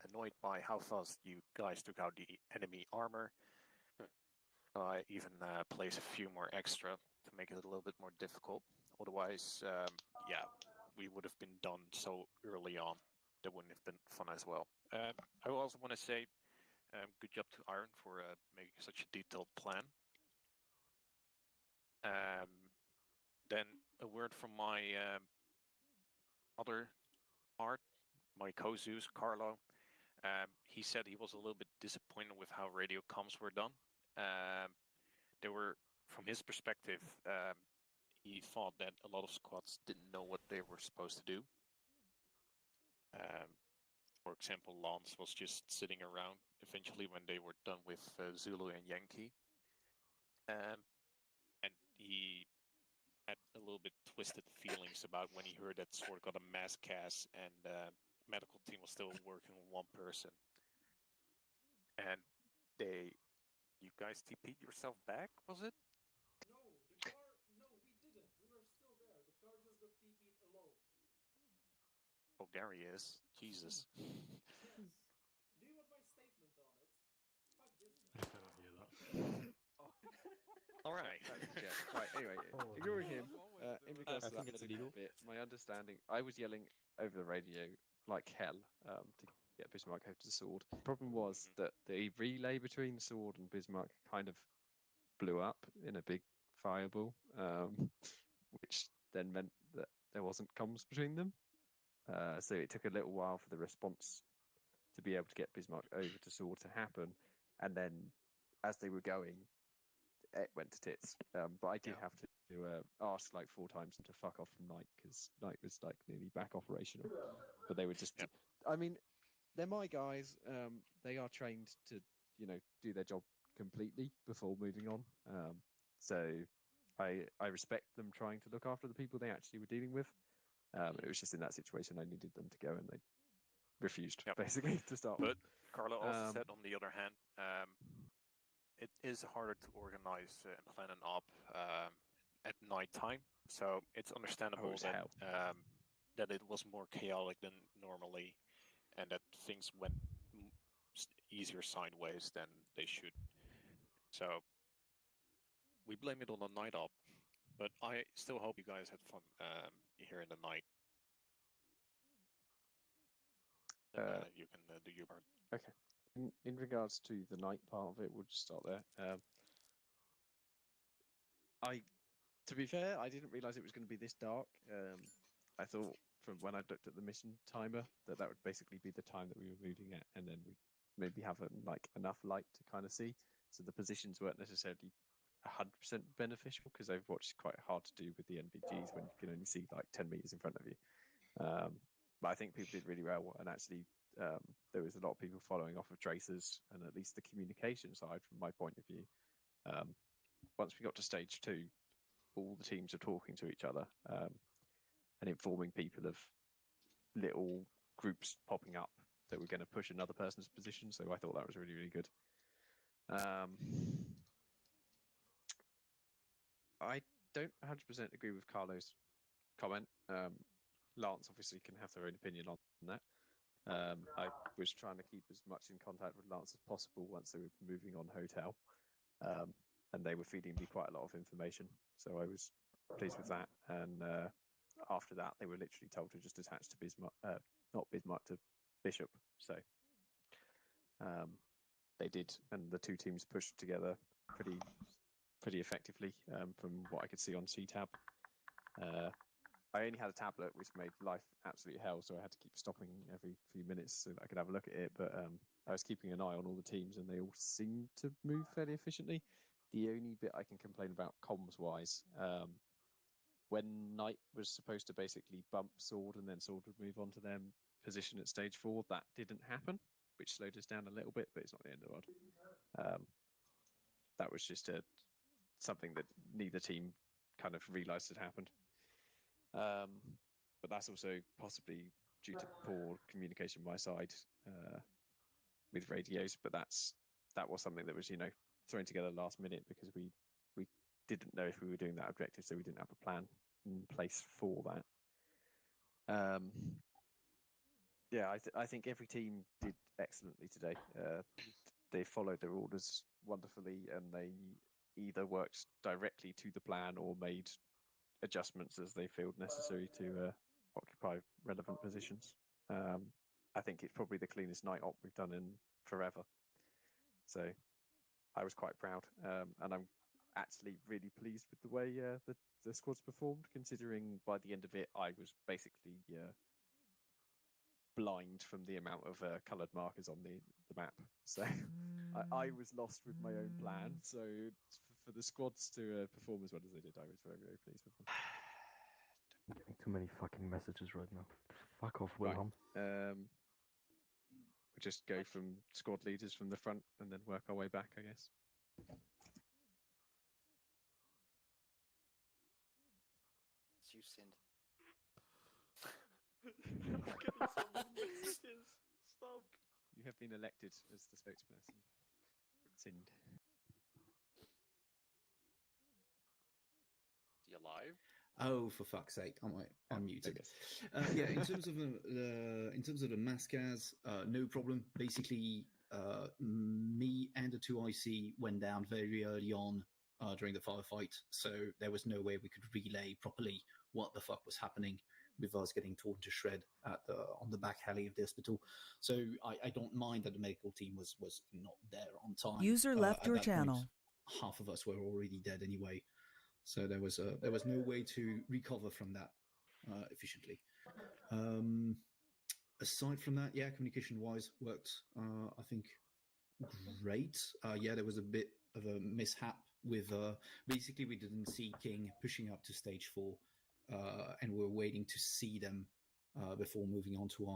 annoyed by how fast you guys took out the enemy armor. I even placed a few more extra to make it a little bit more difficult. Otherwise, yeah, we would have been done so early on. That wouldn't have been fun as well. I also want to say good job to Iron for making such a detailed plan. Then a word from my other part, my co-Zeus, Carlo. He said he was a little bit disappointed with how radio comms were done. They were, from his perspective, he thought that a lot of squads didn't know what they were supposed to do. For example, Lance was just sitting around eventually when they were done with Zulu and Yankee. And he had a little bit twisted feelings about when he heard that Sword got a mass cast and medical team was still working with one person. And you guys TP'd yourself back, was it? No, we didn't. We were still there. The car just got TP'd alone. Oh, there he is. Jesus. Do you want my statement on it? Fuck this I guy. cannot hear that. Alright. Yeah, right, anyway, ignoring him, in regards to that medical bit, my understanding, I was yelling over the radio like hell to get Bismarck over to the sword. The problem was that the relay between the sword and Bismarck kind of blew up in a big fireball, which then meant that there wasn't comms between them. So it took a little while for the response to be able to get Bismarck over to sword to happen, and then as they were going, it went to tits. But I did have to ask like 4 times to fuck off from Knight, because Knight was like nearly back operational. But they were just, I mean, they're my guys. They are trained to, do their job completely before moving on. So I respect them trying to look after the people they actually were dealing with. It was just in that situation I needed them to go, and they refused basically to start with. But Carlo also said, on the other hand, it is harder to organize and plan an op at night time, so it's understandable that it was more chaotic than normally, and that things went easier sideways than they should. So we blame it on the night op, but I still hope you guys had fun here in the night. You can do your part. Okay. In regards to the night part of it, we'll just start there. To be fair, I didn't realise it was going to be this dark. I thought from when I looked at the mission timer that would basically be the time that we were moving at, and then we'd maybe have enough light to kind of see. so the positions weren't necessarily 100% beneficial because Overwatch is quite hard to do with the NVGs when you can only see like 10 meters in front of you. But I think people did really well, and actually there was a lot of people following off of tracers, and at least the communication side, from my point of view. Once we got to stage 2, all the teams are talking to each other and informing people of little groups popping up that were going to push another person's position. So I thought that was really, really good. I don't 100% agree with Carlo's comment. Lance obviously can have their own opinion on that. I was trying to keep as much in contact with Lance as possible once they were moving on hotel, and they were feeding me quite a lot of information, so I was pleased with that. And after that, they were literally told to just attach to Bismarck, not Bismarck, to Bishop. So they did, and the two teams pushed together pretty effectively from what I could see on CTAB. I only had a tablet, which made life absolute hell, so I had to keep stopping every few minutes so that I could have a look at it. But I was keeping an eye on all the teams, and they all seemed to move fairly efficiently. The only bit I can complain about comms-wise, when Knight was supposed to basically bump Sword and then Sword would move on to their position at stage 4, that didn't happen, which slowed us down a little bit, but it's not the end of the world. That was just something that neither team kind of realised had happened. But that's also possibly due to poor communication on my side with radios. But that was something that was, thrown together last minute because we didn't know if we were doing that objective, so we didn't have a plan in place for that. I think every team did excellently today. They followed their orders wonderfully, and they either worked directly to the plan or made adjustments as they felt necessary to occupy relevant positions. I think it's probably the cleanest night op we've done in forever. So I was quite proud, and I'm actually really pleased with the way the squads performed, considering by the end of it I was basically blind from the amount of coloured markers on the map. So I was lost with my own plan. So for the squads to perform as well as they did, I was very, very pleased with them. I'm getting too many fucking messages right now. Fuck off, Wilhelm. Right. We'll just go from squad leaders from the front and then work our way back, I guess. You sinned. I'm getting so many messages. Stop. You have been elected as the spokesperson. Sinned. You alive? Oh, for fuck's sake! I'm unmuted. Yeah, in terms of the Mascas, no problem. Basically, me and the 2 IC went down very early on during the firefight, so there was no way we could relay properly what the fuck was happening with us getting torn to shred on the back alley of the hospital. So I don't mind that the medical team was not there on time. User left your channel. Point, half of us were already dead anyway. So there was no way to recover from that efficiently. Aside from that, yeah, communication-wise worked, I think, great. Yeah, there was a bit of a mishap with basically we didn't see King pushing up to stage 4, and we were waiting to see them before moving on to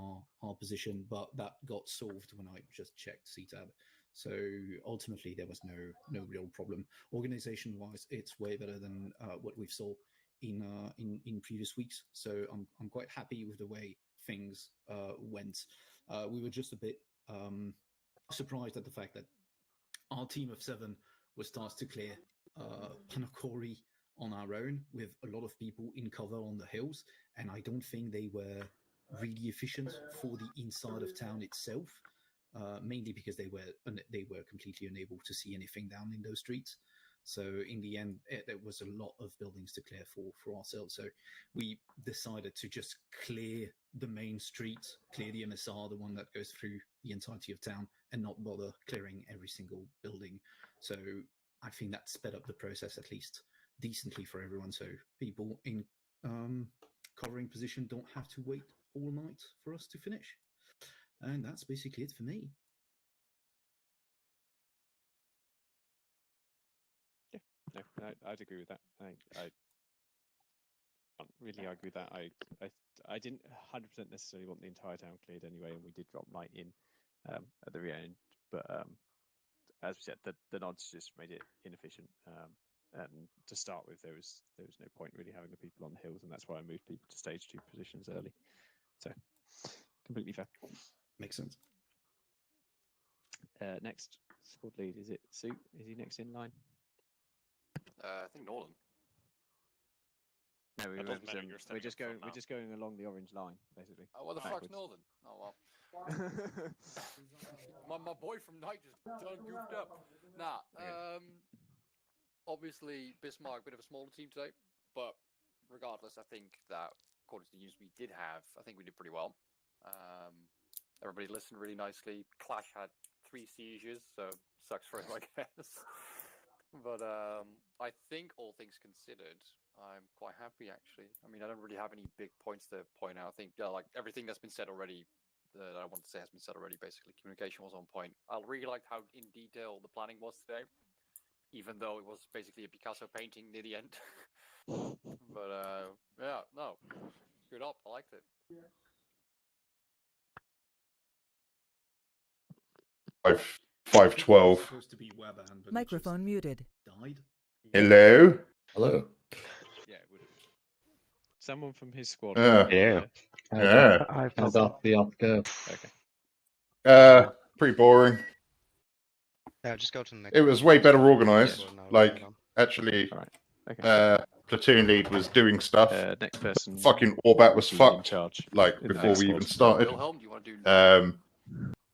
our position, but that got solved when I just checked CTAB. So ultimately, there was no real problem. Organization-wise, it's way better than what we've saw in previous weeks. So I'm quite happy with the way things went. We were just a bit surprised at the fact that our team of 7 was tasked to clear Panakori on our own with a lot of people in cover on the hills, and I don't think they were really efficient for the inside of town itself. Mainly because they were completely unable to see anything down in those streets. So in the end, there was a lot of buildings to clear for ourselves. So we decided to just clear the main street, clear the MSR, the one that goes through the entirety of town, and not bother clearing every single building. So I think that sped up the process at least decently for everyone. So people in covering position don't have to wait all night for us to finish. And that's basically it for me. No, I'd agree with that. I can't really argue with that. I didn't 100% necessarily want the entire town cleared anyway, and we did drop Knight in at the very end. But as we said, the nods just made it inefficient. And to start with, there was no point really having the people on the hills, and that's why I moved people to stage 2 positions early. So completely fair. Makes sense. Next squad lead, is it Sue? Is he next in line? I think Nolan. No, That doesn't matter, you're we're just stepping going. up We're front just going along the orange line, basically. Oh, what the fuck's backwards. Nolan? Oh well. my boy from Night just done goofed up. Nah. Obviously Bismarck, a bit of a smaller team today, but regardless, I think that according to the news we did have, I think we did pretty well. Everybody listened really nicely. Clash had 3 seizures, so sucks for him, I guess. But I think all things considered, I'm quite happy actually. I mean, I don't really have any big points to point out. I think like everything that's been said already, that I want to say has been said already. Basically, communication was on point. I really liked how in detail the planning was today, even though it was basically a Picasso painting near the end. But yeah, no, good up. I liked it. 512. Supposed to be Weban, but Microphone muted. Died. Hello. Hello. Yeah, it would have. Someone from his squad. Yeah. Yeah. I got the off go. Okay. Pretty boring. Yeah, just go to the next. It was way better organized. Yeah. Like, actually, platoon lead was doing stuff. Next person. Fucking Orbat was fucked. Charge like before we even started. Wilhelm, do you want to do?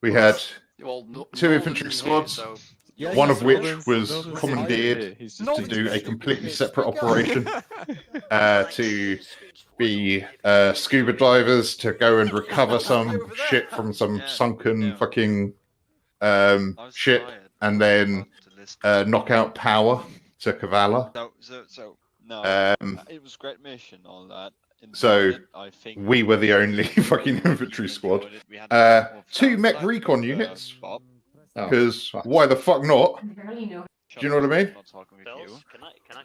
We had Well, 2 infantry squads. One of which was commandeered to do a completely separate operation, to be scuba divers to go and recover some shit from some sunken fucking ship, and then knock out power to Kavala. No, it was a great mission, all that. So I think we were the only fucking infantry squad. 2 mech recon units. Because why the fuck not? Do you know what I mean?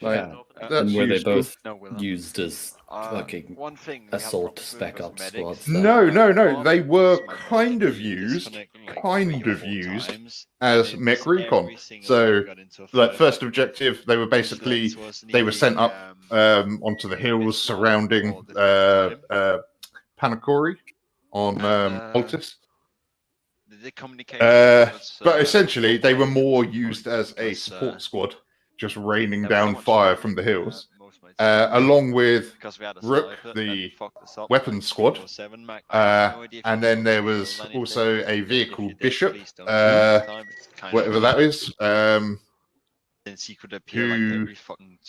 Like, that's and were they useful. both used as fucking assault spec ops squads? No. They were kind of used as mech recon. So, like, first objective, they were basically sent up onto the hills surrounding Panakori on Altis. But essentially, they were more used as a support squad, just raining down fire from the hills, along with Rook, the weapons squad, and then there was also a vehicle Bishop, whatever that is, who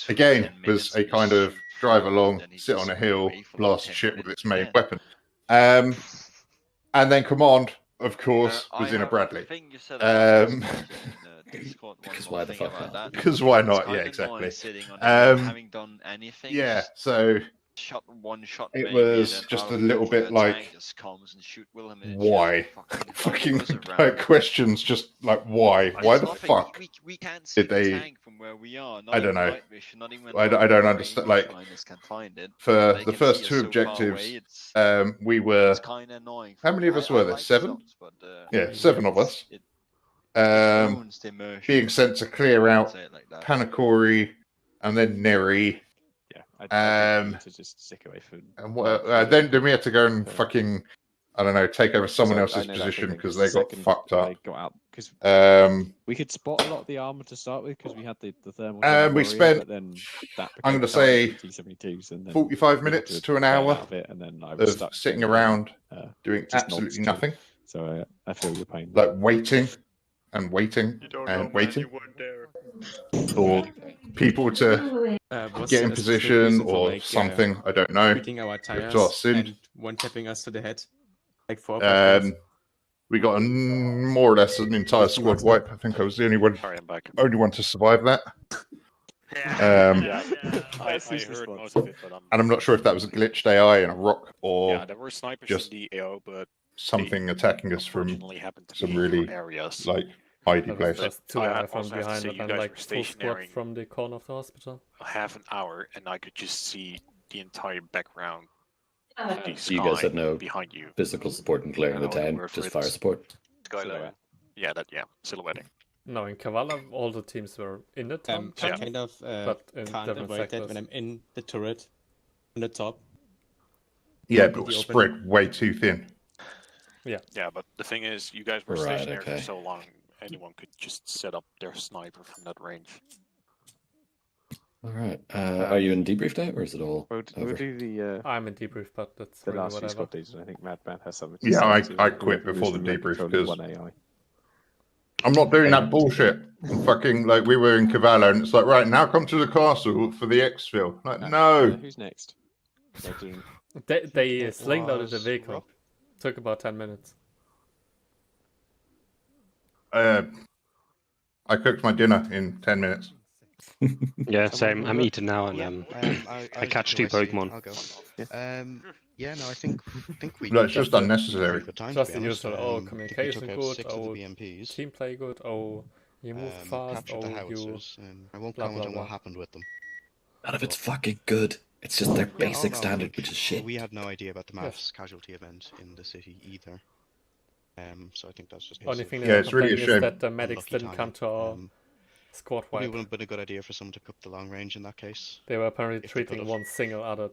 again was a kind of drive along, sit on a hill, blast shit with its main weapon, and then command. Of course, was in a Bradley. Because why the fuck not? Because why not? Yeah, exactly. Having done anything. Yeah, so it was just a little bit like, why? Fucking like, questions, just like, why? Why the fuck we can't did they? from where we are, I don't know. I don't understand. Like, for the first 2 objectives, we were. How many of us were there? 7? Yeah, 7 of us. Being sent to clear out Panakori and then Neri. I to just stick away from. And then we had to go and fucking, I don't know, take over someone else's position because they got fucked up. Got out because we could spot a lot of the armor to start with because we had the thermal. We spent, but then that I'm going to say, T-72s and then 45 minutes to an hour and then I was of sitting around doing absolutely nothing. So I feel your pain. Like waiting and waiting and waiting for people to get in position or something. I don't know. Our tires to our sin. and one tapping us to the head. Like 4 we got more or less an entire squad wipe. I think I was the only one to survive that. I heard most of it, but and I'm not sure if that was a glitched AI in a rock or there were snipers just in the AO, but something attacking us from some really areas. like Ideal That was place. just 2 I hours from also have to behind say and you then guys like were full squad stationary from the corner of the hospital. half an hour, and I could just see the entire background of the You sky guys had no behind you. physical support in clearing the town, just fire support. Skyline. Yeah, silhouetting. No, in Kavala, all the teams were in the town, I kind of but in can't different avoid sectors. that when I'm in the turret on the top. Yeah, With but the spread way too thin. Yeah. Yeah, but the thing is, you guys were Right, stationary okay. for so long, anyone could just set up their sniper from that range. All right. Are you in debrief now, or is it all We'll over? do the. I'm in debrief, but that's the really last few whatever. squad leaders, and I think Madman has something to Yeah, say. I quit whoever before is the remote debrief controlling because 1AI. I'm not doing that bullshit. I'm fucking like we were in Cavallo, and it's like right now, come to the castle for the exfil. Like no. Who's next? They slinged out of the was vehicle. Rock. Took about 10 minutes. I cooked my dinner in 10 minutes. Yeah, same. I'm eating now, and I I catch go, 2 I see. Pokemon. I'll go. Yeah, no, I think we. No, it's just unnecessary. Good time, Just to the be honest. usual, oh, I think we communication took out good, 6 of oh, the BMPs. team play good, oh, you move fast, captured oh, the you... howitzers. I won't blah, comment blah, on blah. what happened with them. None of it's fucking good. It's just their basic no, standard, like, which is shit. We had no idea about the mass casualty event in the city either. So I think that's just. Only thing Yeah, it's really a shame. is that the medics Unlucky didn't come timing. to our squad Probably wipe. wouldn't have been a good idea for someone to cook the long range in that case. They were apparently if they treating could've. one single other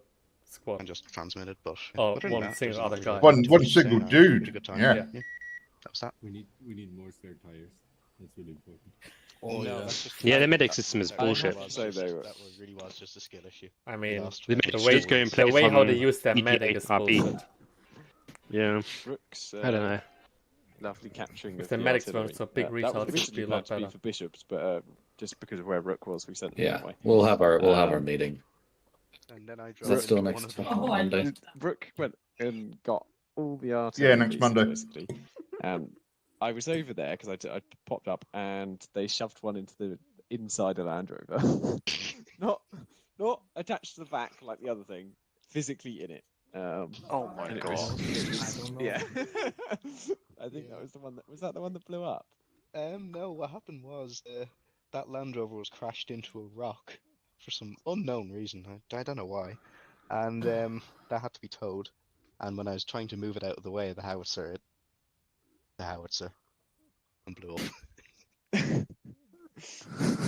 squad. And just transmitted, but Oh, other than one that, single there's other not guy. really One too much to say single now. dude. Pretty good time. Yeah. That was that. We need more spare tires. That's really important. Oh no, yeah. that's just Yeah, the medic system is bullshit. That really was just a skill issue. I mean, The medics way, just go and play the way some how they use their ETA medic is RP. bullshit. Yeah. Brooks, I don't know. Lovely capturing If of the the medics artillery. weren't so big That was retards, it'd originally be a planned lot to be better. for bishops, but just because of where Rook was, we sent them Yeah, that way. we'll have our meeting. And then I Is that still next Monday? Rook went and got all the artillery. Yeah, next pieces, Monday. Basically. I was over there because I popped up and they shoved one into the inside of Land Rover. not attached to the back like the other thing, physically in it. Oh my and god. I don't know. Yeah. I think that was the one that the one that blew up? No, what happened was that Land Rover was crashed into a rock for some unknown reason. I don't know why. And that had to be towed. And when I was trying to move it out of the way, the howitzer and blew up.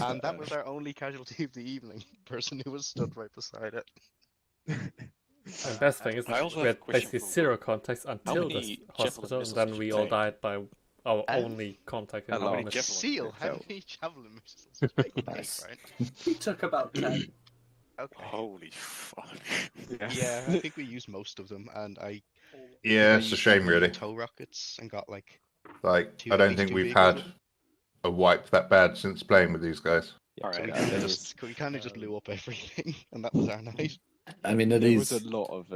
And that was our only casualty of the evening. Person who was stood right beside it. The best thing is I also we have had a question basically for zero contacts until many the javelin hospital, and missiles then did we you all take? died by our only contact in How the many army. javelins? Seal, how Hell. many javelin missiles did you take, Nice. right? Took about 10. Okay. Holy fuck. Yeah, I think we used most of them, and I. Yeah, I it's a used shame, the really. Tow rockets and got like. Like, Two- I at don't least think 2 we've vehicles had with them. a wipe that bad since playing with these guys. Yeah, So we Alright, kind of just blew up everything, and that was our night. I mean, are there these? was a lot of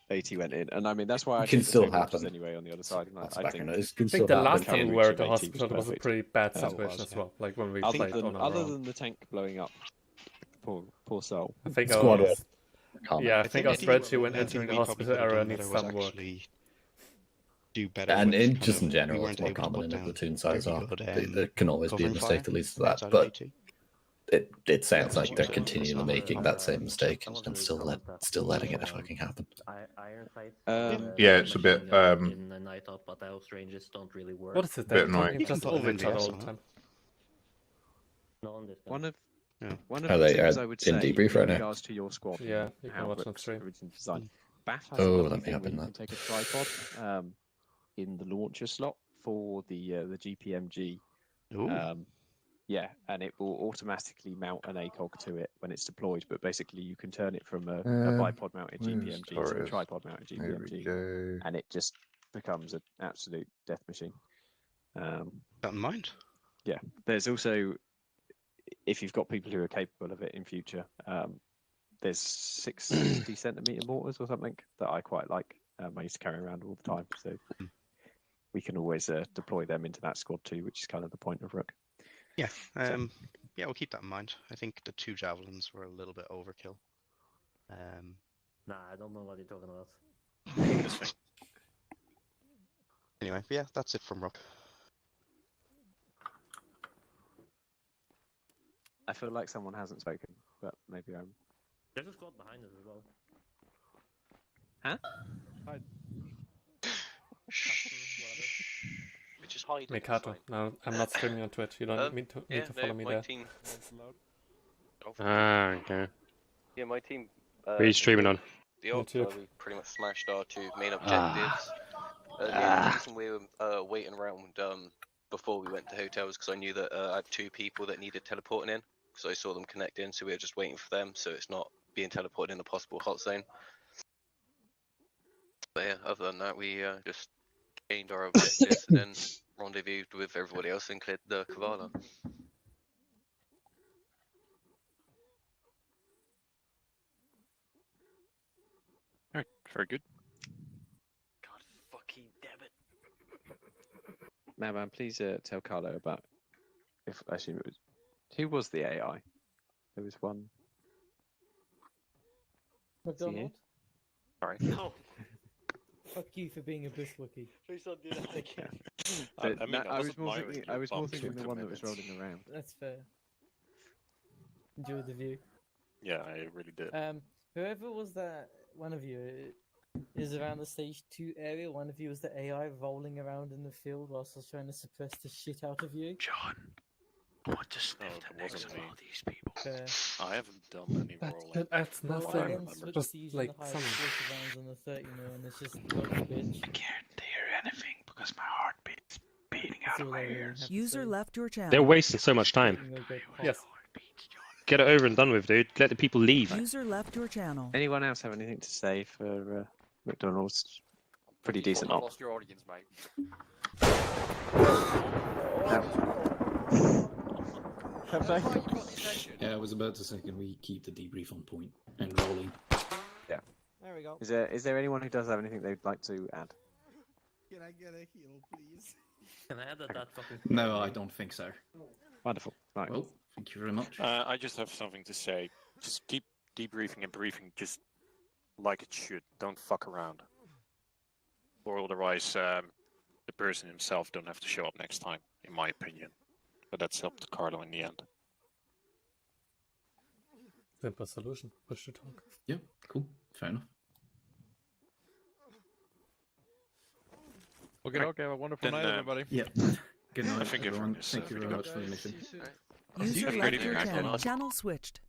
AT went in, and I mean that's why I It can took the still same options happen. anyway on the other side. And That's I back think in it. It I can think still the happen. last time we were at the AT was hospital was a perfect. pretty bad Oh, it situation was, as well. Like when we other played than on our own. the tank blowing up, poor soul. I think Squad our, up. yeah, I think our strategy when I think entering the we probably hospital could have area done needs better some was work. actually do better. And with in kind just of- in we general, weren't it's more able to common put in down platoon size very off. good, There can always be a covering mistake fire that leads to that, outside of but AT. it sounds was like they're useful. continually making that same mistake and still letting it fucking happen. Yeah, it's a bit in the night up, but those ranges don't really work. What is it? Bit They're annoying. talking You can just put over an each other MDS all on the it. time. One of Are the they things I would in say debrief in right now? regards to your squad, Yeah, and you can how watch on Rook's stream. originally designed. Bath has Oh, a let lovely me thing hop where in you can that. take a tripod in the launcher slot for the GPMG. Yeah, and it will automatically mount an ACOG to it when it's deployed, but basically you can turn it from a bipod mounted GPMG to a tripod mounted GPMG, and it just becomes an absolute death machine. That in mind. Yeah, there's also, if you've got people who are capable of it in future, there's 60 centimeter mortars or something that I quite like. I used to carry around all the time, so we can always deploy them into that squad too, which is kind of the point of Rook. Yeah, yeah, we'll keep that in mind. I think the 2 javelins were a little bit overkill. Nah, I don't know what you're talking about. Anyway, yeah, that's it from Rook. feel like someone hasn't spoken, but maybe I'm. There's a squad behind us as well. Huh? We just hide. Mikato, no, I'm not streaming on Twitch. You don't need to follow me there. Team. Ah, okay. Yeah, my team. What are you streaming on? The Alpha, YouTube. we pretty much smashed our 2 main objectives. The reason we were waiting around before we went to hotels because I knew that I had 2 people that needed teleporting in because I saw them connect in, so we were just waiting for them, so it's not being teleported in a possible hot zone. But yeah, other than that, we just gained our objectives and then rendezvoused with everybody else and cleared the Kavala. Alright, very good. God fucking damn it. Man, please tell Carlo about if I assume it was who was the AI? There was one. McDonald? Sorry. No. Fuck you for being a bushwookie. Please don't do that again. I was more thinking the one that was rolling around. That's fair. Enjoyed the view. Yeah, I really did. Whoever was that, one of you is around the stage 2 area. One of you was the AI rolling around in the field whilst I was trying to suppress the shit out of you. John, what to sniff the necks of all these people? Fair. I haven't done any rolling. That's nothing. Just like some. Rounds on the 30 mil and it's just bitch. I can't hear anything because my heartbeat's beating out of my ears. User left your channel. They're wasting so much time. Yes. Get it over and done with, dude. Let the people leave. User left your channel. Anyone else have anything to say for McDonald's? Pretty decent You op. lost your audience, mate. Yeah, I was about to say, can we keep the debrief on point and rolling? Yeah. There we go. Is there anyone who does have anything they'd like to add? Can I get a heal, please? Can I add that fucking... No, I don't think so. Wonderful. Right. Well, thank you very much. I just have something to say. Just keep debriefing and briefing just like it should. Don't fuck around. Or otherwise, the person himself don't have to show up next time, in my opinion. But that's up to Carlo in the end. Simple solution. Push to talk. Yeah, cool. Fair enough. Okay, have a wonderful night, everybody. Yeah. Good night, I think everyone. everyone is, Thank you very much for the mission. User left your channel. Channel switched.